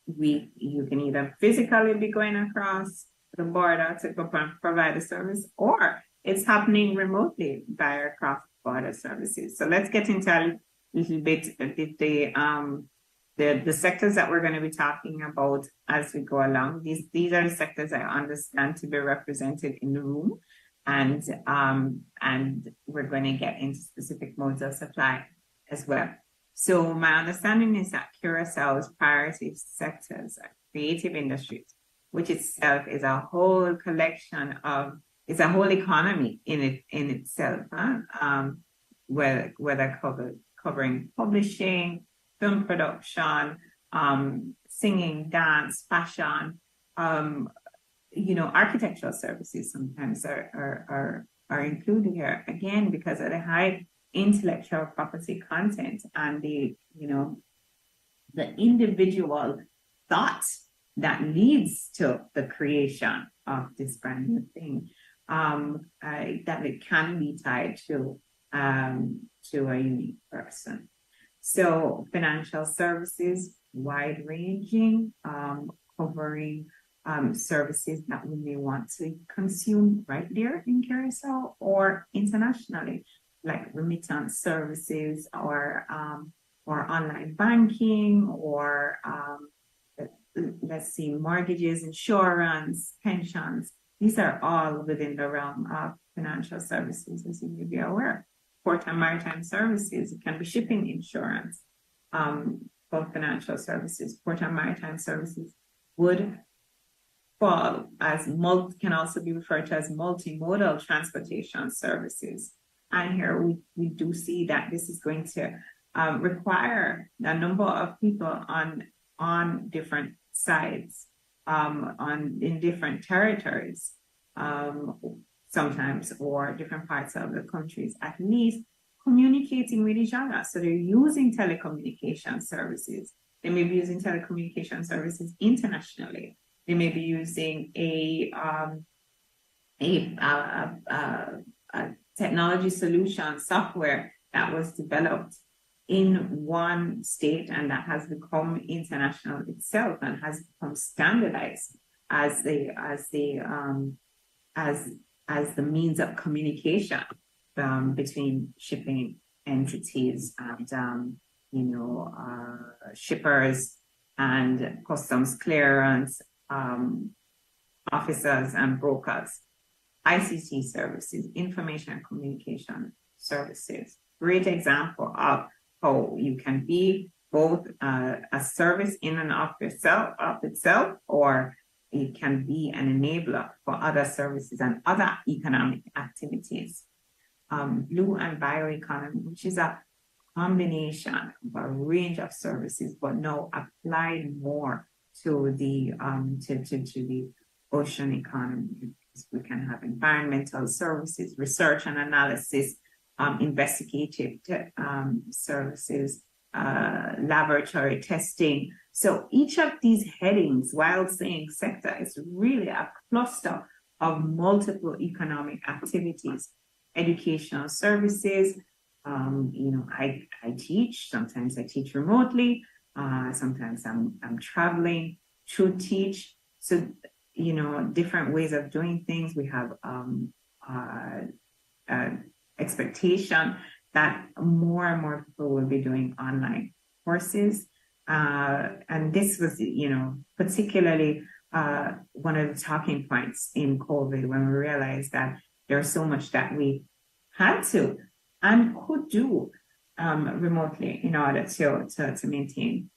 you can either physically be going across the border to go and provide a service, or it's happening remotely via cross-border services. So let's get into a little bit the sectors that we're going to be talking about as we go along. These are the sectors I understand to be represented in the room, and we're going to get into specific modes of supply as well. So my understanding is that Curaçao's priority sectors are creative industries, which itself is a whole collection of, it's a whole economy in itself, whether covering publishing, film production, singing, dance, fashion, architectural services sometimes are included here, again, because of the high intellectual property content and the individual thought that leads to the creation of this brand new thing, that it can be tied to a unique person. So financial services, wide ranging, covering services that we may want to consume right there in Curaçao or internationally, like remittance services or online banking or let's see, mortgages, insurance, pensions. These are all within the realm of financial services, as you may be aware. Port and maritime services, it can be shipping insurance. both financial services, port and maritime services would fall as can also be referred to as multimodal transportation services. And here we do see that this is going to require a number of people on different sides, in different territories, sometimes, or different parts of the countries, at least communicating with each other. So they're using telecommunication services. They may be using telecommunication services internationally. They may be using a technology solution software that was developed in one state and that has become international itself and has become standardized as the means of communication between shipping entities and shippers and customs clearance officers and brokers. ICT services, information and communication services. Great example of how you can be both a service in and of itself, or it can be an enabler for other services and other economic activities. Blue and bioeconomy, which is a combination of a range of services, but now applied more to the ocean economy. We can have environmental services, research and analysis, investigative services, laboratory testing. So each of these headings, while saying sector, is really a cluster of multiple economic activities. Educational services, I teach, sometimes I teach remotely, sometimes I'm traveling to teach. So, different ways of doing things. We have expectation that more and more people will be doing online courses. And this was, particularly one of the talking points in COVID, when we realized that there's so much that we had to and could do remotely in order to maintain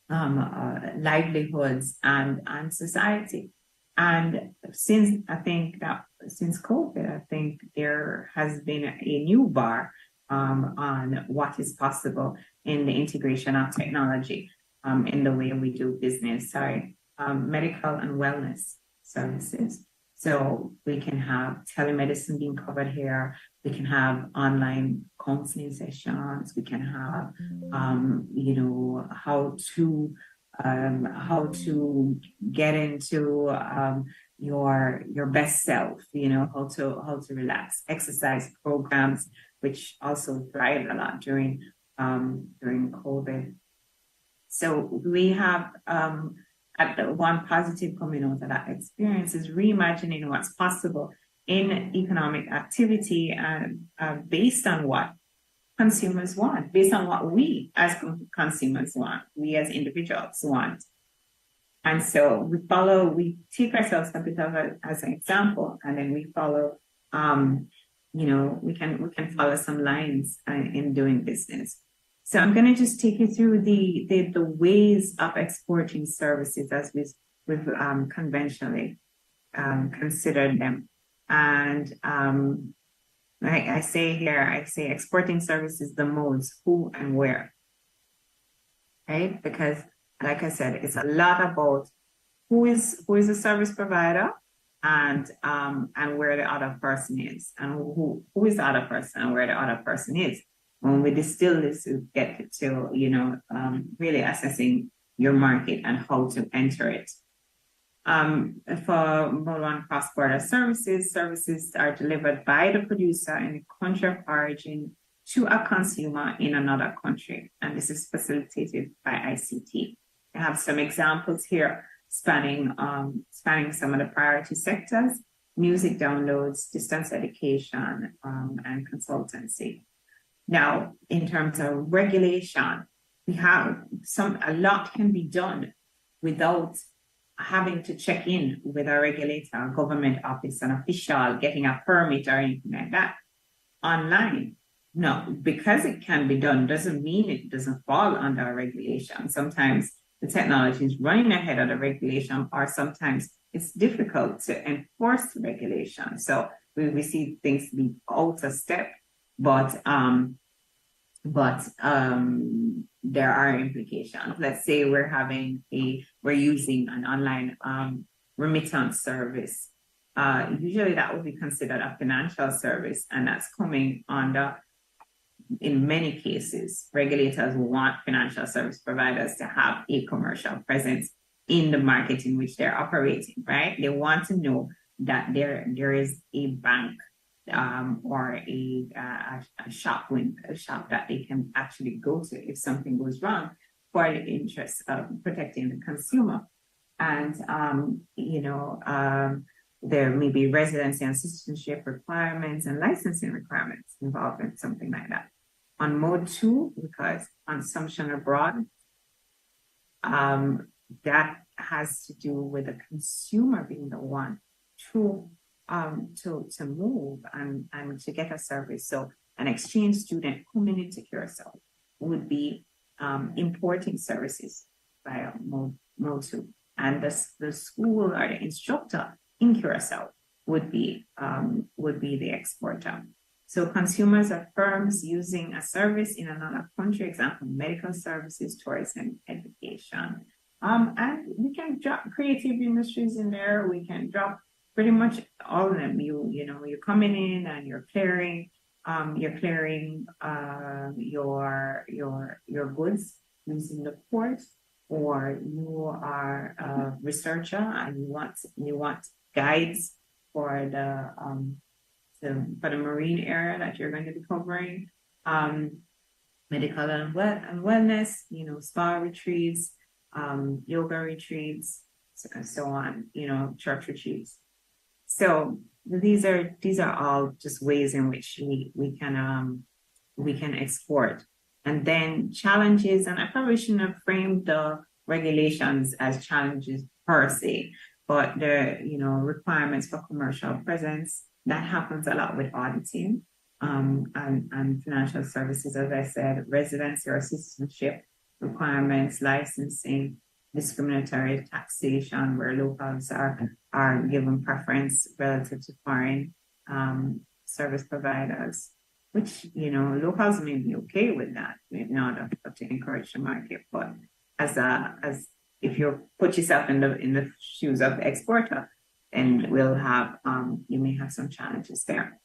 livelihoods and society. And since COVID, I think there has been a new bar on what is possible in the integration of technology in the way we do business. Medical and wellness services. So we can have telemedicine being covered here. We can have online counseling sessions. We can have, how to get into your best self. How to relax. Exercise programs, which also thrived a lot during COVID. So we have. One positive coming out of that experience is reimagining what's possible in economic activity and based on what consumers want, based on what we as consumers want, we as individuals want. And so we take ourselves a bit of as an example, and then we follow, we can follow some lines in doing business. So I'm going to just take you through the ways of exporting services as we've conventionally considered them. And I say exporting services, the modes, who and where, right? Because like I said, it's a lot about who is a service provider and where the other person is, and who is the other person and where the other person is. When we distill this, we get to, really assessing your market and how to enter it. For Mode 1 cross-border services are delivered by the producer in the country of origin to a consumer in another country. And this is facilitated by ICT. I have some examples here spanning some of the priority sectors: music downloads, distance education, and consultancy. Now, in terms of regulation, we have a lot can be done without having to check in with a regulator, a government office, an official, getting a permit or anything like that. Online, No, because it can be done doesn't mean it doesn't fall under a regulation. Sometimes the technology is running ahead of the regulation, or sometimes it's difficult to enforce the regulation. So we see things be out of step, but there are implications. Let's say we're using an online remittance service. Usually that would be considered a financial service, and that's coming under, in many cases, regulators want financial service providers to have a commercial presence in the market in which they're operating, right? They want to know that there is a bank or a shop that they can actually go to if something goes wrong, for the interest of protecting the consumer. And there may be residency and citizenship requirements and licensing requirements involved in something like that. On mode 2, because consumption abroad, that has to do with the consumer being the one to move and to get a service. So an exchange student coming into Curaçao would be importing services via mode 2, and the school or the instructor in Curaçao would be the exporter. So consumers are firms using a service in another country, example, medical services, tourism, education. And we can drop creative industries in there. We can drop pretty much all of them. You're coming in and you're clearing your goods using the port, or you are a researcher and you want guides for the marine area that you're going to be covering, medical and wellness, spa retreats, yoga retreats, so on, church retreats. So these are all just ways in which we can export. And then challenges, and I probably shouldn't have framed the regulations as challenges per se, but the requirements for commercial presence. That happens a lot with auditing and financial services, as I said, residency or citizenship requirements, licensing, discriminatory taxation, where locals are given preference relative to foreign service providers, which, locals may be okay with that, maybe not to encourage the market, but as if you put yourself in the shoes of the exporter, and you may have some challenges there.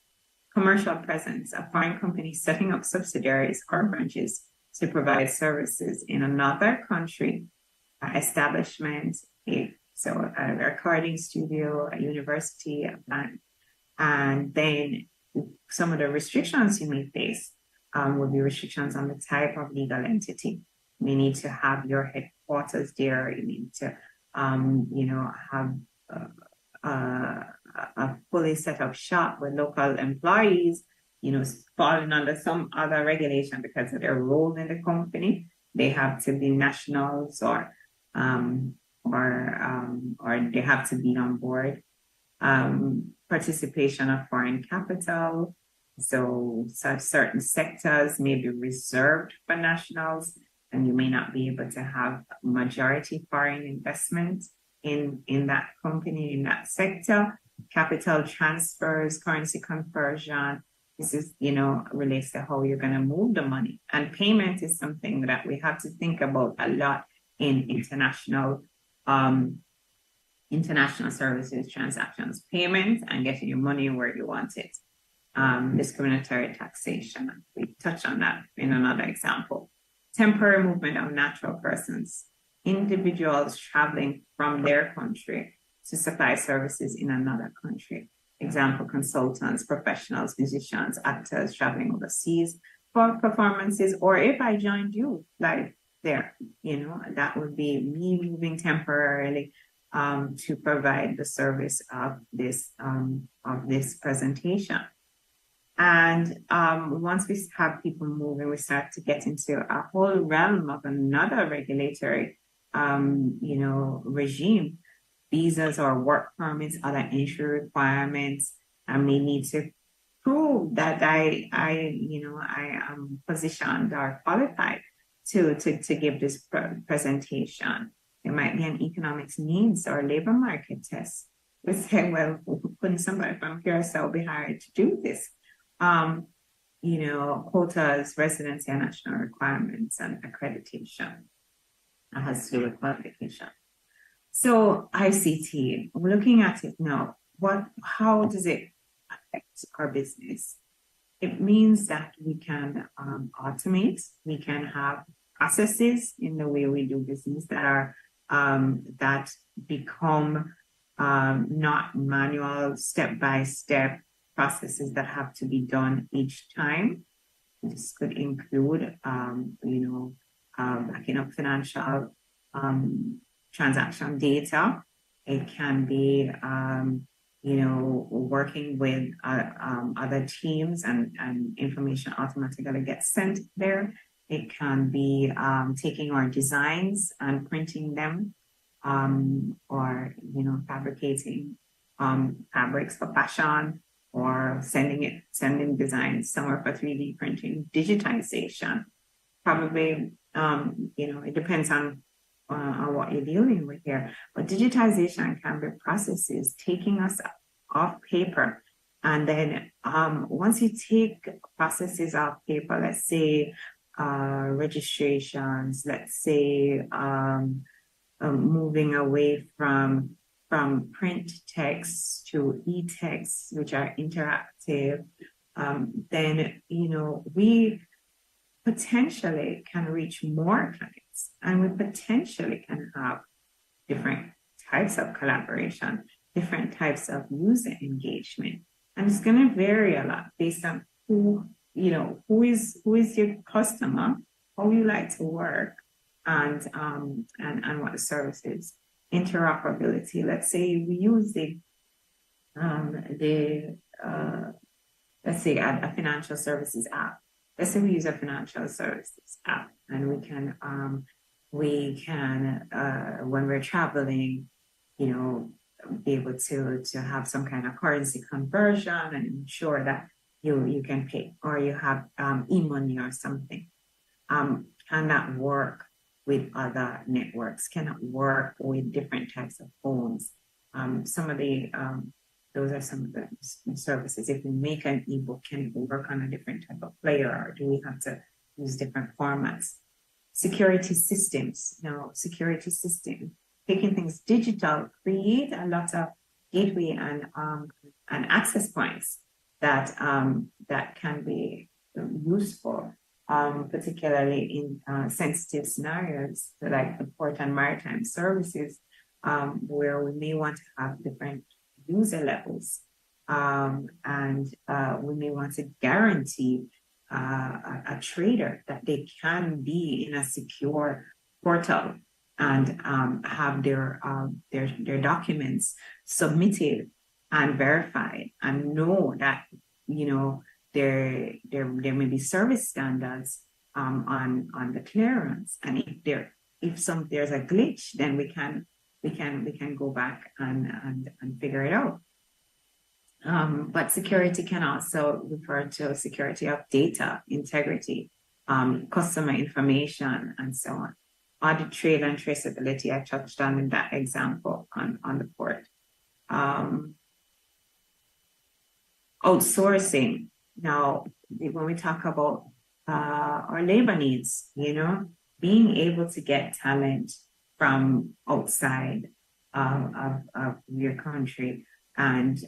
Commercial presence, a foreign company setting up subsidiaries or branches to provide services in another country, establishment, so a recording studio, a university, a bank. And then some of the restrictions you may face will be restrictions on the type of legal entity. You need to have your headquarters there. You need to, have a fully set up shop with local employees, falling under some other regulation because of their role in the company. They have to be nationals or they have to be on board. Participation of foreign capital. So certain sectors may be reserved for nationals, and you may not be able to have majority foreign investment in that company, in that sector. Capital transfers, currency conversion. This is, relates to how you're going to move the money. And payment is something that we have to think about a lot in international services transactions. Payment and getting your money where you want it. Discriminatory taxation. We touched on that in another example. Temporary movement of natural persons. Individuals traveling from their country to supply services in another country. Example, consultants, professionals, musicians, actors traveling overseas for performances, or if I joined you live there, that would be me moving temporarily to provide the service of this presentation. And once we have people moving, we start to get into a whole realm of another regulatory regime. Visas or work permits, other entry requirements, and we need to prove that I am positioned or qualified to give this presentation. There might be an economics needs or labor market test. We say, well, couldn't somebody from Curaçao be hired to do this? Quotas, residency and national requirements, and accreditation. That has to do with qualification. So ICT, we're looking at it now. How does it affect our business? It means that we can automate, we can have processes in the way we do business that are that become not manual, step-by-step processes that have to be done each time. This could include, backing up financial transaction data. It can be, working with other teams and information automatically gets sent there. It can be taking our designs and printing them, or fabricating fabrics for fashion, or sending designs somewhere for 3D printing. Digitization, probably, it depends on what you're dealing with here. But digitization can be processes taking us off paper. And then once you take processes off paper, let's say registrations, let's say moving away from print text to e-text, which are interactive, then, we potentially can reach more clients, and we potentially can have different types of collaboration, different types of user engagement. And it's going to vary a lot based on who is your customer, how you like to work, and what the service is. Interoperability. Let's say we use let's say a financial services app. Let's say we use a financial services app, and we can when we're traveling, be able to have some kind of currency conversion and ensure that you can pay, or you have e-money or something. Can that work with other networks? Can it work with different types of phones? Those are some of the services. If we make an ebook, can it work on a different type of player, or do we have to use different formats? Security systems. Security system, taking things digital, create a lot of gateway and access points that can be useful, particularly in sensitive scenarios like the port and maritime services, where we may want to have different user levels, and we may want to guarantee a trader that they can be in a secure portal and have their documents submitted and verified, and know that there may be service standards on the clearance, and if there's a glitch, then we can go back and figure it out. But security can also refer to security of data, integrity, customer information, and so on. Audit, trail, and traceability, I touched on in that example on the port. Outsourcing. Now, when we talk about our labor needs, being able to get talent from outside of your country, and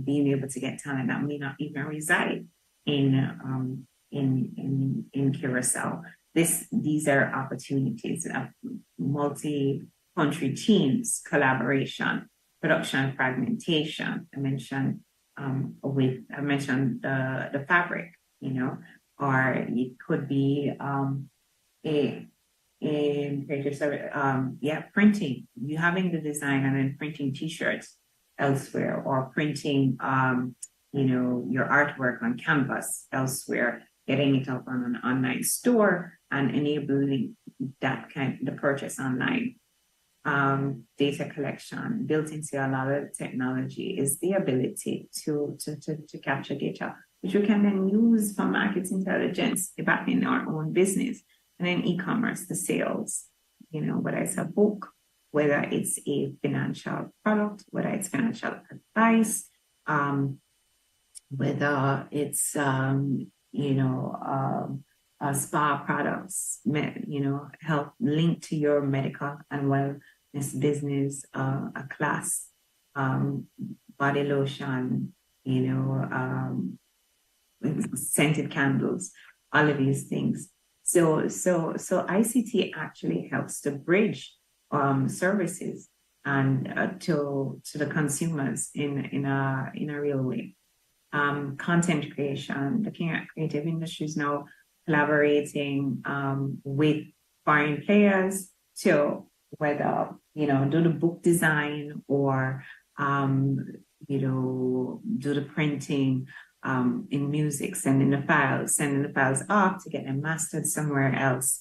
being able to get talent that may not even reside in Curaçao. These are opportunities of multi-country teams, collaboration, production fragmentation. I mentioned the fabric, or it could be printing. You having the design and then printing T-shirts elsewhere, or printing your artwork on canvas elsewhere, getting it up on an online store and enabling the purchase online. Data collection, built into a lot of technology, is the ability to capture data which we can then use for market intelligence back in our own business. And then e-commerce, the sales, whether it's a book, whether it's a financial product, whether it's financial advice, whether it's, spa products, help link to your medical and wellness business, a class, body lotion, scented candles, all of these things. So ICT actually helps to bridge services and to the consumers in a real way. Content creation, looking at creative industries now, collaborating with foreign players to whether do the book design or do the printing in music, sending the files off to get them mastered somewhere else.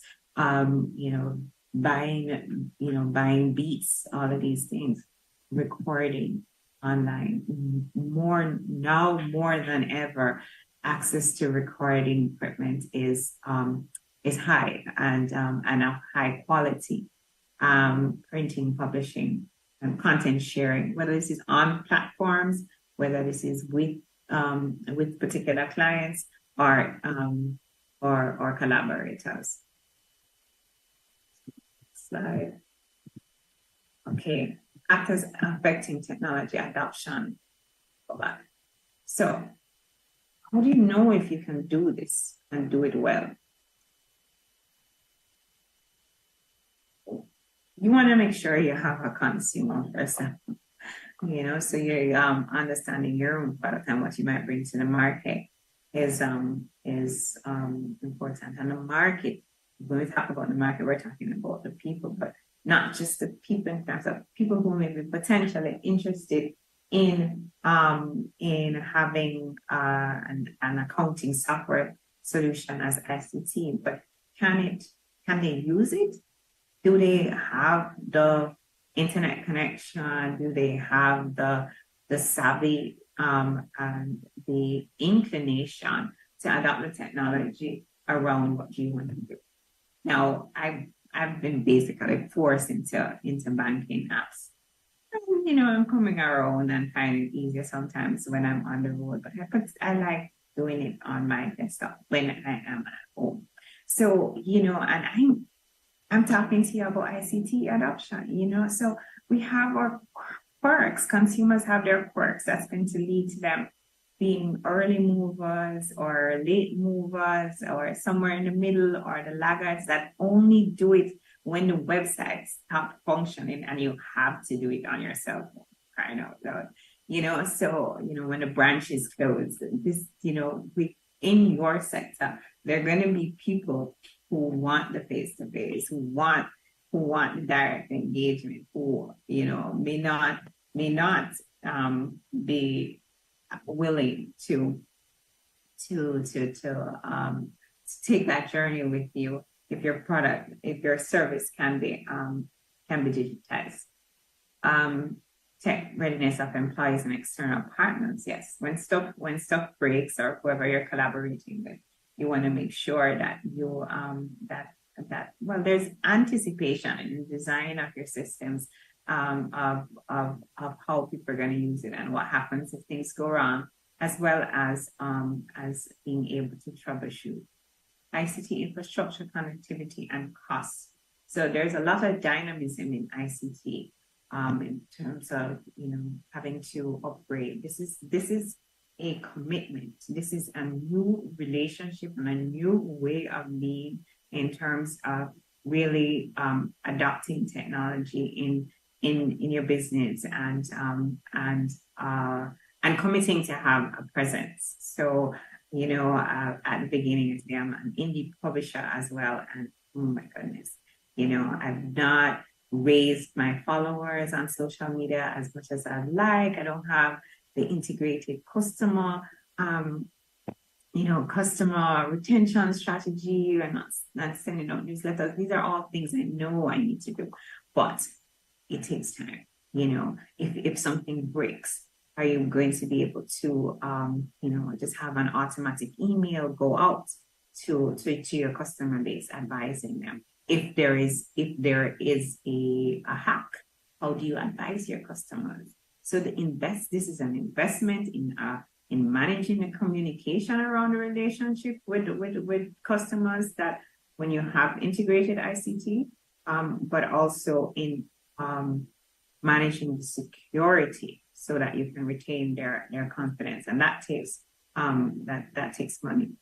Buying beats, all of these things, recording online. More than ever, access to recording equipment is high and of high quality. Printing, publishing, and content sharing, whether this is on platforms, whether this is with particular clients or collaborators. Slide. Okay, factors affecting technology adoption. So, how do you know if you can do this and do it well? You want to make sure you have a consumer person, so you're understanding your own product and what you might bring to the market is important. And the market, when we talk about the market, we're talking about the people, but not just the people in terms of people who may be potentially interested in having an accounting software solution as ICT, but can they use it? Do they have the internet connection? Do they have the savvy and the inclination to adopt the technology around what you want to do? Now, I've been basically forced into banking apps. And, I'm coming around and finding it easier sometimes when I'm on the road, but I like doing it on my desktop when I am at home. So, and I'm talking to you about ICT adoption, so we have our quirks. Consumers have their quirks that's going to lead to them being early movers or late movers or somewhere in the middle, or the laggards that only do it when the website stops functioning and you have to do it on your cell phone. Crying out loud. So, when the branch is closed, this, in your sector, there are going to be people who want the face-to-face, who want the direct engagement, who may not be willing to take that journey with you if your service can be digitized. Tech readiness of employees and external partners. Yes, when stuff breaks or whoever you're collaborating with, you want to make sure that you there's anticipation in the design of your systems of how people are going to use it and what happens if things go wrong, as well as being able to troubleshoot. ICT infrastructure, connectivity, and costs. So there's a lot of dynamism in ICT in terms of having to upgrade. This is a commitment. This is a new relationship and a new way of being in terms of really adopting technology in your business and committing to have a presence. So at the beginning, I'm an indie publisher as well, and oh my goodness, I've not raised my followers on social media as much as I'd like. I don't have the integrated customer retention strategy, and not sending out newsletters. These are all things I know I need to do, but it takes time. If something breaks, Are you going to be able to, just have an automatic email go out to your customer base advising them? If there is a hack, how do you advise your customers? So this is an investment in managing the communication around the relationship with customers, that when you have integrated ICT, but also in managing the security so that you can retain their confidence. And that takes that takes money.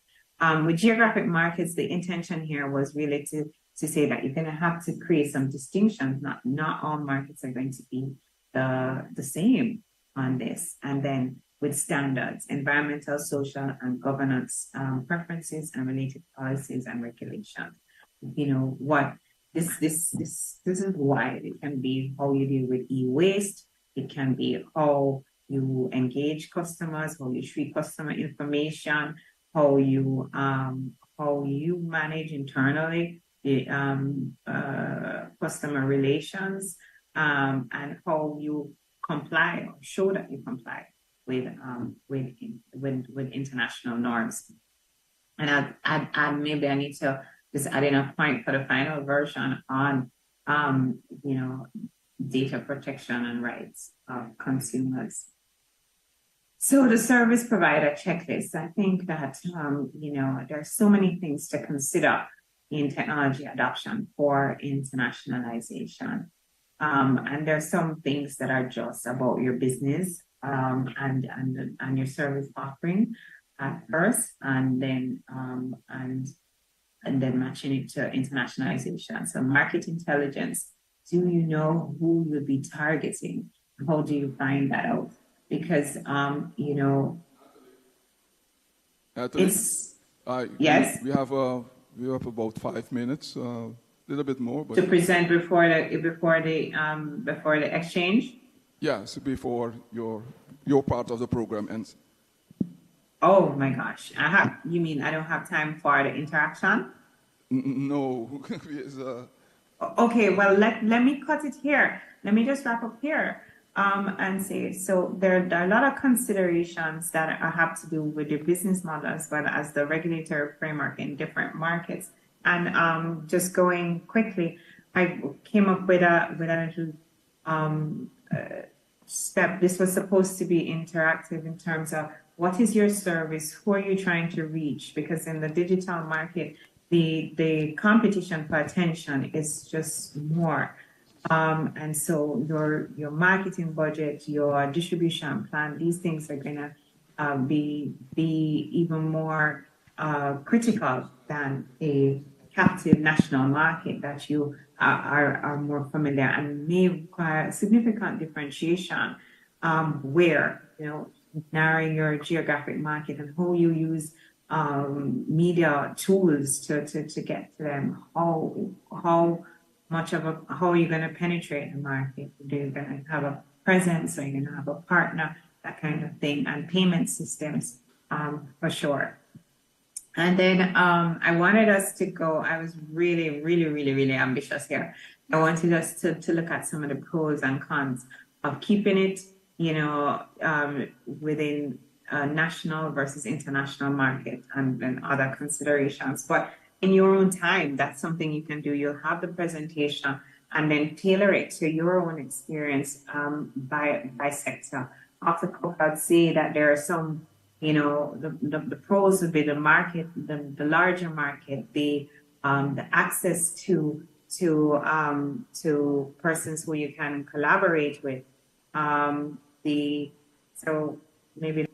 With geographic markets, the intention here was really to say that you're going to have to create some distinctions. Not all markets are going to be the same on this. And then with standards, environmental, social, and governance preferences and related policies and regulations. What this is why it can be how you deal with e-waste. It can be how you engage customers, how you treat customer information, how you manage internally the customer relations, and how you comply or show that you comply with international norms. And maybe I need to just add in a point for the final version on data protection and rights of consumers. So the service provider checklist, I think that there are so many things to consider in technology adoption for internationalization. And there are some things that are just about your business and your service offering at first, and then matching it to internationalization. So market intelligence. Do you know who you'll be targeting? How do you find that out? Because yes. We have about 5 minutes, a little bit more, but to present before the exchange. Yes, before your part of the program ends. Oh my gosh! You mean I don't have time for the interaction? No. Okay, well, let me cut it here. Let me just wrap up here and say, so there are a lot of considerations that have to do with the business model as well as the regulatory framework in different markets. And just going quickly, I came up with a little step. This was supposed to be interactive in terms of what is your service, who are you trying to reach? Because in the digital market, the competition for attention is just more. And so your marketing budget, your distribution plan, these things are gonna be even more critical than a captive national market that you are more familiar, and may require significant differentiation where narrowing your geographic market and how you use media tools to get to them. How are you going to penetrate the market? Are you going to have a presence? Are you going to have a partner? That kind of thing, and payment systems for sure. And then I wanted us to go. I was really, really, really, really ambitious here. I wanted us to look at some of the pros and cons of keeping it, within national versus international market and other considerations. But in your own time, that's something you can do. You'll have the presentation and then tailor it to your own experience by sector. Off the cuff, I'd say that there are some, the pros would be the market, the larger market, the access to persons who you can collaborate with. So maybe.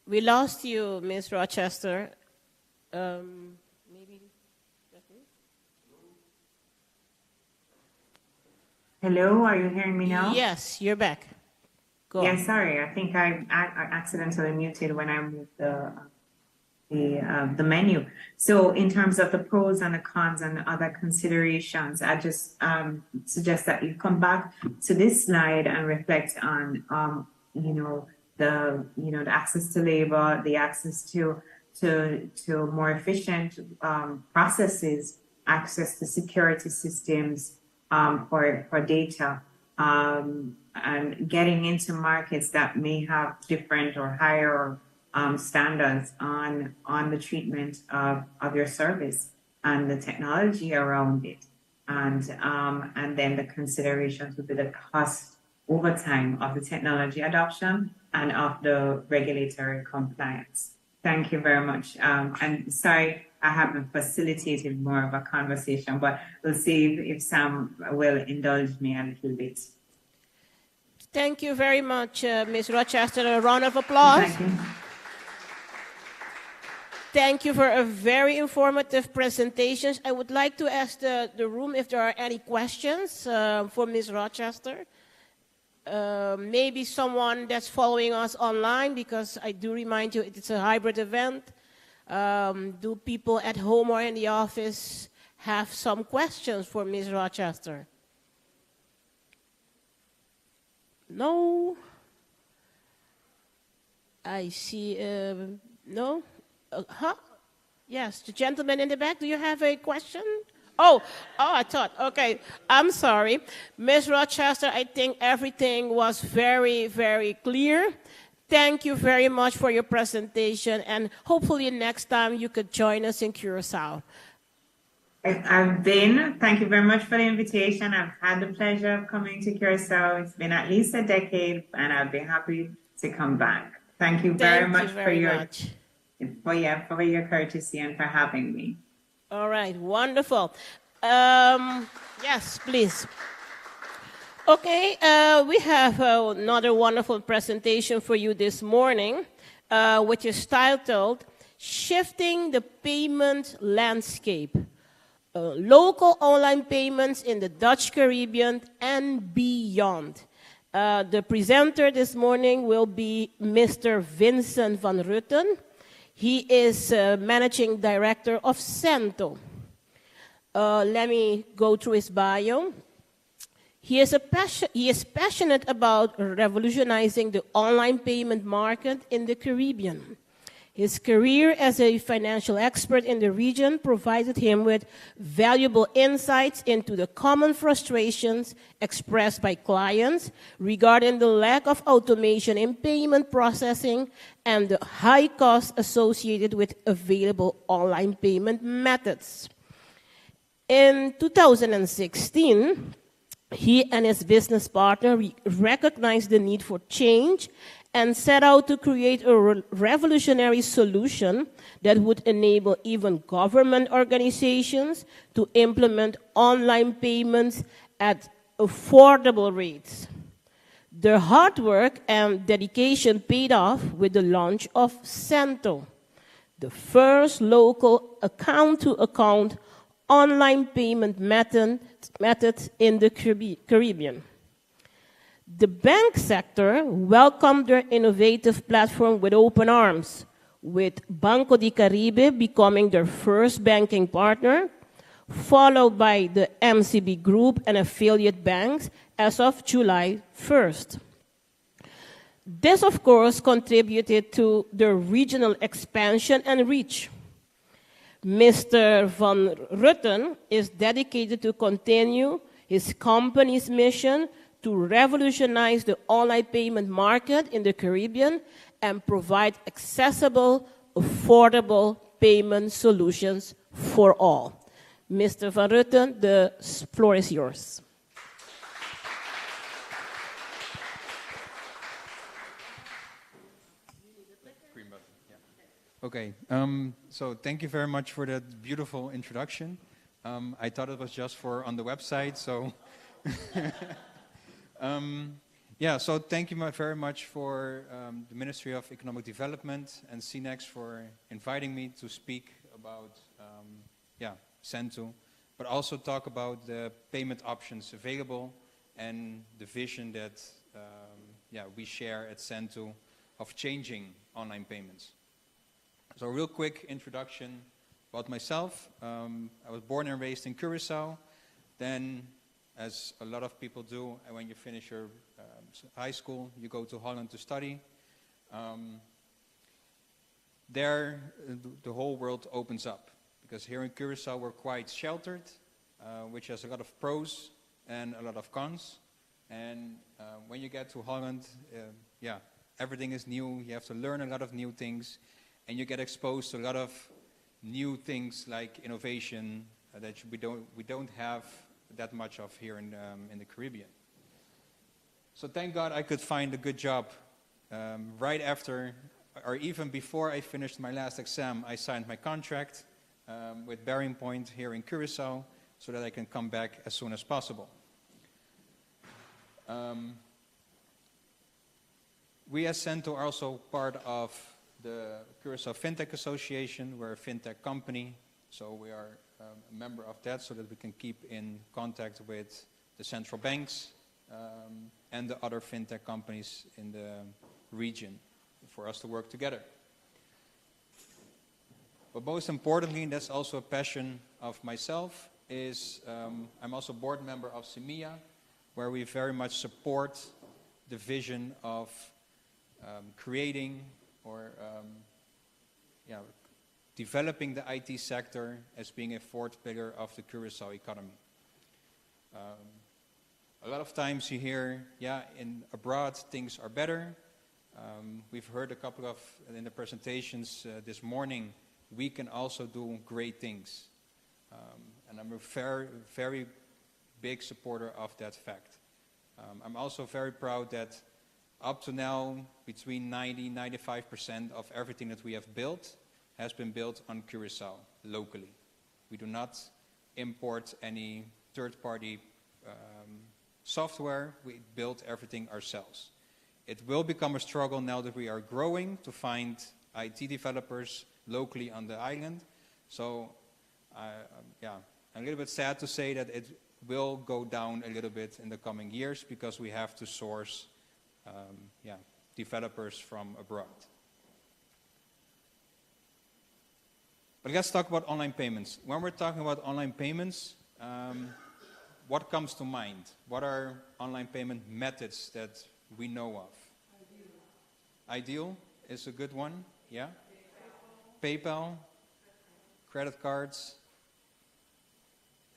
We lost you, Ms. Rochester. Maybe. Hello, are you hearing me now? Yes, you're back. Go Yeah, on. sorry. I think I accidentally muted when I moved the menu. So in terms of the pros and the cons and other considerations, I just suggest that you come back to this slide and reflect on, the access to labor, the access to to more efficient processes, access to security systems for data, and getting into markets that may have different or higher standards on the treatment of your service and the technology around it, and then the considerations would be the cost over time of the technology adoption and of the regulatory compliance. Thank you very much. And sorry, I haven't facilitated more of a conversation, but we'll see if Sam will indulge me a little bit. Thank you very much, Ms. Rochester. A round of applause. Thank you. Thank you for a very informative presentation. I would like to ask the room if there are any questions for Ms. Rochester. Maybe someone that's following us online, because I do remind you it's a hybrid event. Do people at home or in the office have some questions for Ms. Rochester? No? I see, no? Huh? Yes, the gentleman in the back, do you have a question? Oh, I thought, okay, I'm sorry. Ms. Rochester, I think everything was very, very clear. Thank you very much for your presentation, and hopefully next time you could join us in Curaçao. Thank you very much for the invitation. I've had the pleasure of coming to Curaçao. It's been at least a decade, and I'll be happy to come back. Thank you very much for your courtesy and for having me. All right, wonderful. Yes, please. Okay, we have another wonderful presentation for you this morning, which is titled Shifting the Payment Landscape. Local online payments in the Dutch Caribbean and beyond. The presenter this morning will be Mr. Vincent van Rutten. He is Managing Director of Cento. Let me go through his bio. He is passionate about revolutionizing the online payment market in the Caribbean. His career as a financial expert in the region provided him with valuable insights into the common frustrations expressed by clients regarding the lack of automation in payment processing and the high costs associated with available online payment methods. In 2016, he and his business partner recognized the need for change and set out to create a revolutionary solution that would enable even government organizations to implement online payments at affordable rates. Their hard work and dedication paid off with the launch of Cento, the first local account-to-account online payment method in the Caribbean. The bank sector welcomed their innovative platform with open arms, with Banco di Caribe becoming their first banking partner, followed by the MCB Group and affiliate banks as of July 1st. This, of course, contributed to the regional expansion and reach. Mr. Van Rutten is dedicated to continue his company's mission to revolutionize the online payment market in the Caribbean and provide accessible, affordable payment solutions for all. Mr. Van Rutten, the floor is yours. Okay, so thank you very much for that beautiful introduction. I thought it was just for on the website, so... yeah, so thank you very much for the Ministry of Economic Development and CNEX for inviting me to speak about Cento, but also talk about the payment options available and the vision that we share at Cento of changing online payments. So a real quick introduction about myself. I was born and raised in Curaçao. Then, as a lot of people do, when you finish your high school, you go to Holland to study. there the whole world opens up. Because here in Curaçao we're quite sheltered, which has a lot of pros and a lot of cons. And when you get to Holland, yeah, everything is new. You have to learn a lot of new things, and you get exposed to a lot of new things like innovation that we don't have that much of here in the Caribbean. So thank God I could find a good job right after, or even before I finished my last exam. I signed my contract with Bearing Point here in Curaçao so that I can come back as soon as possible. We as Cento are also part of the Curaçao FinTech Association. We're a FinTech company, so we are a member of that so that we can keep in contact with the central banks and the other FinTech companies in the region for us to work together. But most importantly, and that's also a passion of myself, is I'm also board member of CEMIA, where we very much support the vision of creating or developing the IT sector as being a fourth pillar of the Curaçao economy. A lot of times you hear, in abroad things are better. We've heard a couple of, in the presentations this morning, we can also do great things. And I'm a very, very big supporter of that fact. I'm also very proud that up to now, between 90–95% of everything that we have built has been built on Curaçao, locally. We do not import any third-party software. We build everything ourselves. It will become a struggle now that we are growing to find IT developers locally on the island. So, I'm a little bit sad to say that it will go down a little bit in the coming years because we have to source developers from abroad. But let's talk about online payments. When we're talking about online payments, what comes to mind? What are online payment methods that we know of? Ideal is a good one, yeah? PayPal, credit cards.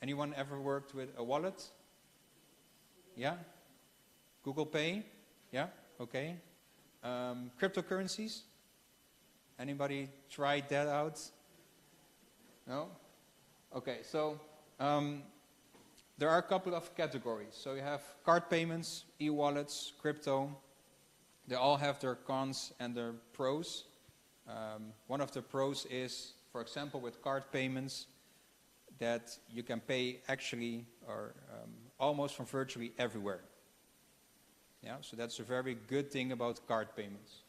Anyone ever worked with a wallet? Yeah? Google Pay? Yeah? Okay. Cryptocurrencies? Anybody tried that out? No? Okay, so there are a couple of categories. So you have card payments, e-wallets, crypto. They all have their cons and their pros. One of the pros is, for example, with card payments, that you can pay actually or almost from virtually everywhere. Yeah, so that's a very good thing about card payments.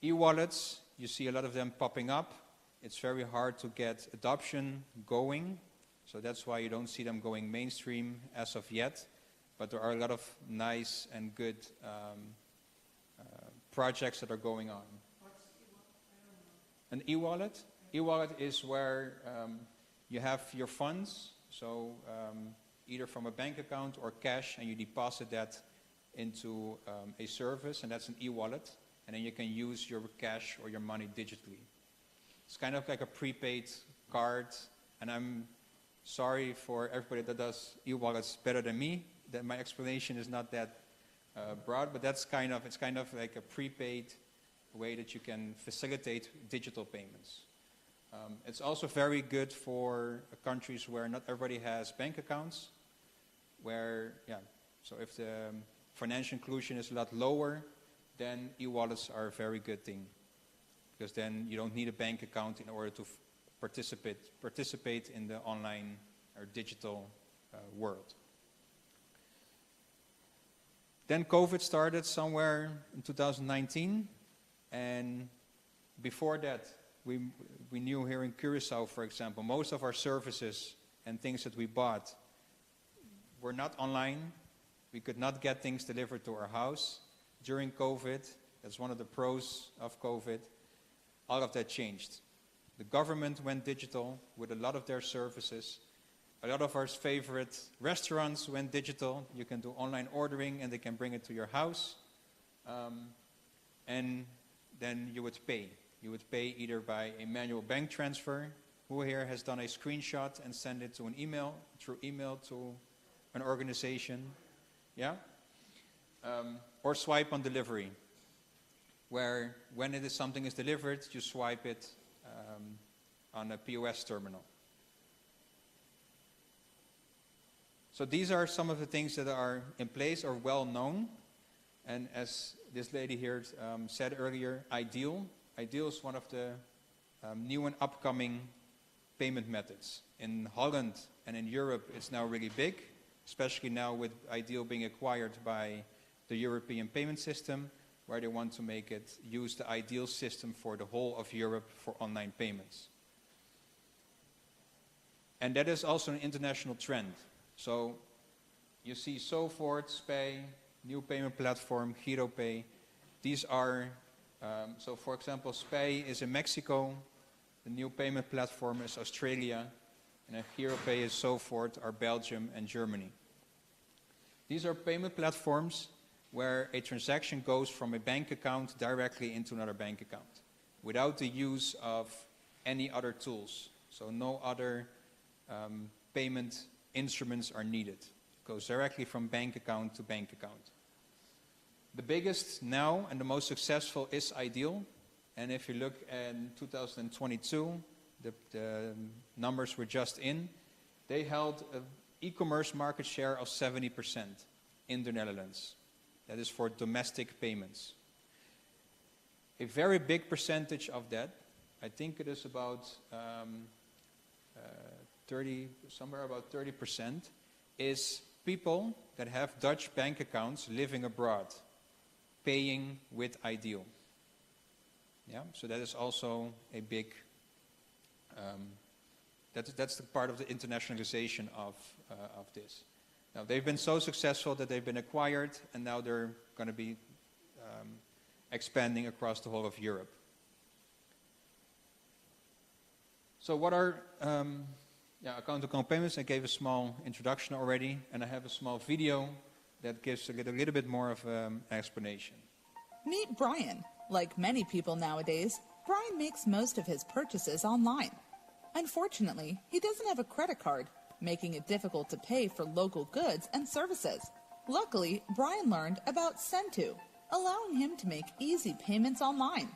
E-wallets, you see a lot of them popping up. It's very hard to get adoption going, so that's why you don't see them going mainstream as of yet. But there are a lot of nice and good projects that are going on. An e-wallet? E-wallet is where you have your funds, so either from a bank account or cash, and you deposit that into a service, and that's an e-wallet, and then you can use your cash or your money digitally. It's kind of like a prepaid card, and I'm sorry for everybody that does e-wallets better than me, that my explanation is not that broad, but it's kind of like a prepaid way that you can facilitate digital payments. It's also very good for countries where not everybody has bank accounts, so if the financial inclusion is a lot lower, then e-wallets are a very good thing, because then you don't need a bank account in order to participate in the online or digital world. Then COVID started somewhere in 2019, and before that, we knew here in Curaçao, for example, most of our services and things that we bought were not online. We could not get things delivered to our house. During COVID, that's one of the pros of COVID, all of that changed. The government went digital with a lot of their services. A lot of our favorite restaurants went digital. You can do online ordering and they can bring it to your house. And then you would pay. You would pay either by a manual bank transfer. Who here has done a screenshot and send it to an email, through email to an organization? Yeah? Or swipe on delivery, where when something is delivered, you swipe it on a POS terminal. So these are some of the things that are in place or well known. And as this lady here said earlier, Ideal is one of the new and upcoming payment methods. In Holland and in Europe, it's now really big, especially now with Ideal being acquired by the European payment system, where they want to make it use the Ideal system for the whole of Europe for online payments. And that is also an international trend. So you see SoFort, Spay, new payment platform, GiroPay. These are, so for example, Spay is in Mexico, the new payment platform is Australia, and GiroPay is SoFort, are Belgium and Germany. These are payment platforms where a transaction goes from a bank account directly into another bank account without the use of any other tools. So no other payment instruments are needed. It goes directly from bank account to bank account. The biggest now and the most successful is Ideal. And if you look at 2022, the numbers were just in, they held an e-commerce market share of 70% in the Netherlands. That is for domestic payments. A very big percentage of that, I think it is about 30%, is people that have Dutch bank accounts living abroad, paying with Ideal. Yeah, so that is also a big, that's the part of the internationalization of this. Now, they've been so successful that they've been acquired, and now they're going to be expanding across the whole of Europe. So what are account-to-account payments? I gave a small introduction already, and I have a small video that gives a little bit more of an explanation. Meet Brian. Like many people nowadays, Brian makes most of his purchases online. Unfortunately, he doesn't have a credit card, making it difficult to pay for local goods and services. Luckily, Brian learned about Send-To, allowing him to make easy payments online.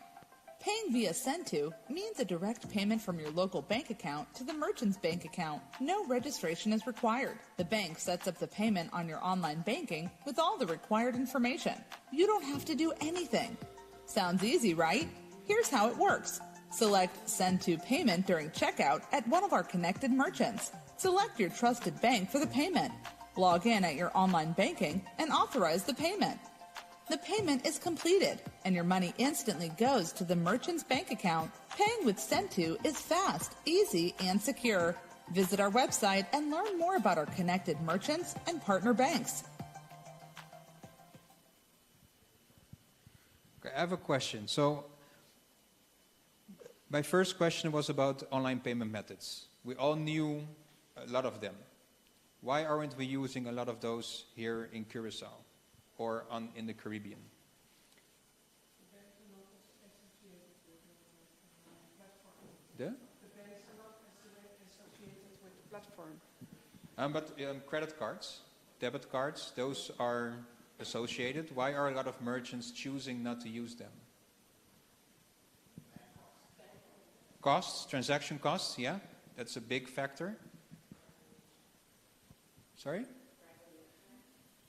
Paying via Send-To means a direct payment from your local bank account to the merchant's bank account. No registration is required. The bank sets up the payment on your online banking with all the required information. You don't have to do anything. Sounds easy, right? Here's how it works. Select Send to Payment during checkout at one of our connected merchants. Select your trusted bank for the payment. Log in at your online banking and authorize the payment. The payment is completed, and your money instantly goes to the merchant's bank account. Paying with Send-To is fast, easy, and secure. Visit our website and learn more about our connected merchants and partner banks. Okay, I have a question. So, my first question was about online payment methods. We all knew a lot of them. Why aren't we using a lot of those here in Curaçao or in the Caribbean? The banks are not associated with the platform. But credit cards, debit cards, those are associated. Why are a lot of merchants choosing not to use them? Costs, transaction costs, yeah, that's a big factor. Sorry?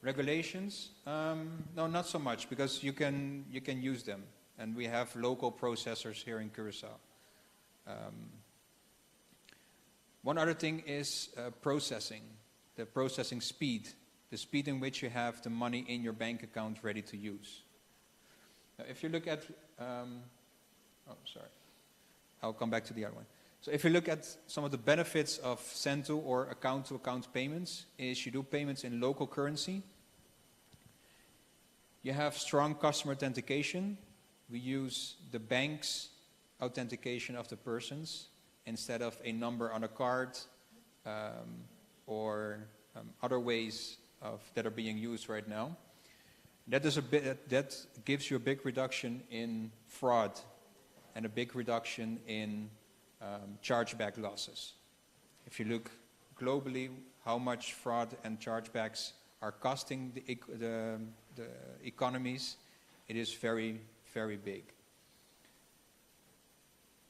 Regulations? No, not so much, because you can use them, and we have local processors here in Curaçao. One other thing is processing, the processing speed, the speed in which you have the money in your bank account ready to use. Now, if you look at, I'll come back to the other one. So if you look at some of the benefits of Send-To or account-to-account payments, is you do payments in local currency. You have strong customer authentication. We use the bank's authentication of the persons instead of a number on a card or other ways that are being used right now. That gives you a big reduction in fraud and a big reduction in chargeback losses. If you look globally, how much fraud and chargebacks are costing the economies, it is very, very big.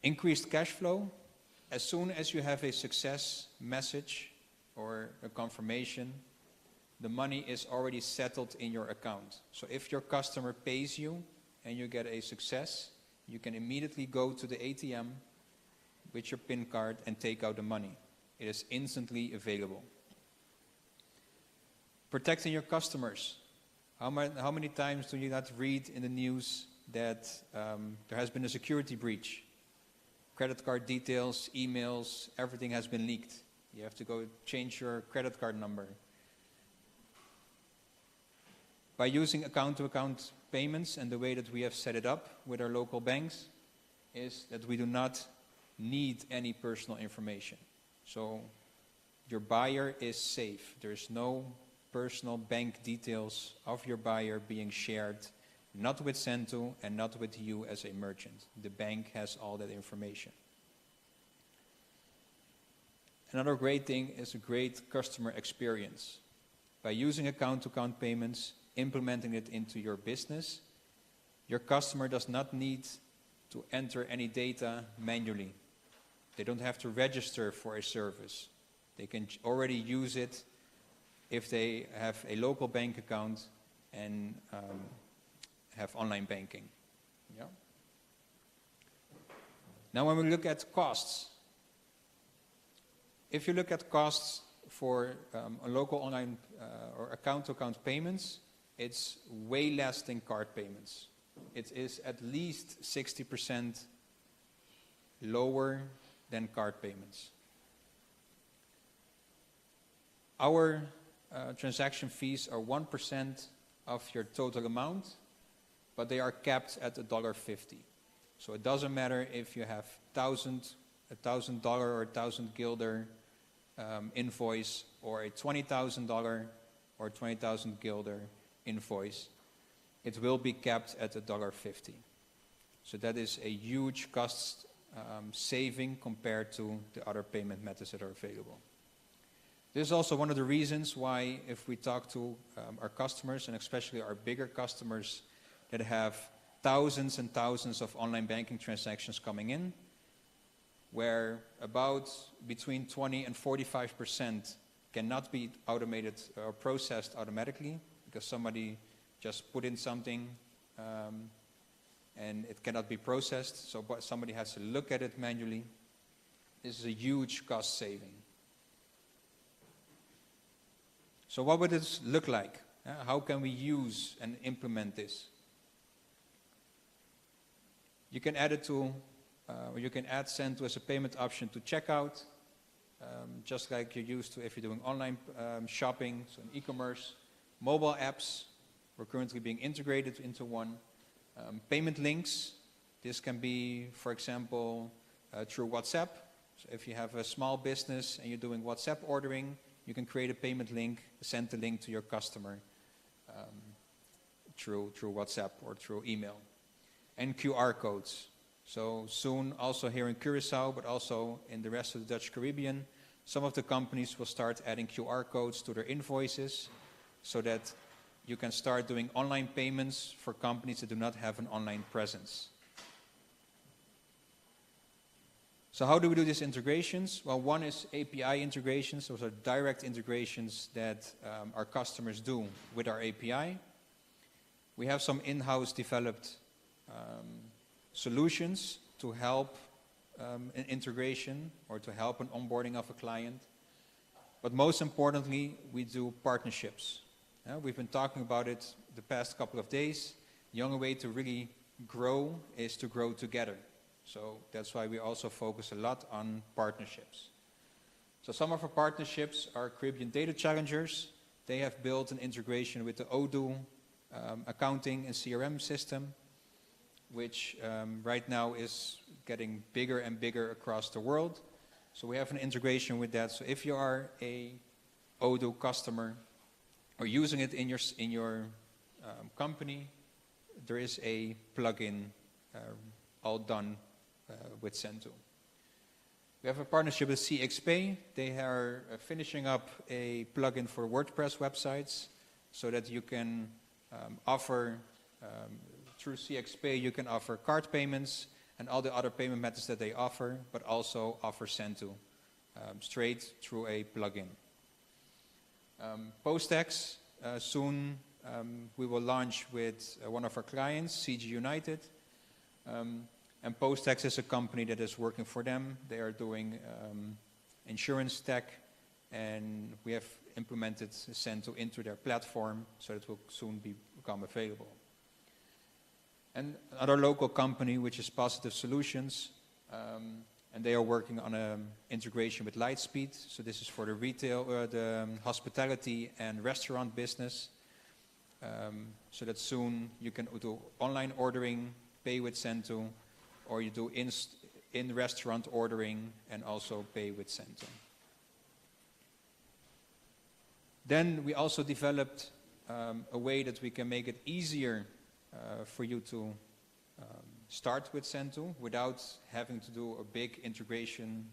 Increased cash flow. As soon as you have a success message or a confirmation, the money is already settled in your account. So if your customer pays you and you get a success, you can immediately go to the ATM with your PIN card and take out the money. It is instantly available. Protecting your customers. How many times do you not read in the news that there has been a security breach? Credit card details, emails, everything has been leaked. You have to go change your credit card number. By using account-to-account payments and the way that we have set it up with our local banks is that we do not need any personal information. So your buyer is safe. There's no personal bank details of your buyer being shared, not with Cento and not with you as a merchant. The bank has all that information. Another great thing is a great customer experience. By using account-to-account payments, implementing it into your business, your customer does not need to enter any data manually. They don't have to register for a service. They can already use it if they have a local bank account and have online banking. Yeah. Now when we look at costs, if you look at costs for a local online or account-to-account payments, it's way less than card payments. It is at least 60% lower than card payments. Our transaction fees are 1% of your total amount, but they are capped at $1.50. So it doesn't matter if you have $1,000 or 1,000 guilder invoice or a $20,000 or 20,000 guilder invoice. It will be capped at $1.50. So that is a huge cost saving compared to the other payment methods that are available. This is also one of the reasons why, if we talk to our customers, and especially our bigger customers that have thousands and thousands of online banking transactions coming in, where about between 20 and 45% cannot be automated or processed automatically because somebody just put in something and it cannot be processed, so somebody has to look at it manually. This is a huge cost saving. So what would this look like? How can we use and implement this? You can add it to, or you can add Cento as a payment option to checkout, just like you're used to if you're doing online shopping, so in e-commerce. Mobile apps, we're currently being integrated into one. Payment links, this can be, for example, through WhatsApp. So if you have a small business and you're doing WhatsApp ordering, you can create a payment link, send the link to your customer through WhatsApp or through email. And QR codes. So soon, also here in Curaçao, but also in the rest of the Dutch Caribbean, some of the companies will start adding QR codes to their invoices so that you can start doing online payments for companies that do not have an online presence. So how do we do these integrations? Well, one is API integrations. Those are direct integrations that our customers do with our API. We have some in-house developed solutions to help an integration or to help an onboarding of a client. But most importantly, we do partnerships. We've been talking about it the past couple of days. The only way to really grow is to grow together. So that's why we also focus a lot on partnerships. So some of our partnerships are Caribbean Data Challengers. They have built an integration with the Odoo accounting and CRM system, which right now is getting bigger and bigger across the world. So we have an integration with that. So if you are a Odoo customer or using it in your company, there is a plugin all done with Cento. We have a partnership with CXP. They are finishing up a plugin for WordPress websites so that you can offer, through CXP, you can offer card payments and all the other payment methods that they offer, but also offer Cento straight through a plugin. Post-tax, soon we will launch with one of our clients, CG United. And Post-tax is a company that is working for them. They are doing insurance tech, and we have implemented Cento into their platform, so it will soon become available. And another local company, which is Positive Solutions, and they are working on an integration with Lightspeed. So this is for the retail, the hospitality and restaurant business, so that soon you can do online ordering, pay with Cento, or you do in-restaurant ordering and also pay with Cento. Then we also developed a way that we can make it easier for you to start with Cento without having to do a big integration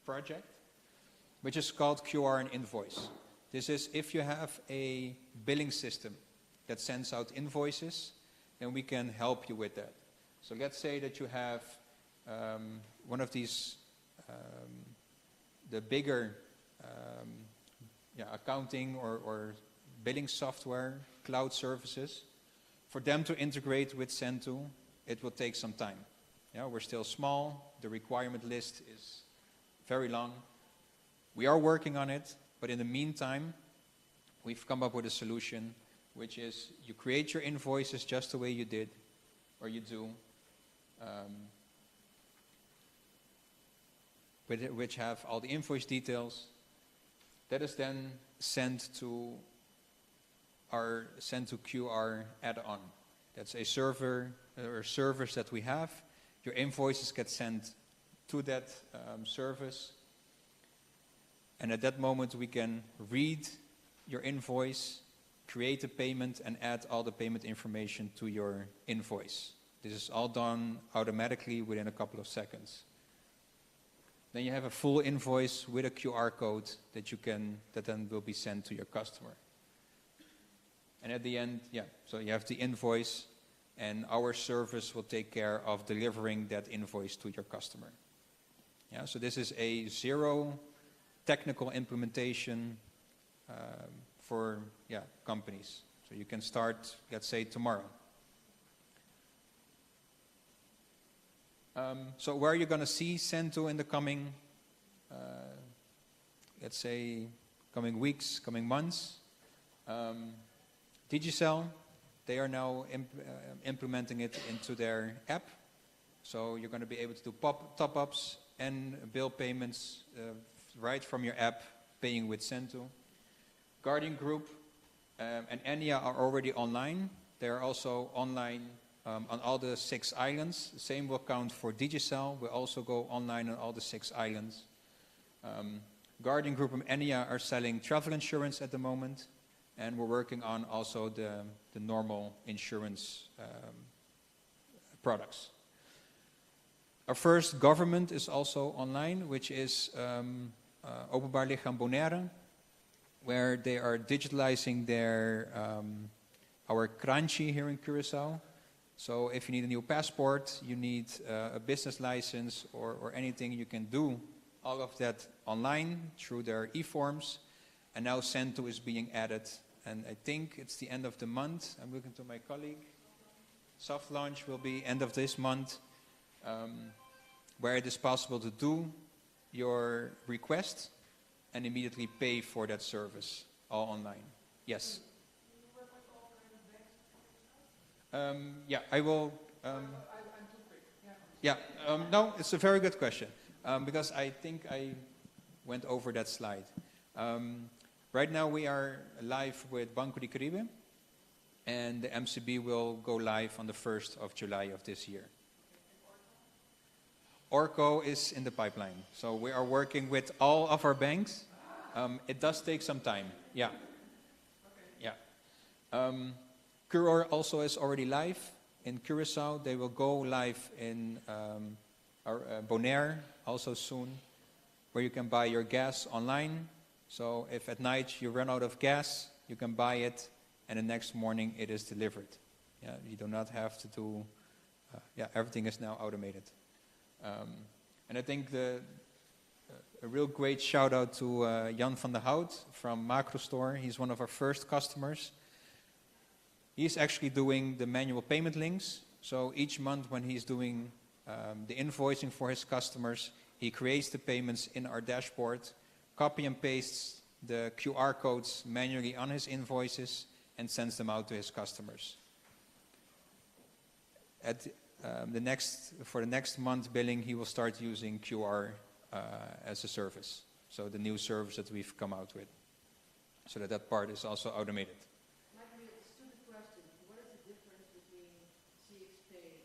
project, which is called QR and Invoice. This is if you have a billing system that sends out invoices, then we can help you with that. So let's say that you have one of these, the bigger accounting or billing software, cloud services. For them to integrate with Cento, it will take some time. Yeah, we're still small. The requirement list is very long. We are working on it, but in the meantime, we've come up with a solution, which is you create your invoices just the way you did, or you do, which have all the invoice details. That is then sent to our Cento QR add-on. That's a server or servers that we have. Your invoices get sent to that service, and at that moment we can read your invoice, create a payment, and add all the payment information to your invoice. This is all done automatically within a couple of seconds. Then you have a full invoice with a QR code that then will be sent to your customer. And at the end, so you have the invoice, and our service will take care of delivering that invoice to your customer. Yeah, so this is a zero technical implementation for companies. So you can start, let's say, tomorrow. So where are you going to see Cento in the coming, let's say, coming weeks, coming months? Digicel, they are now implementing it into their app. So you're going to be able to do top-ups and bill payments right from your app, paying with Cento. Guardian Group and Enya are already online. They are also online on all the 6 islands. The same will count for Digicel. We'll also go online on all the 6 islands. Guardian Group and Enya are selling travel insurance at the moment. And we're working on also the normal insurance products. Our first government is also online, which is Openbaar Lichaam Bonaire, where they are digitalizing our krantje here in Curaçao. So if you need a new passport, you need a business license or anything, you can do all of that online through their e-forms. And now Cento is being added, and I think it's the end of the month. I'm looking to my colleague. Soft launch will be end of this month, where it is possible to do your request and immediately pay for that service, all online. Yes? I will... no, it's a very good question, because I think I went over that slide. Right now we are live with Banco de Caribe, and the MCB will go live on the 1st of July of this year. Orco is in the pipeline, so we are working with all of our banks. It does take some time, Curor also is already live. in Curaçao. They will go live in Bonaire also soon, where you can buy your gas online. So if at night you run out of gas, you can buy it, and the next morning it is delivered. Yeah, you do not have to do, everything is now automated. And I think a real great shout out to Jan van der Hout from Macro Store. He's one of our first customers. He's actually doing the manual payment links. So each month when he's doing the invoicing for his customers, he creates the payments in our dashboard, copy and pastes the QR codes manually on his invoices, and sends them out to his customers. For the next month billing, he will start using QR as a service. So the new service that we've come out with. So that part is also automated. Michael, a stupid question. What is the difference between CXPay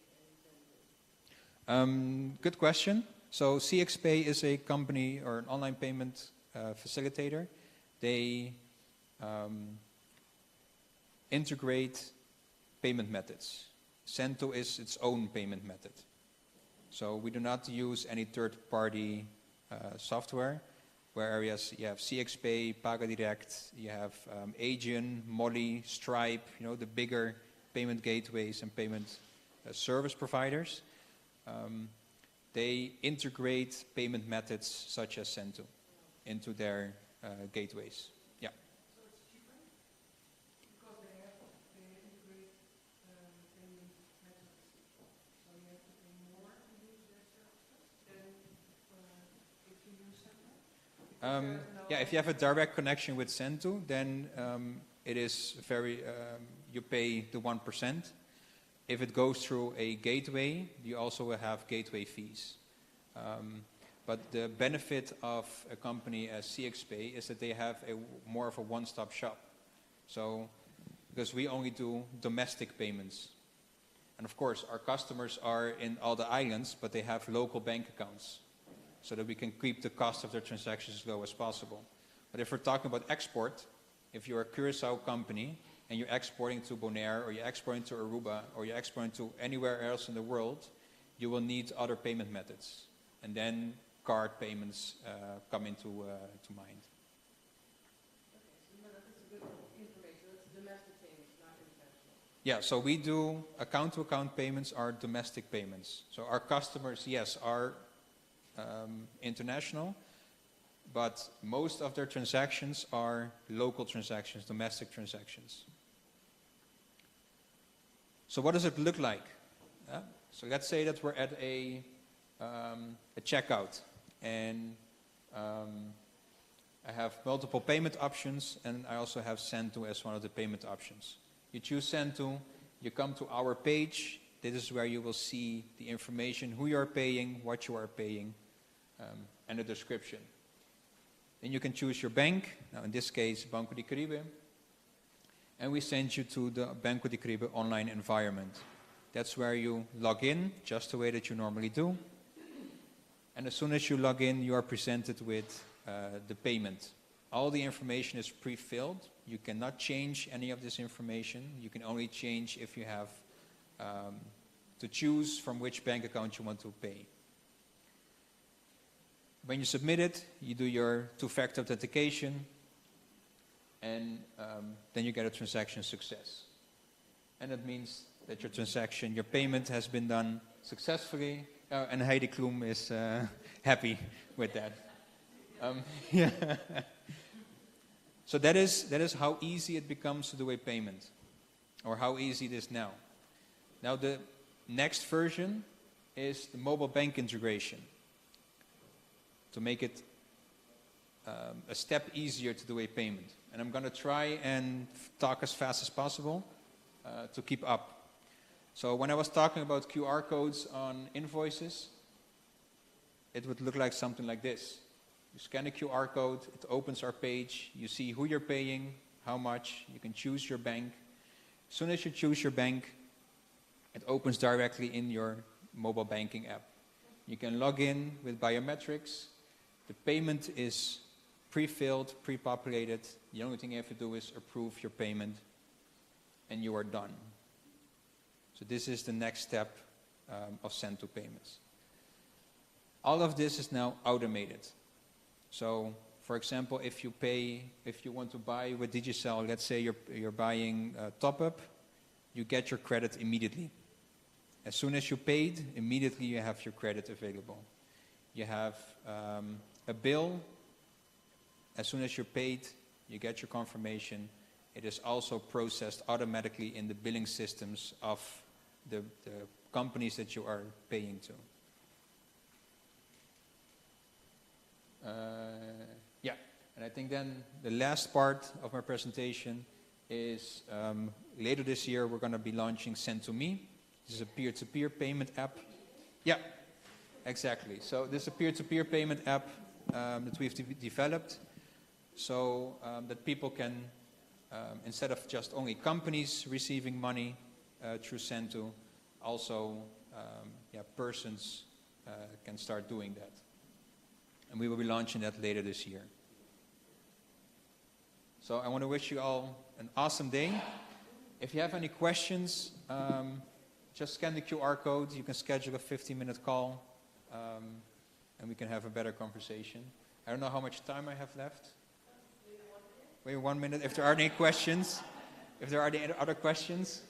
and Sendo? Good question. So CXPay is a company or an online payment facilitator. They integrate payment methods. Sendo is its own payment method. So we do not use any third-party software, whereas you have CXPay, PagaDirect, you have Aegean, Molly, Stripe, the bigger payment gateways and payment service providers. They integrate payment methods such as Sendo into their gateways. Yeah. So it's cheaper because they integrate payment methods. So you have to pay more to use their services than if you use Sendo? If you have a direct connection with Sendo, then it is you pay the 1%. If it goes through a gateway, you also will have gateway fees. But the benefit of a company as CXPay is that they have more of a one-stop shop. So, because we only do domestic payments. And of course, our customers are in all the islands, but they have local bank accounts, so that we can keep the cost of their transactions as low as possible. But if we're talking about export, if you're a Curaçao company, and you're exporting to Bonaire, or you're exporting to Aruba, or you're exporting to anywhere else in the world, you will need other payment methods. And then card payments come into mind. Okay, so that's a good information. That's domestic payments, not international. Yeah, so we do account-to-account payments are domestic payments. So our customers, yes, are international, but most of their transactions are local transactions, domestic transactions. So what does it look like? So let's say that we're at a checkout, and I have multiple payment options, and I also have Sendo as one of the payment options. You choose Sendo, you come to our page. This is where you will see the information, who you are paying, what you are paying, and the description. Then you can choose your bank, now in this case Banco de Caribe, and we send you to the Banco de Caribe online environment. That's where you log in, just the way that you normally do. And as soon as you log in, you are presented with the payment. All the information is pre-filled. You cannot change any of this information. You can only change if you have to choose from which bank account you want to pay. When you submit it, you do your two-factor authentication, and then you get a transaction success. And that means that your transaction, your payment has been done successfully, and Heidi Klum is happy with that. Yeah. So that is how easy it becomes to do a payment, or how easy it is now. Now the next version is the mobile bank integration, to make it a step easier to do a payment. And I'm going to try and talk as fast as possible to keep up. So when I was talking about QR codes on invoices, it would look like something like this. You scan a QR code, it opens our page, you see who you're paying, how much, you can choose your bank. As soon as you choose your bank, it opens directly in your mobile banking app. You can log in with biometrics. The payment is pre-filled, pre-populated. The only thing you have to do is approve your payment, and you are done. So this is the next step of Send-to payments. All of this is now automated. So, for example, if you want to buy with Digicel, let's say you're buying a top-up, you get your credit immediately. As soon as you paid, immediately you have your credit available. You have a bill. As soon as you're paid, you get your confirmation. It is also processed automatically in the billing systems of the companies that you are paying to. Yeah, and I think then the last part of my presentation is later this year we're going to be launching Send2Me. This is a peer-to-peer payment app. Yeah, exactly. So this is a peer-to-peer payment app that we've developed so that people can, instead of just only companies receiving money through Send2, also persons can start doing that. And we will be launching that later this year. So I want to wish you all an awesome day. If you have any questions, just scan the QR code. You can schedule a 15-minute call, and we can have a better conversation. I don't know how much time I have left. Wait 1 minute. If there are any questions, if there are any other questions.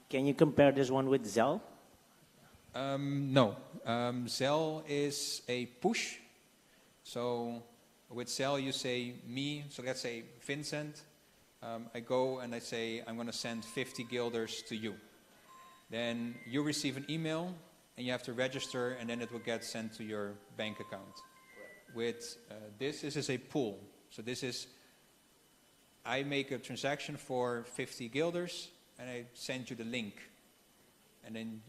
Can you compare this one with Zelle? No. Zelle is a push. So with Zelle you say me, so let's say Vincent. I go and I say I'm going to send 50 guilders to you. Then you receive an email and you have to register and then it will get sent to your bank account. With this is a pool. So this is, I make a transaction for 50 guilders and I send you the link. And then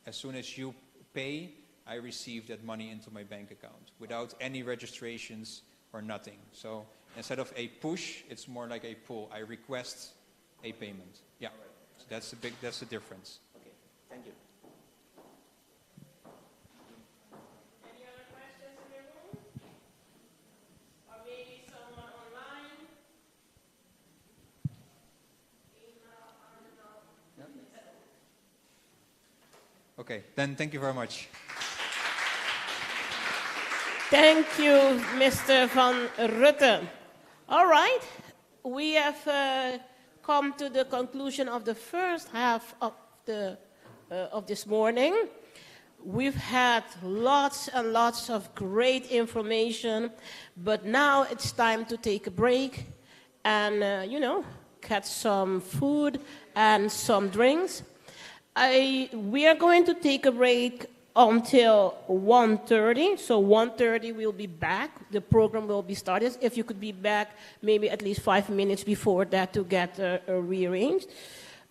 as soon as you pay, I receive that money into my bank account without any registrations or nothing. So instead of a push, it's more like a pull. I request a payment. Yeah, so that's the difference. Okay, thank you. Any other questions in the room? Or maybe someone online? Okay, then thank you very much. Thank you, Mr. Van Rutte. All right, we have come to the conclusion of the first half of this morning. We've had lots and lots of great information, but now it's time to take a break and, get some food and some drinks. We are going to take a break until 1:30. So 1:30 we'll be back. The program will be started. If you could be back maybe at least 5 minutes before that to get rearranged.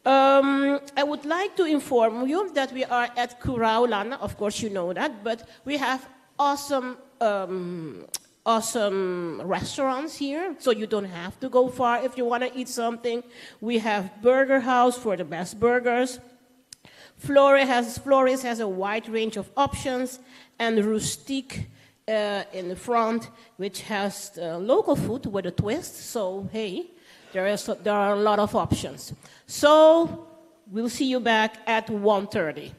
I would like to inform you that we are at Curaçao Lana. Of course you know that, but we have awesome restaurants here, so you don't have to go far if you want to eat something. We have Burger House for the best burgers. Flores has a wide range of options, and Rustique in the front, which has local food with a twist. So, hey, there are a lot of options. So, we'll see you back at 1:30.